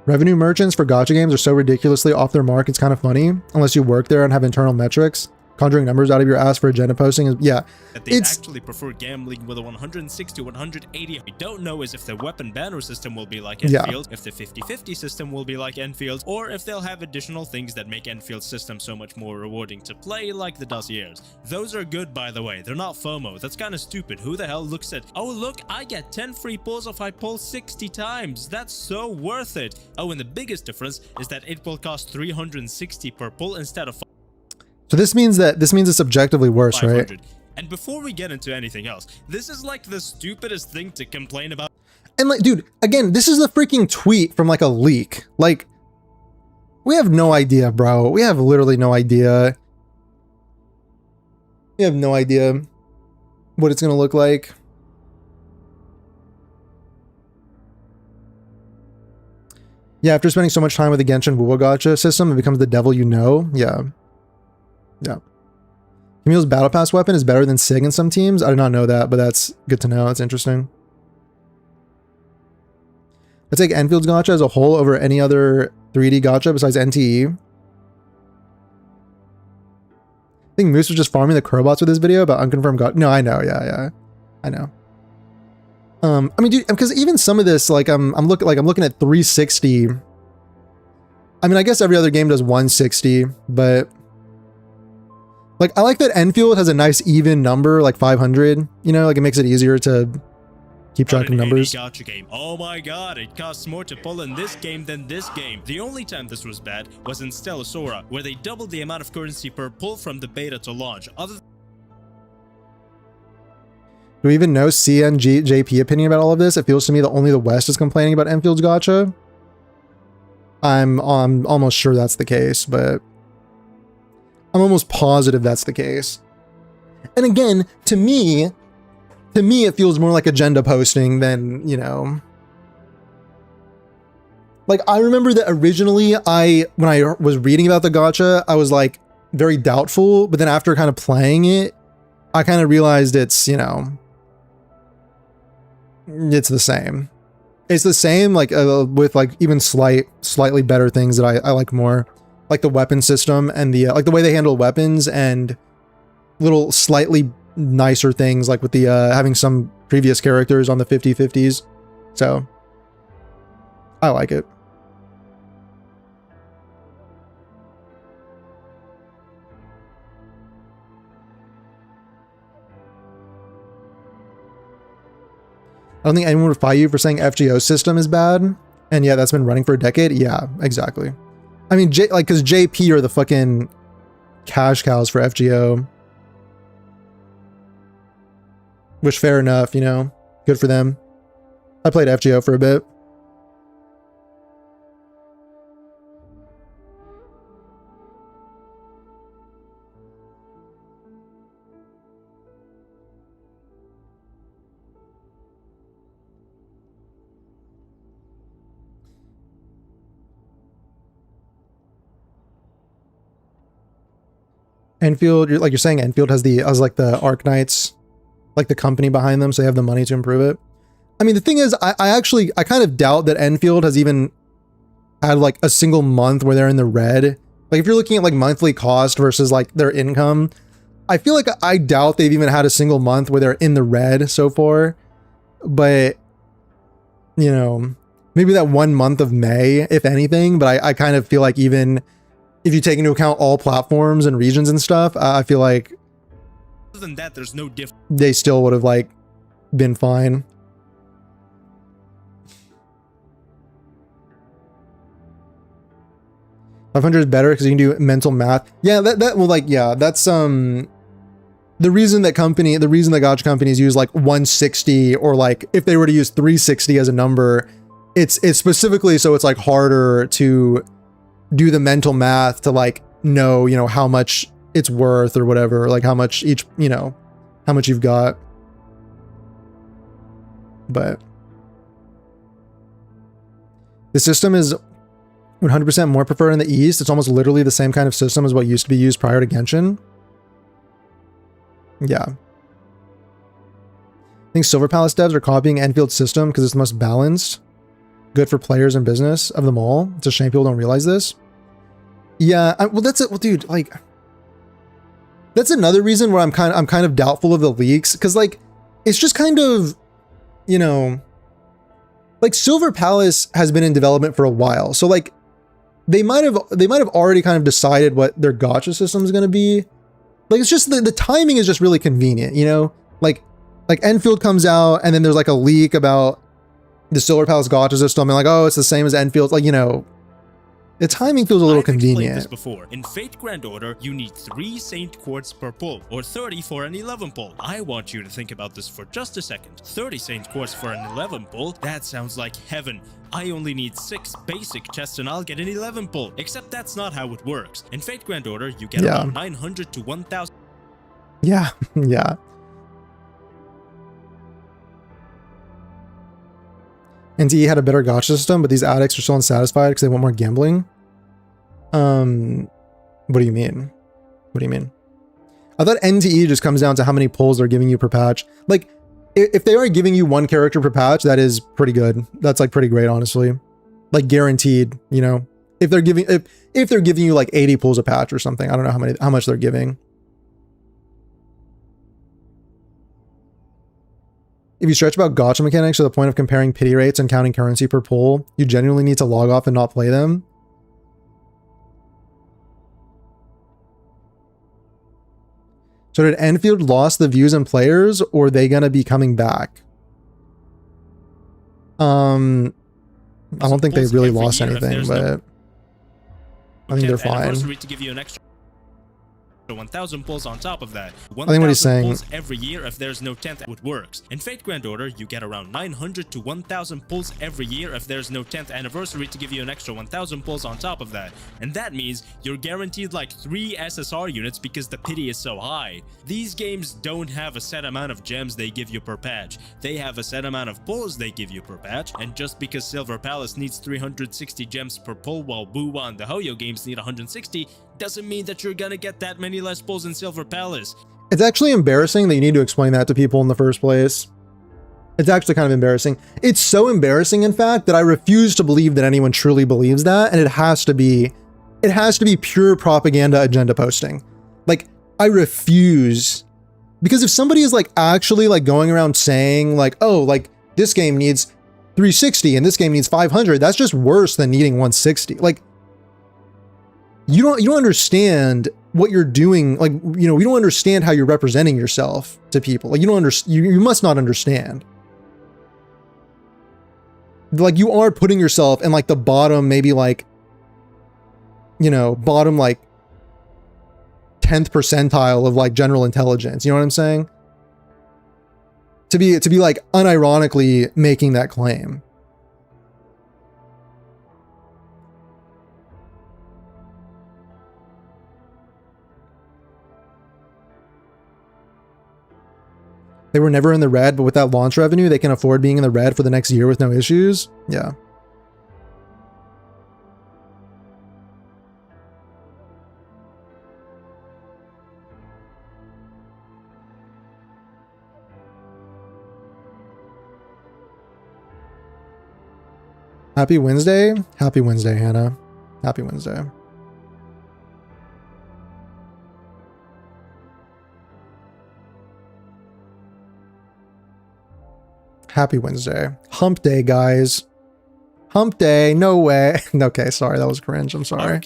Revenue merchants for gacha games are so ridiculously off their mark, it's kind of funny, unless you work there and have internal metrics. conjuring numbers out of your ass for agenda posting is, yeah. That they actually prefer gambling with a 160, 180. I don't know is if the weapon banner system will be like Enfield, if the 50-50 system will be like Enfield, or if they'll have additional things that make Enfield's system so much more rewarding to play, like the dossiers. Those are good, by the way. They're not FOMO. That's kind of stupid. Who the hell looks at, oh look, I get 10 free pulls if I pull 60 times. That's so worth it. Oh, and the biggest difference is that it will cost 360 per pull instead of. So this means it's objectively worse, 500. right? And before we get into anything else, this is like the stupidest thing to complain about. And like, dude, again, this is a freaking tweet from like a leak. Like, we have no idea, bro. We have literally no idea. We have no idea what it's gonna look like. Yeah, after spending so much time with the Genshin Wuwa Gacha system, it becomes the devil you know. Yeah. Yeah. Camille's Battle Pass weapon is better than Sig in some teams. I did not know that, but that's good to know. That's interesting. I take Enfield's Gacha as a whole over any other 3D Gacha besides NTE. I think Moose was just farming the Crowbots with this video about unconfirmed Gacha. No, I know. Yeah. I know. I mean, dude, because even some of this, like, I'm looking at 360. I mean, I guess every other game does 160, but like, I like that Enfield has a nice even number, like 500. You know, like it makes it easier to keep track of numbers. Gacha game. Oh my god, it costs more to pull in this game than this game. The only time this was bad was in Stellasora, where they doubled the amount of currency per pull from the beta to launch. Do we even know CNJP opinion about all of this? It feels to me that only the West is complaining about Enfield's Gacha. I'm almost sure that's the case, but I'm almost positive that's the case. And again, to me, it feels more like agenda posting than, you know. Like, I remember that originally when I was reading about the gacha, I was like very doubtful, but then after kind of playing it, I kind of realized it's, you know, it's the same. It's the same, like with like even slightly better things that I like more, like the weapon system and the like the way they handle weapons and little slightly nicer things, like with the having some previous characters on the 50-50s. So I like it. I don't think anyone would fight you for saying FGO system is bad. And yeah, that's been running for a decade. Yeah, exactly. I mean, because JP are the fucking cash cows for FGO. Which, fair enough, you know, good for them. I played FGO for a bit. Enfield, you're saying Enfield has like the Arknights, like the company behind them, so they have the money to improve it. I mean, the thing is, I kind of doubt that Enfield has even had like a single month where they're in the red. Like if you're looking at like monthly cost versus like their income, I feel like I doubt they've even had a single month where they're in the red so far. But, you know, maybe that 1 month of May, if anything, but I kind of feel like even if you take into account all platforms and regions and stuff, I feel like other than that, there's no difference. They still would have like been fine. $500 is better because you can do mental math. Yeah, that's the reason that gacha companies use like 160, or like if they were to use 360 as a number, it's specifically so it's like harder to do the mental math to like know, you know, how much it's worth or whatever, like how much each, you know, how much you've got. But the system is 100% more preferred in the East. It's almost literally the same kind of system as what used to be used prior to Genshin. Yeah. I think Silver Palace devs are copying Enfield's system because it's the most balanced, good for players and business of them all. It's a shame people don't realize this. Yeah, well, that's it. Well, dude, like, That's another reason where I'm kind of doubtful of the leaks, because like it's just kind of, you know, like Silver Palace has been in development for a while, so like they might have already kind of decided what their gacha system is going to be. Like it's just the timing is just really convenient, you know, like Enfield comes out and then there's like a leak about the Silver Palace gacha system and like, oh, it's the same as Enfield, like, you know, the timing feels a little convenient. This before. In Fate Grand Order, you need 3 Saint Quartz per pull, or 30 for an 11 pull. I want you to think about this for just a second. 30 Saint Quartz for an 11 pull? That sounds like heaven. I only need 6 basic chests and I'll get an 11 pull. Except that's not how it works. In Fate Grand Order, you get about 900 to 1000. Yeah, yeah. NTE had a better gacha system, but these addicts are still unsatisfied because they want more gambling. What do you mean? What do you mean? I thought NTE just comes down to how many pulls they're giving you per patch. Like, if they are giving you 1 character per patch, that is pretty good. That's like pretty great, honestly. Like guaranteed, you know. If they're giving you like 80 pulls a patch or something, I don't know how much they're giving. If you stretch about gacha mechanics to the point of comparing pity rates and counting currency per pull, you genuinely need to log off and not play them. So did Enfield lost the views and players, or are they gonna be coming back? I don't think they really lost anything, but I think they're fine. To give you an extra 1,000 pulls on top of that. I think what he's saying, pulls every year if there's no 10th, it works. In Fate Grand Order, you get around 900 to 1,000 pulls every year if there's no 10th anniversary to give you an extra 1,000 pulls on top of that. And that means you're guaranteed like 3 SSR units because the pity is so high. These games don't have a set amount of gems they give you per patch. They have a set amount of pulls they give you per patch, and just because Silver Palace needs 360 gems per pull while Buwa and the Hoyo games need 160, doesn't mean that you're gonna get that many less pulls in Silver Palace. It's actually embarrassing that you need to explain that to people in the first place. It's actually kind of embarrassing. It's so embarrassing, in fact, that I refuse to believe that anyone truly believes that, and it has to be pure propaganda agenda posting. Like, I refuse. Because if somebody is like actually like going around saying like, oh, like this game needs 360 and this game needs 500, that's just worse than needing 160. Like, you don't understand what you're doing. Like, you know, you don't understand how you're representing yourself to people. Like, you must not understand. Like, you are putting yourself in like the bottom, maybe like, you know, bottom like 10th percentile of like general intelligence. You know what I'm saying? To be like unironically making that claim. They were never in the red, but with that launch revenue, they can afford being in the red for the next year with no issues. Yeah. Happy Wednesday. Happy Wednesday, Hannah. Happy Wednesday. Happy Wednesday. Hump day, guys. Hump day. No way. Okay, sorry. That was cringe. I'm sorry.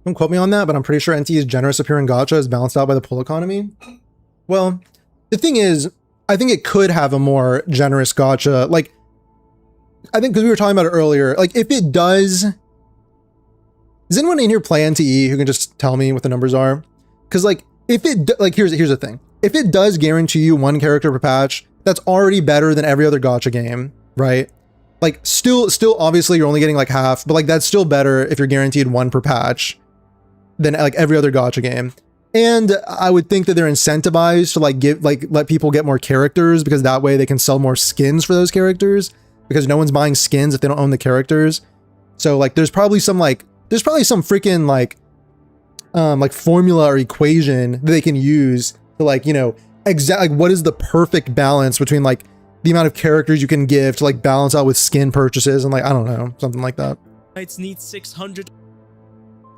Don't quote me on that, but I'm pretty sure NT's generous appearing gacha is balanced out by the pull economy. Well, the thing is, I think it could have a more generous gacha. Like, I think because we were talking about it earlier, like if it does anyone in here play NTE who can just tell me what the numbers are? Because like if it like here's the thing, if it does guarantee you 1 character per patch, that's already better than every other gacha game, right? Like still obviously you're only getting like half, but like that's still better if you're guaranteed 1 per patch than like every other gacha game. And I would think that they're incentivized to like let people get more characters because that way they can sell more skins for those characters. Because no one's buying skins if they don't own the characters. So like there's probably some freaking like formula or equation that they can use to like, you know, exactly like what is the perfect balance between like the amount of characters you can give to like balance out with skin purchases and like I don't know, something like that. Knights need 600.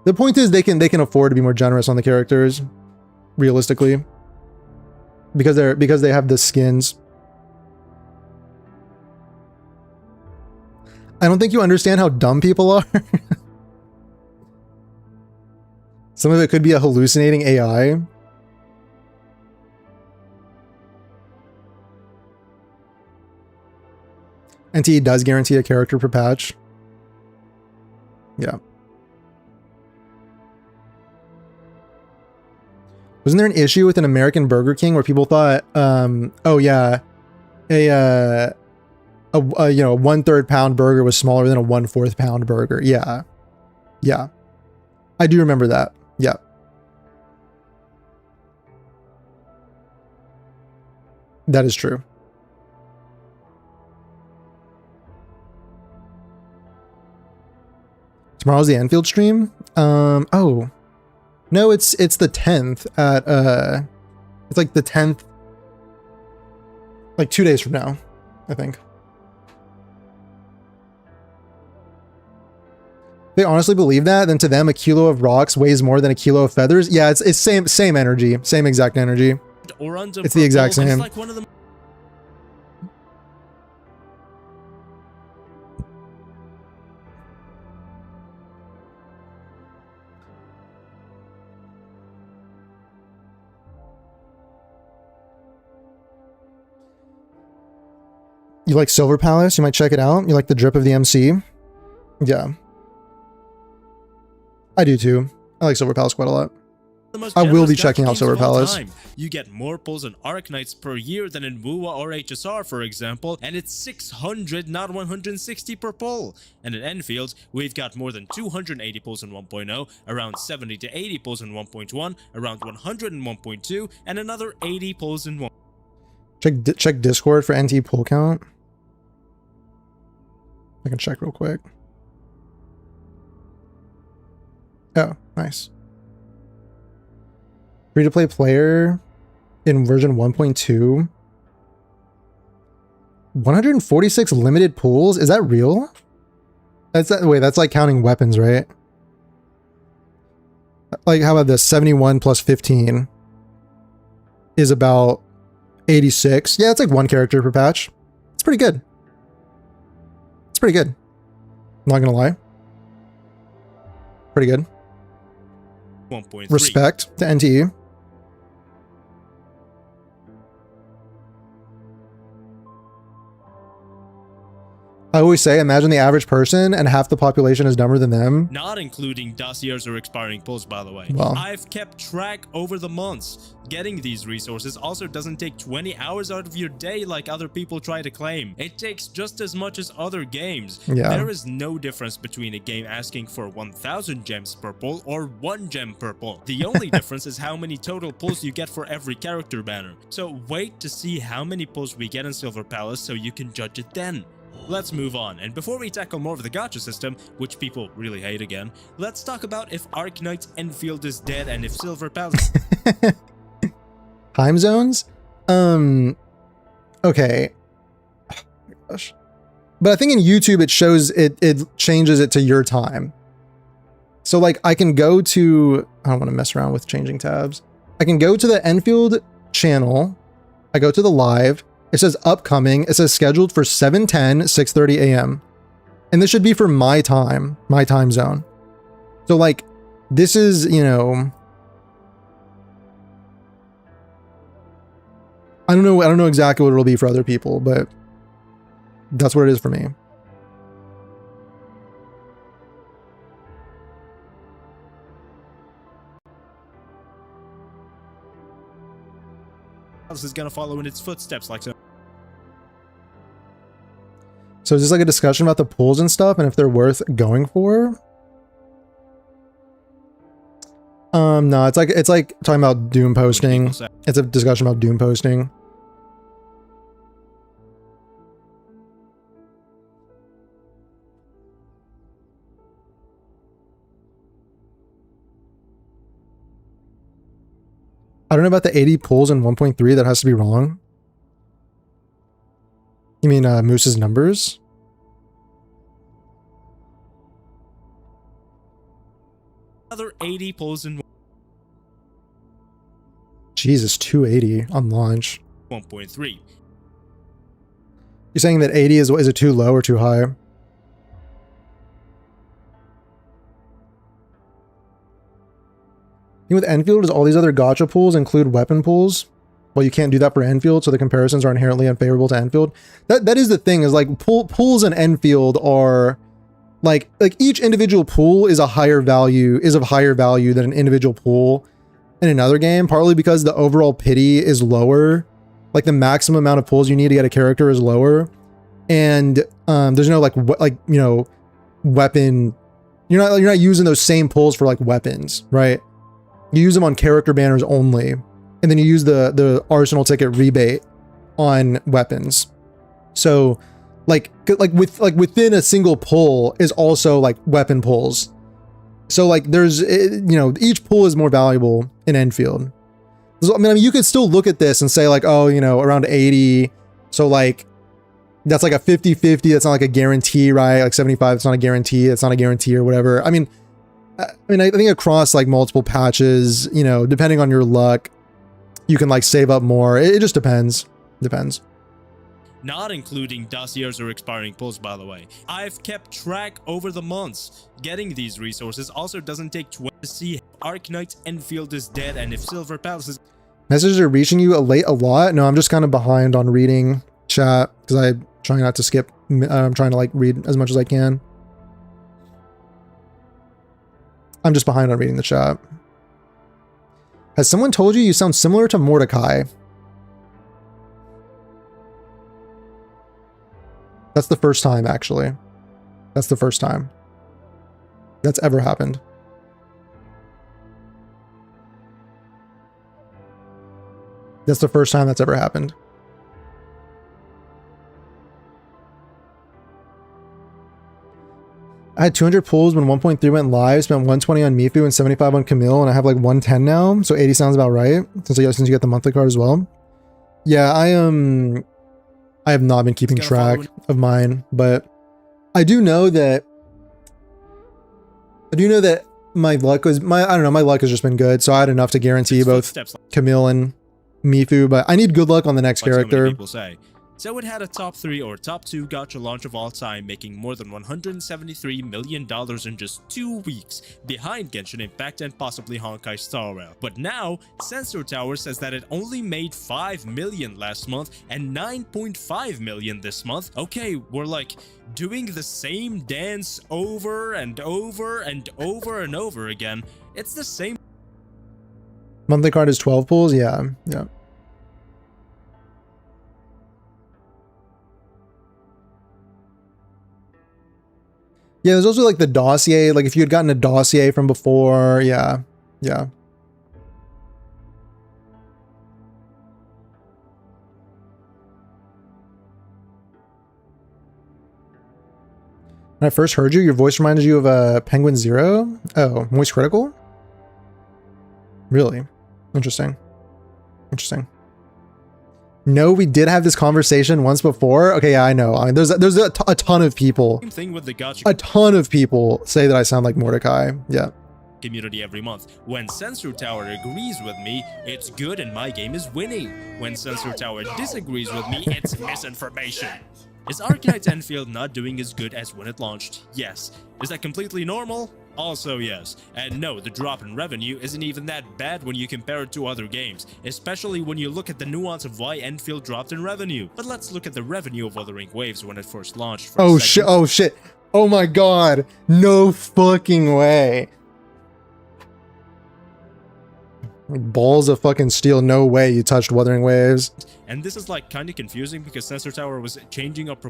The point is they can afford to be more generous on the characters, realistically, because they have the skins. I don't think you understand how dumb people are. Some of it could be a hallucinating AI. NTE does guarantee a character per patch. Yeah. Wasn't there an issue with an American Burger King where people thought, oh yeah, a you know, a 1/3 pound burger was smaller than a 1/4 pound burger? Yeah. Yeah. I do remember that. Yeah. That is true. Tomorrow's the Enfield stream? Oh. No, it's the 10th at it's like the 10th, like 2 days from now, I think. They honestly believe that, then to them a kilo of rocks weighs more than a kilo of feathers. Yeah, it's same energy, same exact energy. It's the exact same. Like one of the You like Silver Palace? You might check it out. You like the drip of the MC? Yeah. I do too. I like Silver Palace quite a lot. I will be checking out Silver Palace. You get more pulls and Arknights per year than in WUA or HSR, for example, and it's 600, not 160 per pull. And in Enfield, we've got more than 280 pulls in 1.0, around 70 to 80 pulls in 1.1, around 100 in 1.2, and another 80 pulls in 1. Check Discord for NT pull count. I can check real quick. Oh, nice. Free-to-play player in version 1.2. 146 limited pools? Is that real? That's that. Wait, that's like counting weapons, right? Like, how about this? 71 plus 15 is about 86. Yeah, it's like one character per patch. It's pretty good. It's pretty good. Not gonna lie. Pretty good. 1.3. Respect to NTE. I always say, imagine the average person and half the population is dumber than them. Not including dossiers or expiring pulls, by the way. Well, I've kept track over the months. Getting these resources also doesn't take 20 hours out of your day like other people try to claim. It takes just as much as other games. Yeah. There is no difference between a game asking for 1,000 gems per pull or 1 gem per pull. The only difference is how many total pulls you get for every character banner. So wait to see how many pulls we get in Silver Palace so you can judge it then. Let's move on, and before we tackle more of the gacha system, which people really hate again, let's talk about if Arknights Enfield is dead and if Silver Palace... Time zones? Okay. Oh my gosh. But I think in YouTube it shows it changes it to your time. So like I can go to, I don't want to mess around with changing tabs. I can go to the Enfield channel. I go to the live. It says upcoming. It says scheduled for 7:10, 6:30 a.m. And this should be for my time zone. So like this is, you know, I don't know exactly what it'll be for other people, but that's what it is for me. is gonna follow in its footsteps like so. So is this like a discussion about the pools and stuff and if they're worth going for? No, it's like talking about Doom posting. It's a discussion about Doom posting. I don't know about the 80 pulls in 1.3. That has to be wrong. You mean Moose's numbers? Another 80 pulls in Jesus, 280 on launch. 1.3. You're saying that 80 is it too low or too high? I think with Enfield is all these other gacha pools include weapon pools. Well, you can't do that for Enfield, so the comparisons are inherently unfavorable to Enfield. That is the thing, is like pools in Enfield are like each individual pool is of higher value than an individual pool in another game, partly because the overall pity is lower. Like the maximum amount of pulls you need to get a character is lower, and there's no weapon. You're not using those same pulls for like weapons, right? You use them on character banners only, and then you use the arsenal ticket rebate on weapons. So within a single pull is also like weapon pulls. So like there's each pull is more valuable in Enfield. So, I mean, you could still look at this and say like, oh, around 80. So like, that's like a 50-50. That's not like a guarantee, right? Like 75, it's not a guarantee. It's not a guarantee or whatever. I think across like multiple patches, depending on your luck, you can like save up more. It just depends. Depends. Not including dossiers or expiring pulls, by the way. I've kept track over the months. Getting these resources also doesn't take 20 to see if Arknight's Enfield is dead and if Silver Palace is... Messages are reaching you late a lot? No, I'm just kind of behind on reading chat because I'm trying not to skip. I'm trying to like read as much as I can. I'm just behind on reading the chat. Has someone told you sound similar to Mordecai? That's the first time, actually. That's the first time that's ever happened. That's the first time that's ever happened. I had 200 pulls when 1.3 went live, spent 120 on Mifu and 75 on Camille, and I have like 110 now, so 80 sounds about right, since you get the monthly card as well. Yeah, I have not been keeping track of mine, but I do know that my luck has just been good, so I had enough to guarantee both Camille and Mifu, but I need good luck on the next character. So it had a top 3 or top 2 gacha launch of all time, making more than $173 million in just 2 weeks, behind Genshin Impact and possibly Honkai Star Rail. But now, Sensor Tower says that it only made $5 million last month and $9.5 million this month. Okay, we're like doing the same dance over and over and over and over again. It's the same. Monthly card is 12 pulls? Yeah. Yeah, there's also like the dossier, like if you had gotten a dossier from before, yeah. When I first heard you, your voice reminded you of Penguin Zero? Oh, Moist Critical? Really? Interesting. No, we did have this conversation once before. Okay, yeah, I know. I mean, there's a ton of people. Same thing with the gacha. A ton of people say that I sound like Mordecai. Yeah. Community every month. When Sensor Tower agrees with me, it's good and my game is winning. When Sensor Tower disagrees with me, it's misinformation. Is Arknight's Enfield not doing as good as when it launched? Yes. Is that completely normal? Also yes. And no, the drop in revenue isn't even that bad when you compare it to other games, especially when you look at the nuance of why Enfield dropped in revenue. But let's look at the revenue of Wuthering Waves when it first launched. Oh shit. Oh my god. No fucking way. Balls of fucking steel. No way you touched Wuthering Waves. And this is like kind of confusing because Sensor Tower was changing up.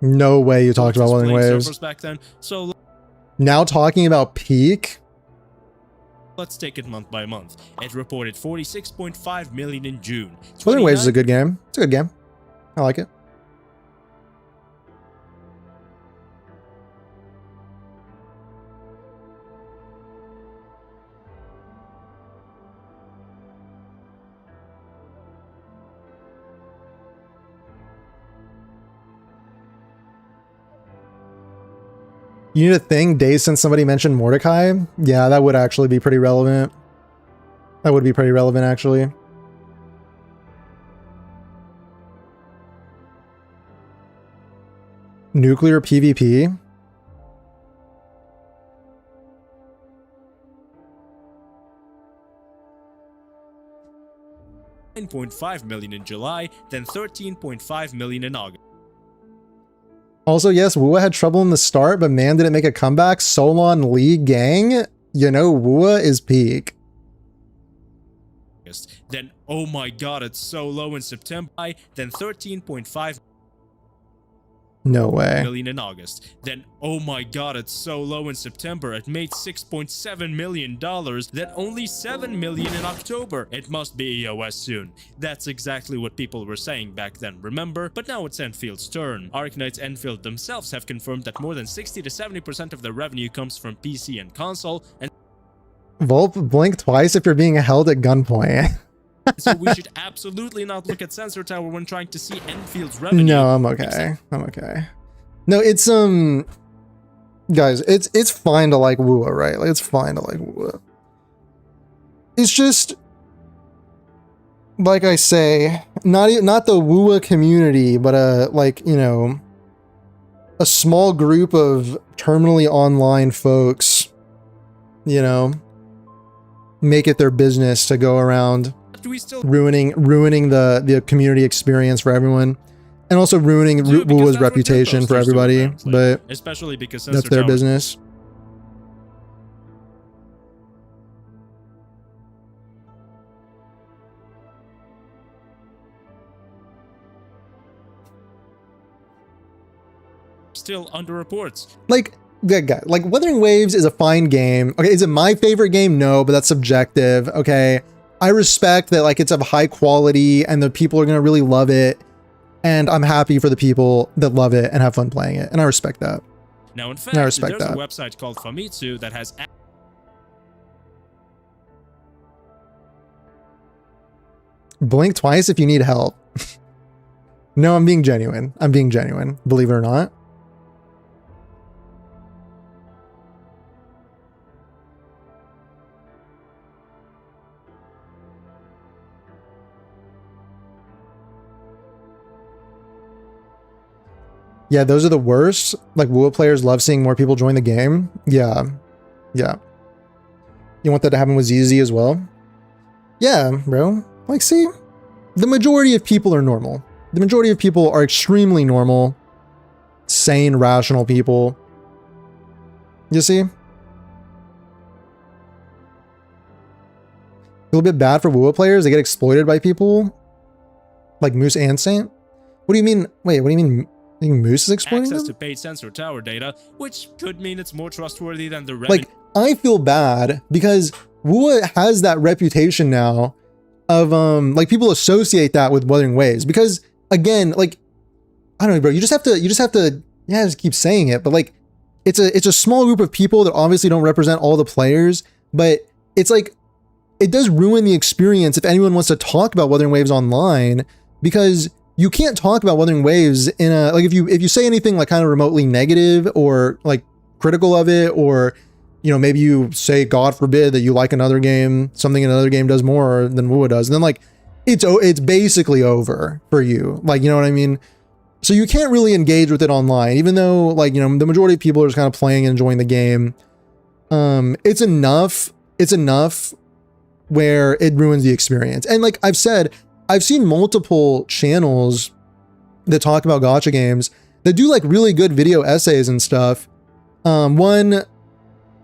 No way you talked about Wuthering Waves back then. So now talking about peak. Let's take it month by month. It reported 46.5 million in June. Wuthering Waves is a good game. It's a good game. I like it. You need a thing days since somebody mentioned Mordecai. Yeah, that would actually be pretty relevant. That would be pretty relevant, actually. Nuclear PvP? 9.5 million in July, then 13.5 million in August. Also, yes, Wua had trouble in the start, but man, did it make a comeback. Solon Lee gang? You know, Wua is peak. Then, oh my god, it's so low in September, then 13.5 No way. million in August. Then, oh my god, it's so low in September, it made $6.7 million, then only 7 million in October. It must be EOS soon. That's exactly what people were saying back then, remember? But now it's Enfield's turn. Arknight's Enfield themselves have confirmed that more than 60 to 70% of their revenue comes from PC and console, and Volp, blink twice if you're being held at gunpoint. so we should absolutely not look at Sensor Tower when trying to see Enfield's revenue. No, I'm okay. I'm okay. No, it's guys, it's fine to like Wua, right? Like it's fine to like Wua. It's just like I say, not the Wua community, but like, you know, a small group of terminally online folks, you know, make it their business to go around ruining the community experience for everyone, and also ruining Wua's reputation for everybody. But especially because that's their business. Still under reports. Like, good guy. Like, Wuthering Waves is a fine game. Okay, is it my favorite game? No, but that's subjective. Okay, I respect that, like, it's of high quality and the people are gonna really love it, and I'm happy for the people that love it and have fun playing it, and I respect that. Now, in fact, there's a website called Famitsu that has blink twice if you need help. No, I'm being genuine. I'm being genuine, believe it or not. Yeah, those are the worst. Like, Wua players love seeing more people join the game. Yeah. Yeah. You want that to happen with ZZ as well? Yeah, bro. Like, see? The majority of people are normal. The majority of people are extremely normal, sane, rational people. You see? A little bit bad for Wua players. They get exploited by people like Moose and Saint. What do you mean? Wait, what do you mean? I think Moose is exploiting access them? to paid Sensor Tower data, which could mean it's more trustworthy than the revenue. Like, I feel bad because Wua has that reputation now of like people associate that with Wuthering Waves, because again, like, I don't know, bro, you just have to yeah, just keep saying it, but like it's a small group of people that obviously don't represent all the players, but it's like it does ruin the experience if anyone wants to talk about Wuthering Waves online, because you can't talk about Wuthering Waves in a, like, if you say anything like kind of remotely negative or like critical of it, or, you know, maybe you say, God forbid, that you like another game, something another game does more than Wua does, and then like it's basically over for you. Like, you know what I mean? So you can't really engage with it online, even though, like, you know, the majority of people are just kind of playing and enjoying the game. It's enough where it ruins the experience. And like I've said, I've seen multiple channels that talk about gacha games that do like really good video essays and stuff. One, I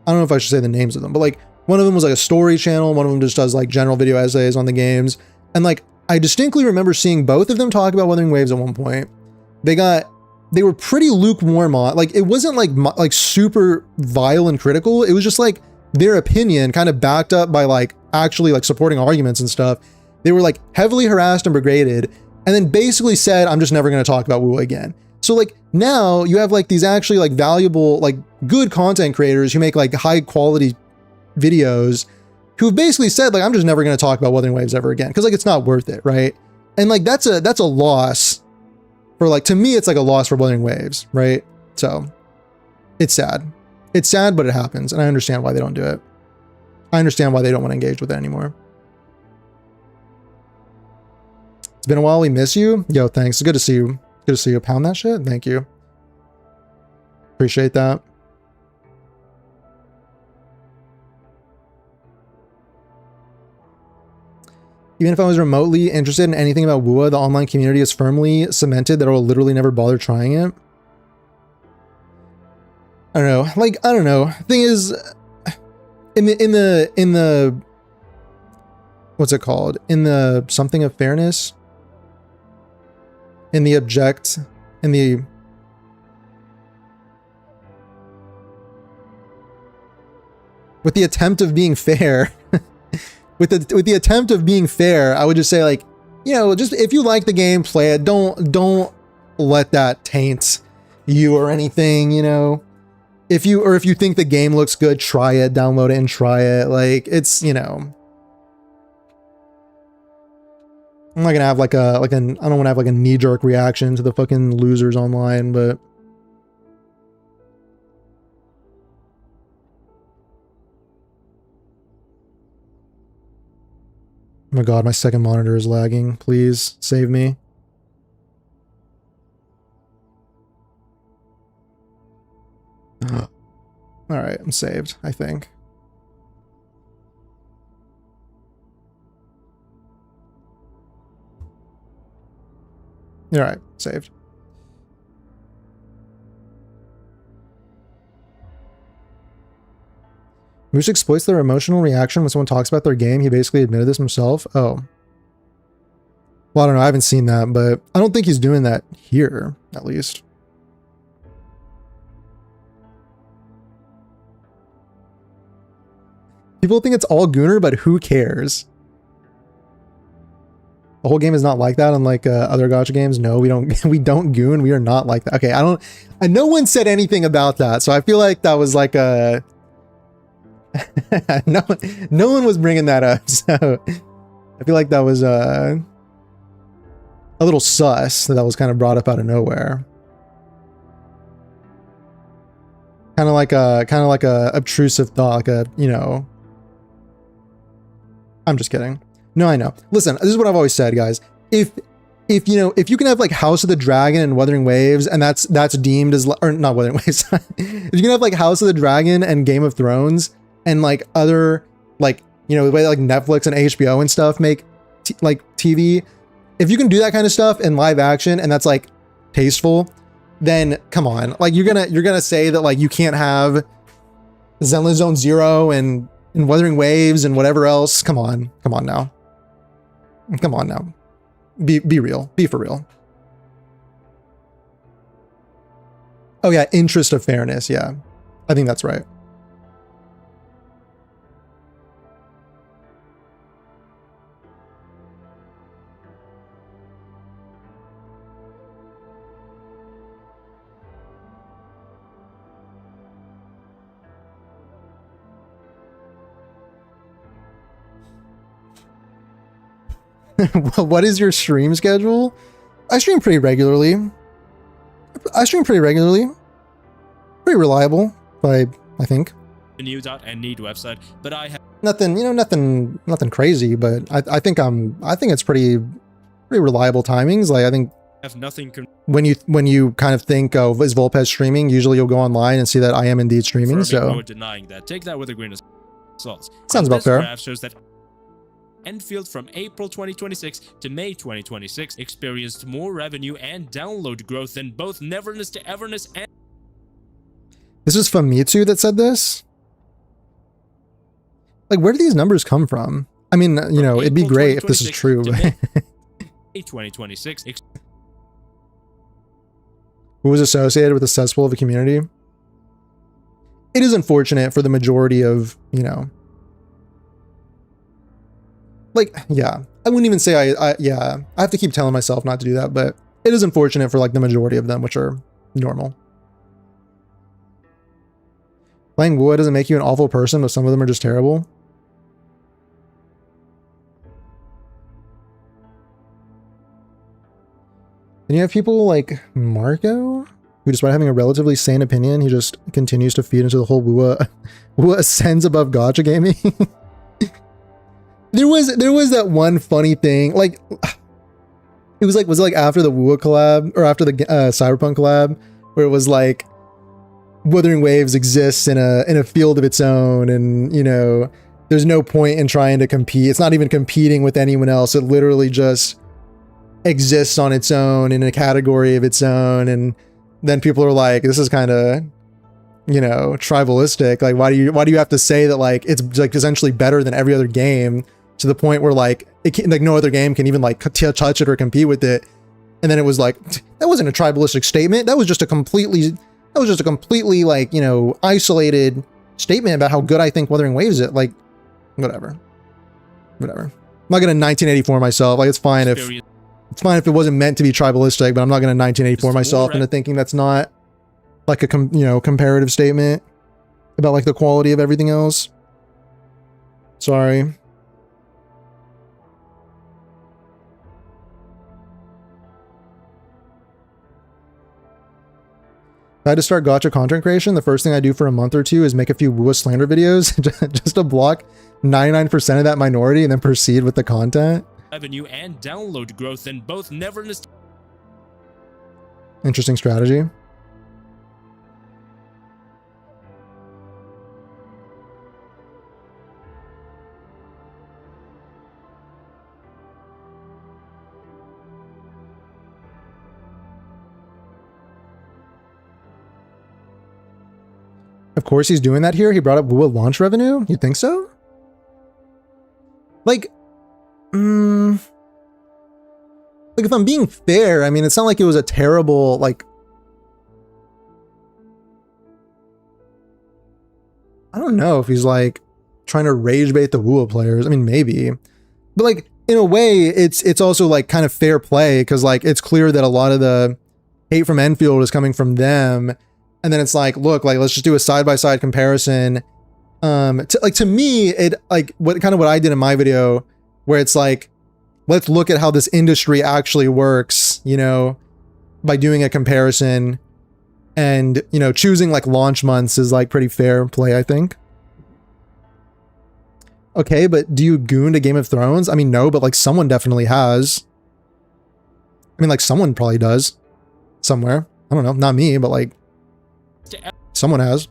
don't know if I should say the names of them, but like one of them was like a story channel. One of them just does like general video essays on the games. And like, I distinctly remember seeing both of them talk about Wuthering Waves at one point. They were pretty lukewarm on, like, it wasn't like super vile and critical. It was just like their opinion kind of backed up by like actually like supporting arguments and stuff. They were like heavily harassed and brigaded, and then basically said, I'm just never going to talk about Wua again. So like now you have like these actually like valuable, like good content creators who make like high quality videos who've basically said like, I'm just never going to talk about Wuthering Waves ever again, because like it's not worth it, right? And like that's a loss for, like, to me it's like a loss for Wuthering Waves, right? So It's sad. It's sad, but it happens, and I understand why they don't do it. I understand why they don't want to engage with it anymore. It's been a while. We miss you. Yo, thanks. It's good to see you. Good to see you. Pound that shit. Thank you. Appreciate that. Even if I was remotely interested in anything about WUA, the online community is firmly cemented that I will literally never bother trying it. I don't know. Like, I don't know. Thing is, in the what's it called? In the something of fairness, in the object, in the with the attempt of being fair, with the attempt of being fair, I would just say, like, you know, just if you like the game, play it. Don't let that taint you or anything, you know. If you think the game looks good, try it, download it and try it. Like, it's, you know, I'm not gonna have I don't want to have like a knee-jerk reaction to the fucking losers online, but oh my god, my second monitor is lagging. Please save me. All right, I'm saved, I think. All right, saved. Moose exploits their emotional reaction when someone talks about their game. He basically admitted this himself. Oh. Well, I don't know. I haven't seen that, but I don't think he's doing that here, at least. People think it's all Gooner, but who cares? The whole game is not like that, unlike other gacha games. No, we don't. We don't goon. We are not like that. Okay, I don't. And no one said anything about that, so I feel like that was like a. no one was bringing that up, so I feel like that was a little sus that was kind of brought up out of nowhere. Kind of like a obtrusive thought, like a, you know. I'm just kidding. No, I know. Listen, this is what I've always said, guys. If you know, if you can have like House of the Dragon and Wuthering Waves, and that's deemed as, or not Wuthering Waves. If you can have like House of the Dragon and Game of Thrones and like other, like, you know, the way like Netflix and HBO and stuff make like TV, if you can do that kind of stuff in live action and that's like tasteful, then come on. Like, you're gonna say that like you can't have Zenless Zone Zero and Wuthering Waves and whatever else. Come on now. Come on now. Be real. Be for real. Oh yeah, interest of fairness. Yeah, I think that's right. What is your stream schedule? I stream pretty regularly. Pretty reliable, I think. The new.need website, but I have nothing, you know, nothing crazy, but I think it's pretty reliable timings. Like, I think have nothing. When you kind of think of, is Volpez streaming? Usually you'll go online and see that I am indeed streaming. So denying that. Take that with a grain of salt. Sounds about fair. This graph shows that Endfield from April 2026 to May 2026 experienced more revenue and download growth than both Neverness to Everness and... This is Famitsu that said this? Like, where do these numbers come from? I mean, you know, it'd be great if this is true. But May 2026. Who was associated with the cesspool of a community? It is unfortunate for the majority of, you know... Like, yeah, I wouldn't even say yeah, I have to keep telling myself not to do that, but it is unfortunate for like the majority of them, which are normal. Playing WoA doesn't make you an awful person, but some of them are just terrible. And you have people like Marco, who, despite having a relatively sane opinion, he just continues to feed into the whole Wua ascends above gacha gaming. There was that one funny thing, like, it was like after the Wua collab, or after the Cyberpunk collab, where it was like, Wuthering Waves exists in a field of its own, and, you know, there's no point in trying to compete. It's not even competing with anyone else. It literally just exists on its own in a category of its own. And then people are like, this is kind of, you know, tribalistic. Like, why do you have to say that, like, it's like essentially better than every other game, to the point where like it can, like, no other game can even like touch it or compete with it? And then it was like, that wasn't a tribalistic statement. That was just a completely like, you know, isolated statement about how good I think Wuthering Waves is. Like, whatever. I'm not gonna 1984 myself. Like, it's fine if it wasn't meant to be tribalistic, but I'm not gonna 1984 myself into thinking that's not like a comparative statement about like the quality of everything else. Sorry. If I had to start gacha content creation, the first thing I do for a month or two is make a few Wua slander videos just to block 99% of that minority and then proceed with the content. Revenue and download growth in both never. Interesting strategy. Of course he's doing that here. He brought up Wua launch revenue. You think so? Like, like, if I'm being fair, I mean, it's not like it was a terrible, like, I don't know if he's like trying to rage bait the Wua players. I mean, maybe, but like, in a way, it's also like kind of fair play, because like it's clear that a lot of the hate from Endfield is coming from them. And then it's like, look, like, let's just do a side-by-side comparison. To me, it like what I did in my video, where it's like, let's look at how this industry actually works, you know, by doing a comparison, and, you know, choosing like launch months is like pretty fair play, I think. Okay, but do you goon to Game of Thrones? I mean, no, but like someone definitely has. I mean, like someone probably does somewhere. I don't know, not me, but like someone has.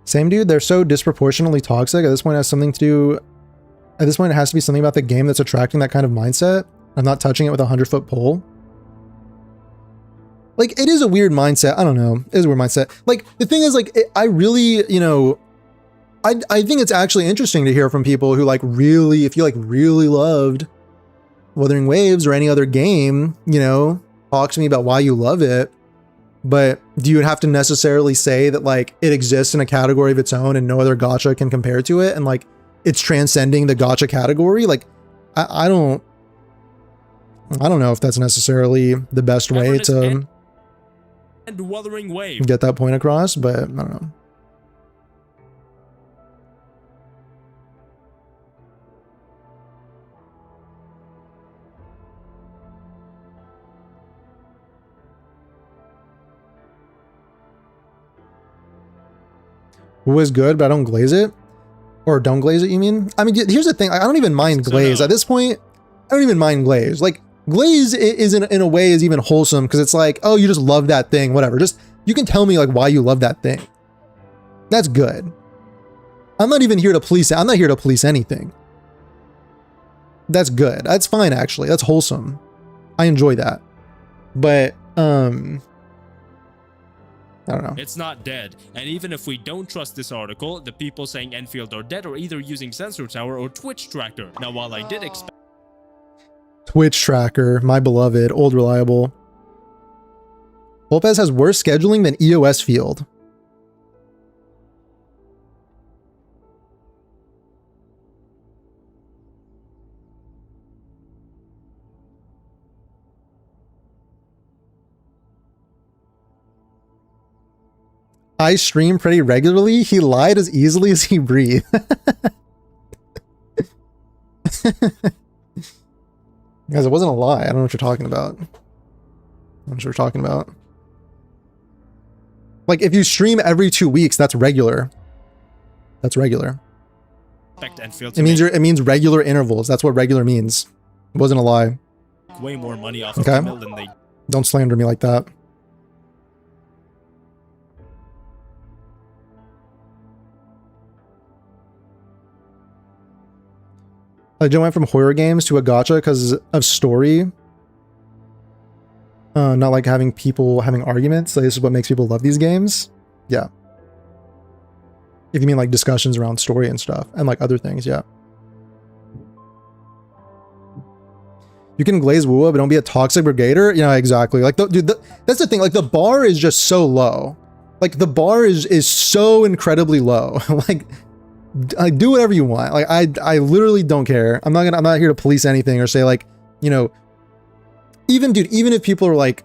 Same dude, they're so disproportionately toxic. At this point, it has something to do. At this point, it has to be something about the game that's attracting that kind of mindset. I'm not touching it with a 100-foot pole. Like, it is a weird mindset. I don't know. It is a weird mindset. Like, the thing is, like, I really, you know, I think it's actually interesting to hear from people who, like, really, if you, like, really loved Wuthering Waves or any other game, you know, talk to me about why you love it. But do you have to necessarily say that, like, it exists in a category of its own and no other gacha can compare to it, and, like, it's transcending the gacha category? Like, I don't know if that's necessarily the best way to Wuthering Waves get that point across, but I don't know. Was good, but I don't glaze it. Or don't glaze it, you mean? I mean, here's the thing. I don't even mind glaze. At this point, I don't even mind glaze. Like, glaze is in a way is even wholesome, because it's like, oh, you just love that thing, whatever. Just, you can tell me like why you love that thing. That's good. I'm not even here to police it. I'm not here to police anything. That's good. That's fine, actually. That's wholesome. I enjoy that. But, I don't know. It's not dead, and even if we don't trust this article, the people saying Endfield are dead are either using Sensor Tower or Twitch Tracker. Now, while I did expect Twitch Tracker, my beloved, old reliable. Lopez has worse scheduling than EOS Field. I stream pretty regularly. He lied as easily as he breathed. Guys, it wasn't a lie. I don't know what you're talking about. I don't know what you're talking about. Like, if you stream every 2 weeks, that's regular. That's regular. Enfield It means regular intervals. That's what regular means. It wasn't a lie. way more money off Okay. of the mill than they. Don't slander me like that. I just went from horror games to a gacha because of story. Not like having people having arguments. Like, this is what makes people love these games. Yeah. If you mean like discussions around story and stuff and like other things, yeah. You can glaze woo, but don't be a toxic brigader. You know, exactly. Like, dude, that's the thing. Like, the bar is just so low. Like, the bar is so incredibly low. Like, do whatever you want. Like, I literally don't care. I'm not here to police anything or say like, you know, even if people are like,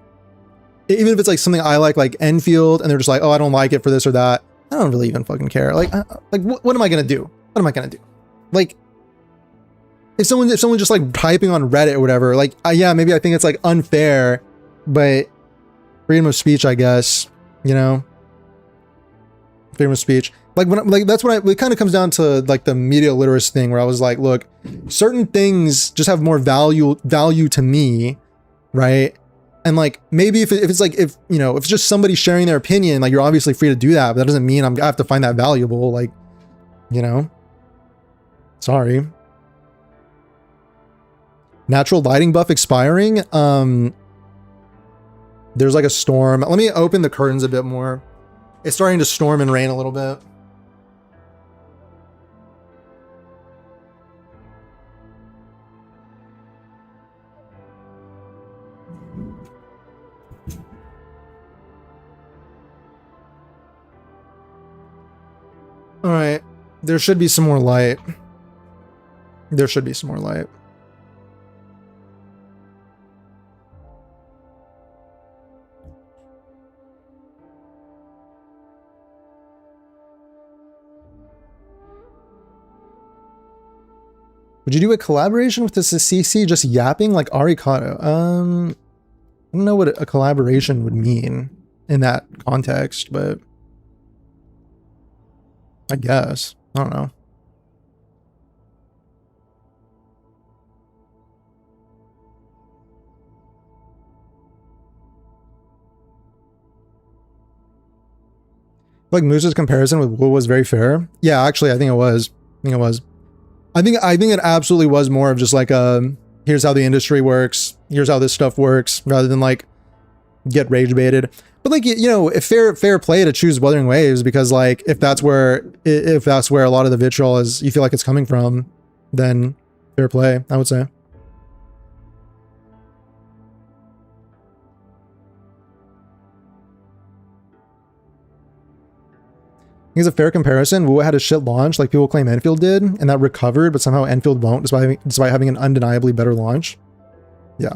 even if it's like something I like Enfield, and they're just like, oh, I don't like it for this or that. I don't really even fucking care. Like what am I gonna do? What am I gonna do? Like, if someone just like typing on Reddit or whatever, like, yeah, maybe I think it's like unfair, but freedom of speech, I guess, you know, freedom of speech. Like, that's when it kind of comes down to like the media literacy thing, where I was like, look, certain things just have more value to me, right? And like, maybe if it's just somebody sharing their opinion, like, you're obviously free to do that, but that doesn't mean I have to find that valuable. Like, you know, sorry. Natural lighting buff expiring. There's like a storm. Let me open the curtains a bit more. It's starting to storm and rain a little bit. All right, there should be some more light. There should be some more light. Would you do a collaboration with the CC just yapping like Arikato? I don't know what a collaboration would mean in that context, but I guess. I don't know. Like Moose's comparison with Wu was very fair. Yeah, actually, I think it was. I think it absolutely was more of just like here's how the industry works, here's how this stuff works, rather than like get rage baited. But like, you know, if fair play to choose Wuthering Waves, because like if that's where a lot of the vitriol is, you feel like it's coming from, then fair play, I would say. I think it's a fair comparison. Wu had a shit launch like people claim Enfield did, and that recovered, but somehow Enfield won't, despite having an undeniably better launch. Yeah.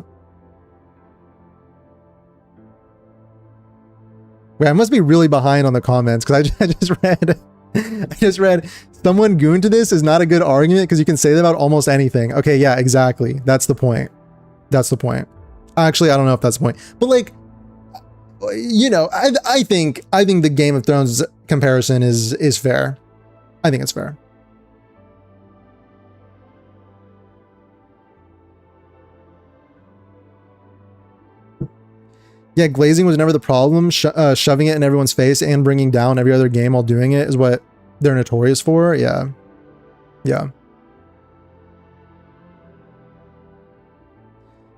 Wait, I must be really behind on the comments, because I just read someone goon to this is not a good argument because you can say that about almost anything. Okay, yeah, exactly. That's the point. That's the point. Actually, I don't know if that's the point, but like, you know, I think the Game of Thrones comparison is fair. I think it's fair. Yeah, glazing was never the problem. Shoving it in everyone's face and bringing down every other game while doing it is what they're notorious for. Yeah. Yeah.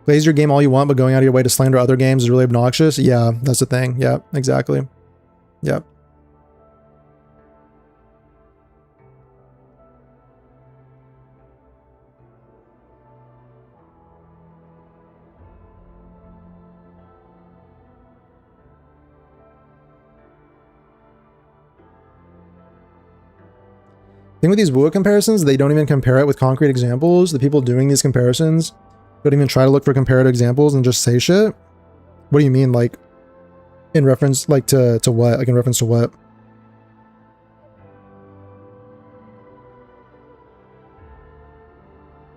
Glaze your game all you want, but going out of your way to slander other games is really obnoxious. Yeah, that's the thing. Yeah, exactly. Yep. Thing with these Wua comparisons, they don't even compare it with concrete examples. The people doing these comparisons don't even try to look for comparative examples and just say shit. What do you mean, like, in reference, like, to what? Like, in reference to what?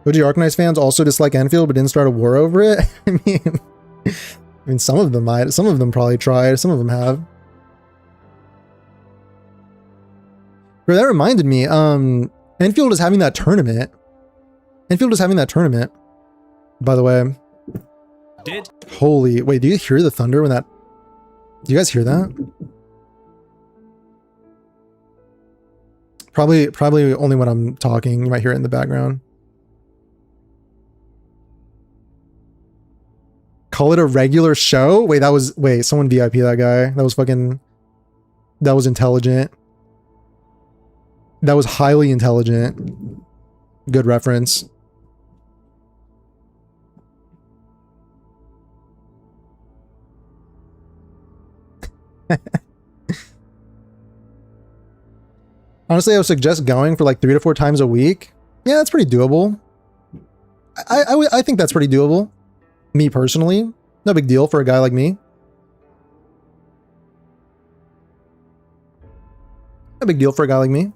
OG Arknights fans also dislike Enfield but didn't start a war over it. I mean, some of them might. Some of them probably tried. Some of them have. Bro, that reminded me. Enfield is having that tournament. Enfield is having that tournament. By the way. Holy, wait, do you hear the thunder when that... Do you guys hear that? Probably only when I'm talking. You might hear it in the background. Call it a regular show? Wait, someone VIP that guy. That was intelligent. That was highly intelligent. Good reference. Honestly, I would suggest going for like 3 to 4 times a week. Yeah, that's pretty doable. I think that's pretty doable. Me personally, no big deal for a guy like me. No big deal for a guy like me.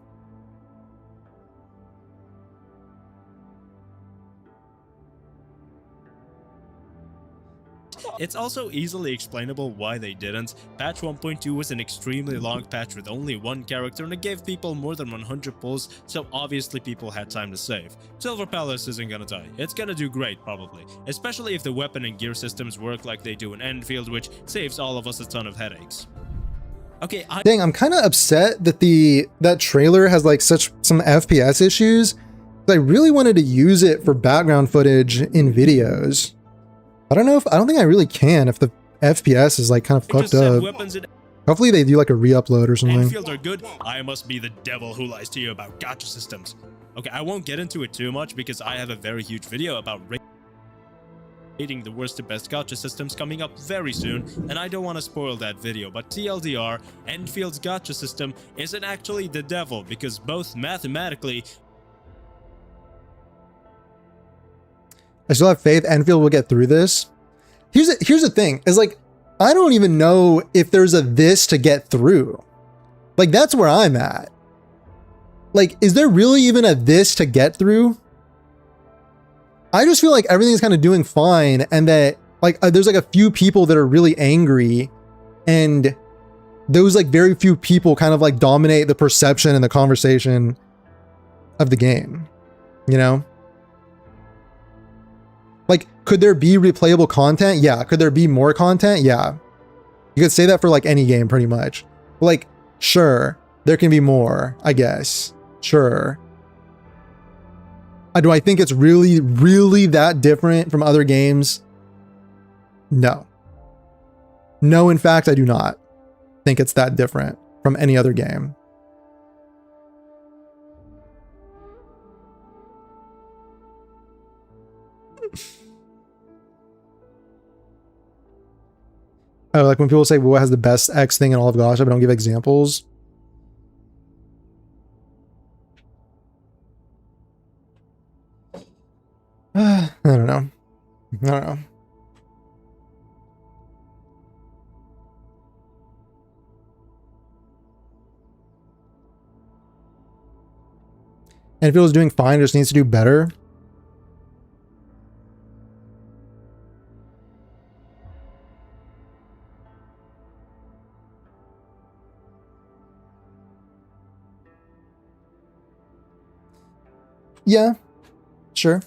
It's also easily explainable why they didn't. Patch 1.2 was an extremely long patch with only one character and it gave people more than 100 pulls, so obviously people had time to save. Silver Palace isn't gonna die. It's gonna do great probably, especially if the weapon and gear systems work like they do in Endfield, which saves all of us a ton of headaches. Okay, Dang, I'm kind of upset that that trailer has like some FPS issues. I really wanted to use it for background footage in videos. I don't think I really can if the FPS is like kind of fucked up. Hopefully they do like a re-upload or something. Enfield are good. I must be the devil who lies to you about gacha systems. Okay, I won't get into it too much because I have a very huge video about rating the worst to best gacha systems coming up very soon, and I don't want to spoil that video, but TLDR, Enfield's gacha system isn't actually the devil because both mathematically... I still have faith Enfield will get through this. Here's the thing, is like, I don't even know if there's a this to get through. Like, that's where I'm at. Like, is there really even a this to get through? I just feel like everything's kind of doing fine and that, like, there's like a few people that are really angry and those like very few people kind of like dominate the perception and the conversation of the game, you know? Like, could there be replayable content? Yeah. Could there be more content? Yeah. You could say that for like any game pretty much. Like, sure, there can be more, I guess. Sure. Do I think it's really, really that different from other games? No. No, in fact, I do not think it's that different from any other game. Oh, like when people say, well, what has the best X thing in all of Gacha, but don't give examples. I don't know. I don't know. And if it was doing fine, it just needs to do better. Yeah, sure.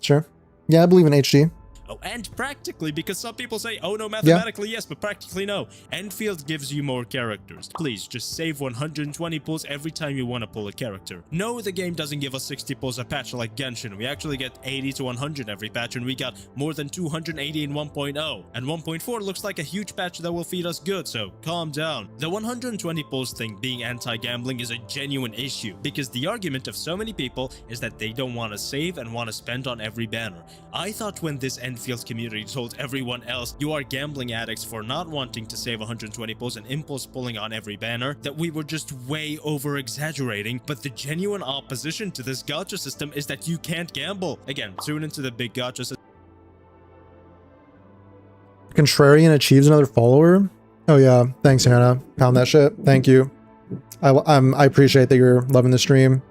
Sure. Yeah, I believe in HD. Oh, and practically, because some people say, oh no, mathematically yes, but practically no. Enfield gives you more characters. Please, just save 120 pulls every time you want to pull a character. No, the game doesn't give us 60 pulls a patch like Genshin. We actually get 80 to 100 every patch, and we got more than 280 in 1.0. And 1.4 looks like a huge patch that will feed us good, so calm down. The 120 pulls thing being anti-gambling is a genuine issue, because the argument of so many people is that they don't want to save and want to spend on every banner. I thought when this Endfield community told everyone else you are gambling addicts for not wanting to save 120 pulls and impulse pulling on every banner, that we were just way over exaggerating, but the genuine opposition to this gacha system is that you can't gamble. Again, tune into the big gacha system. Contrarian achieves another follower. Oh yeah, thanks Hannah. Pound that shit. Thank you. I appreciate that you're loving the stream.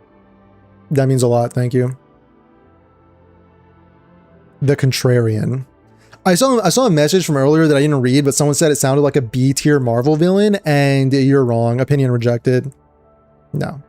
That means a lot. Thank you. the Contrarian. I saw a message from earlier that I didn't read, but someone said it sounded like a B tier Marvel villain, and you're wrong. Opinion rejected. No.